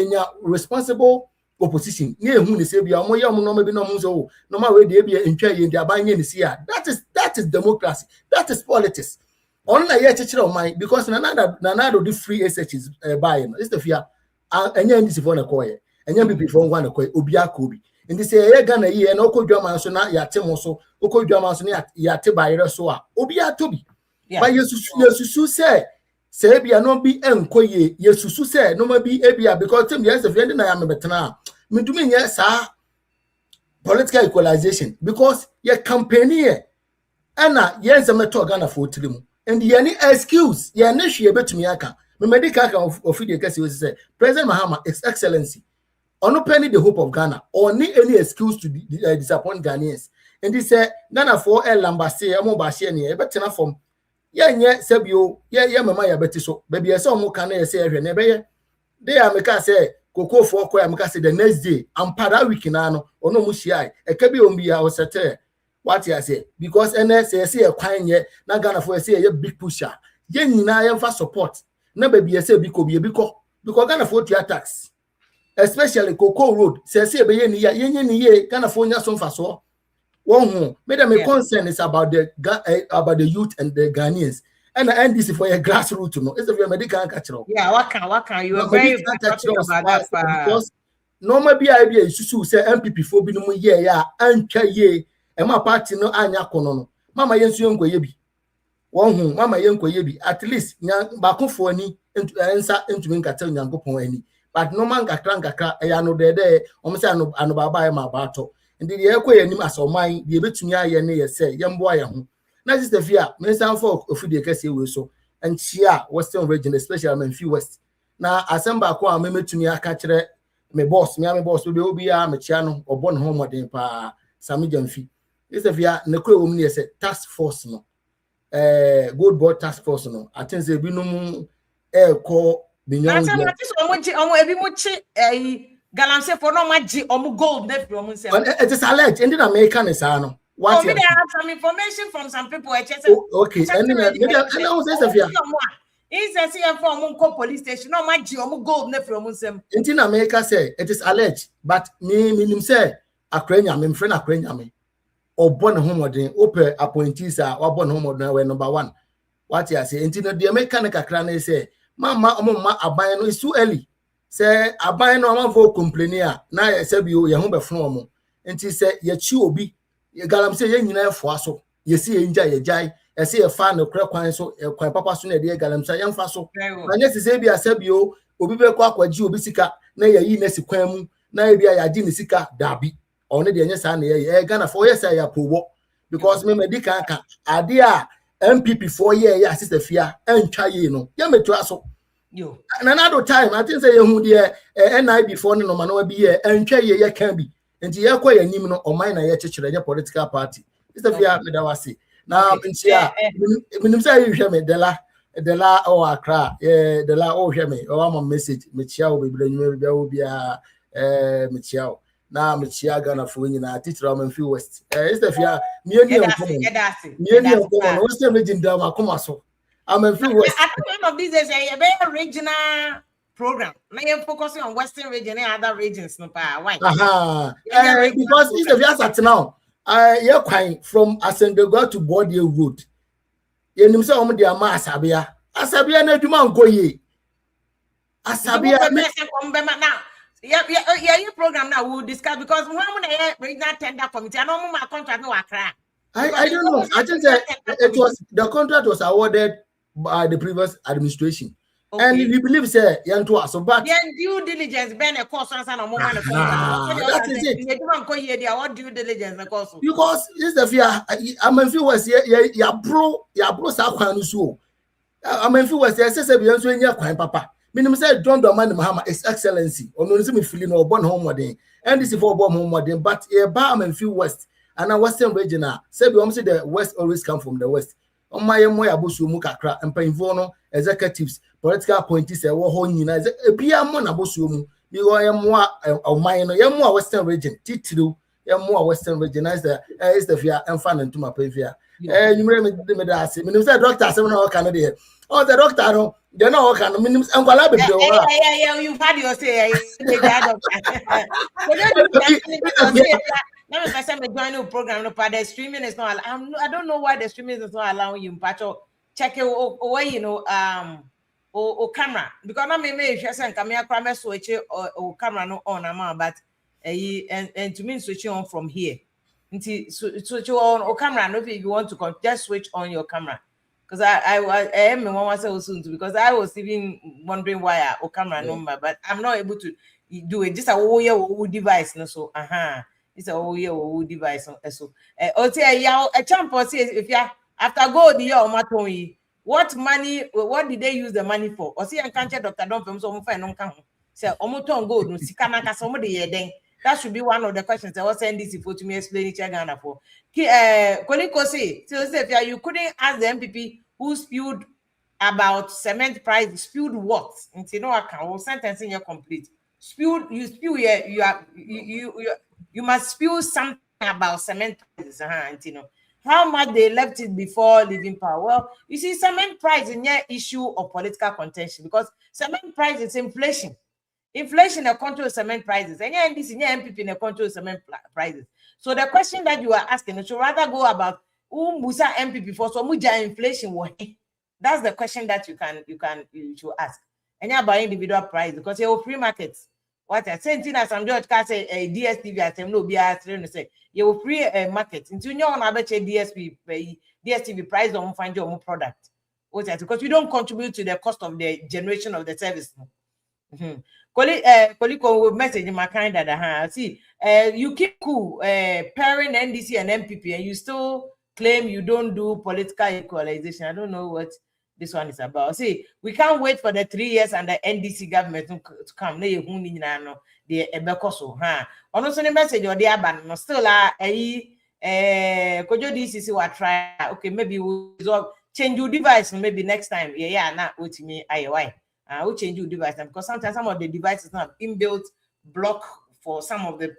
nya responsible opposition na ehu ne se bia omo ye omo no bi no mo so no ma we de bia entwa ye dia ba nye ne si a that is democracy, that is politics. On na ye chechire o man because na do the free SHs buy no is the fear enya ndisi for na koye enya bibi for ngwa na koye obi akobi ndi se ye Ghana yi na okodwama so na yate mo so okodwama so na yate bayere so a obi atobi ba yesusu se bia no bi enkoye yesusu se no ma bi ebia because tem yes if na ya mebetena medumi nye sa political equalization because ye campaign here ana ye nzemeto Ghana for trimu and ye any excuse ye na hwe betumi aka me medical aka of the case we say President Mahama His Excellency ono penny the hope of Ghana or need any excuse to disappoint Ghanaians. And they say Ghana for El Lambase amo ba hye ne e betena form ye nye sebio ye mama ya beti so baby e say omo kan na say ehwe na be ye dey ameka say koko for ko ameka say the next day ampada week na no ono mu hia e ka bi ombi ya osete what you say because NS say e kwan ye na Ghana for say ye big pusher yen nyina yemfa support na baby yese bi ko because Ghana for tax especially Cocoa Road say be yen ya yen ye Ghana for nya so mfaso one made them a concern is about the youth and the Ghanaians and the NDC for a grassroots no it's a medical catcher. Yeah, what can you are very good talking about that because normal BIB is to say MPP for binom yeah antwa ye e ma party no anya kono no mama yensu yenkoye bi won mama yenkoye bi at least nya bakofo ani ensa entumi nkata nyankopon ani but no man kakra ya no de o say ano baba e ma bato ndi ye ekoye anim asoman de betumi aye ne ye say yembo aye ho na sister fia minister for ofudie kase we so enchia western region especially Amidst West na asemba ko a memetumi aka kire me boss me be obi a me chia no obon ho modern pa sami jamfi sister fia ne kro wo me say task force no good board task force no I think say binum call binyon na say omo ebi mo chi galamse for no maji omo gold na from nsem it is alleged in the American is no what I have some information from some people okay and maybe I say Safia is a CFO on police station no maji omo gold na from nsem in America say it is alleged but me say akrenya me friend akrenya me obon homodin open appointees are obon homodin we number 1 what you say into the American kakra na say mama omma aban no is too early say aban no am for complainia na say bi o ye ho be fun omo enti say ye chi obi ye galam say ye nyina efo aso ye si ye nja ye jai ye say ye fa no kra kwan so kwan papa so na de galam say ye mfa so na nye say bi asabi o obi be kwa kwaji obi sika na ye yi na si kwan mu na ye bi ya di ni sika dabi on the anya sa na ye Ghana for ye say ya powo because me medical aka ade a MPP 4 year ya sister fia entwa ye no ye metu aso yo na another time I think say ye hu de NIB 4 no ma no bi ye entwa ye kan bi enti ye kwa ye nim no oman na ye chechire ye political party sister fia me da wase na ntia minim say you hwe me de la o Accra de la o hwe me o am message me chia o bebre nyum bia o bia me chia o na me chia Ghana for nyina teacher Amidst West sister fia me ani enkomo no western region da makoma so Amidst West at the end of these days a very regional program na you focusing on western region and other regions no pa why because it's the via sat now ye kwan from Asendegwa to Body Road ye nim say omo de ama asabia na aduma nkoye asabia now yeah program now we'll discuss because when regional tender committee and no more contract no Accra. I don't know. I think that the contract was awarded by the previous administration. Okay. And we believe say so but due diligence been a course and no moment that is it. You don't go here there what due diligence the course because this the fear Amidst was ya bro sa kwan so Amidst was say be so nya kwan papa minimum say John Dramani Mahama is excellency ono nse me feel no born home modern and this for born home modern but e ba Amidst West and a western region say we say the west always come from the west on my moya bosu mu kakra empanfo no executives political appointees e wo ho nyina ebia mo na bosu mu bi wo yemo oman no yemo western region titiri yemo western region is the fear emfa na ntuma pavia nyumre me da ase me say doctor ase na o kan de the doctor no they know what kind of minimum ankwala be do yeah you've had your say let me first me join the program no but the streaming is not I don't know why the streaming is not allowing you but check it away you know o camera because na me just say come here camera switch o camera no on am but and to me switch on from here until switch on o camera no if you want to just switch on your camera. Because I am one so soon too, because I was even wondering why I camera number, but I'm not able to do it. Just a whole device, no so it's a whole device. So a champ if you after go the year what money, what did they use the money for? Or see, I can't check Dr. Don from some fine non say omoton gold no sikanaka somebody then. That should be one of the questions I was saying this for to me explain it Ghana for. Koliko say, so if you couldn't ask the MPP who spewed about cement price, spewed what? And you know I can sentence in your complete. Spewed, you spew you must spew something about cement prices, and you know. how much they left it before leaving power. Well, you see, cement price is an issue of political contention because cement price is inflation. Inflation control cement prices. And NDC and MPP control cement prices. So the question that you are asking should rather go about who Musa MPP for so much inflation. That's the question that you should ask. And you buy individual price because you have free markets. What I say, as I'm George can say a DSTV at no be say you have free market. Until you know about DSTV price don't find your own product. What because you don't contribute to the cost of the generation of the service. Koliko message in my kind that see you keep cool pairing NDC and MPP and you still claim you don't do political equalization. I don't know what this one is about. See, we can't wait for the 3 years and the NDC government to come. The Ebekoso, also the message or the aban no still Kojo DCC will try. Okay, maybe we'll change your device maybe next time. Yeah, not with me IY. We'll change your device because sometimes some of the devices have inbuilt block for some of the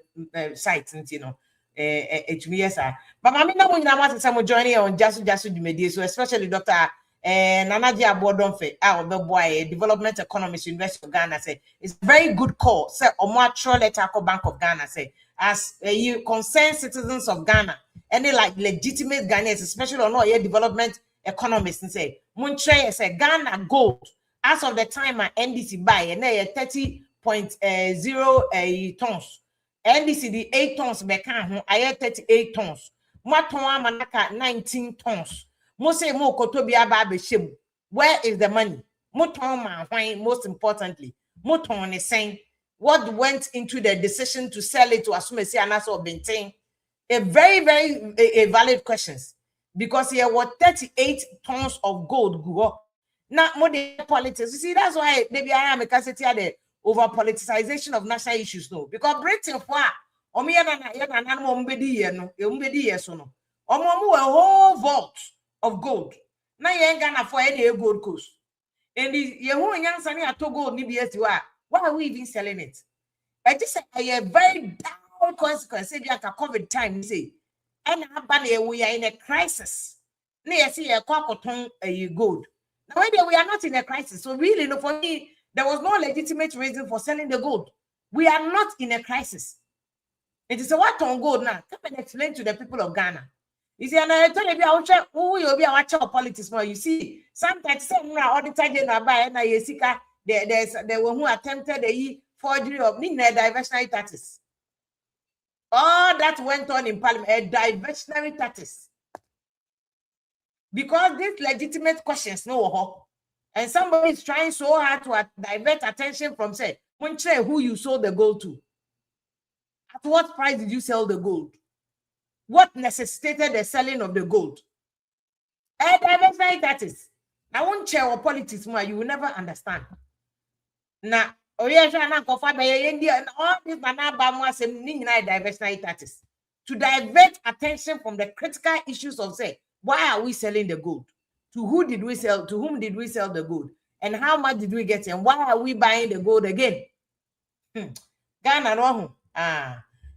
sites, you know. HBS. But I mean, now when I want someone joining on just the media, so especially Dr. Nanaji Abodonfe, the boy, development economist, University of Ghana, say it's a very good call. Say Omatro letter Bank of Ghana say as you concerned citizens of Ghana, any like legitimate Ghanaians, especially on all development economists, and say Munche say Ghana gold as of the time my NDC buy and 30.0 tons. NDC the 8 tons beka I 38 tons. Matonwa manaka 19 tons. Mo say mo kotobi aba be where is the money? Moton man why most importantly. Moton is saying what went into the decision to sell it to assume say anaso or maintain a very a valid questions because here were 38 tons of gold go not more than politics. You see, that's why maybe I am a cassette the over politicization of national issues, no, because Britain for a whole vault of gold. Now you ain't gonna for any gold coast. And the young young sunny at Togo NBS, why are we even selling it? I just say a very down consequence. If you have COVID time, you say, and we are in a crisis. Near see a cockoton a gold. Now we are not in a crisis. So really, no, for me, there was no legitimate reason for selling the gold. We are not in a crisis. It is a what on gold now. Come and explain to the people of Ghana. You see, and I tell you, who will be a watcher of politics more. You see, sometimes all the time they buy and there were who attempted a forgery of diversionary taxes. All that went on in Parliament, a diversionary taxes. Because these legitimate questions, no, and somebody is trying so hard to divert attention from say, who you sold the gold to. At what price did you sell the gold? What necessitated the selling of the gold? That is. I won't share or politics more, you will never understand. Now, all this diversionary taxes to divert attention from the critical issues of say, why are we selling the gold? To who did we sell? To whom did we sell the gold? And how much did we get? And why are we buying the gold again? Ghana no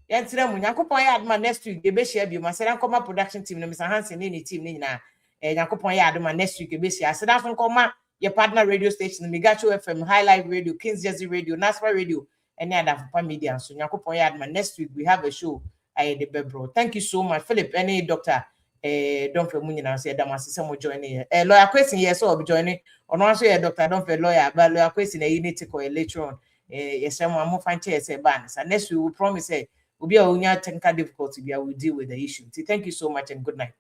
next week they be share bi ma say come production team no Mr. Hansen any team ni na Yakopon ya adoma next week be share. So that's come your partner radio station Migacho FM, High Life Radio, Kings Jersey Radio, Nasra Radio, and other media. So Yakopon ya adoma next week we have a show the bebro. Thank you so much, Philip. Any doctor don't feel money now say Damas some joining lawyer question yes or be joining on also doctor don't feel lawyer but lawyer question you need to call later on yes someone more find say ban so next we will promise say we'll be a technical difficulty we will deal with the issue. Thank you so much and good night.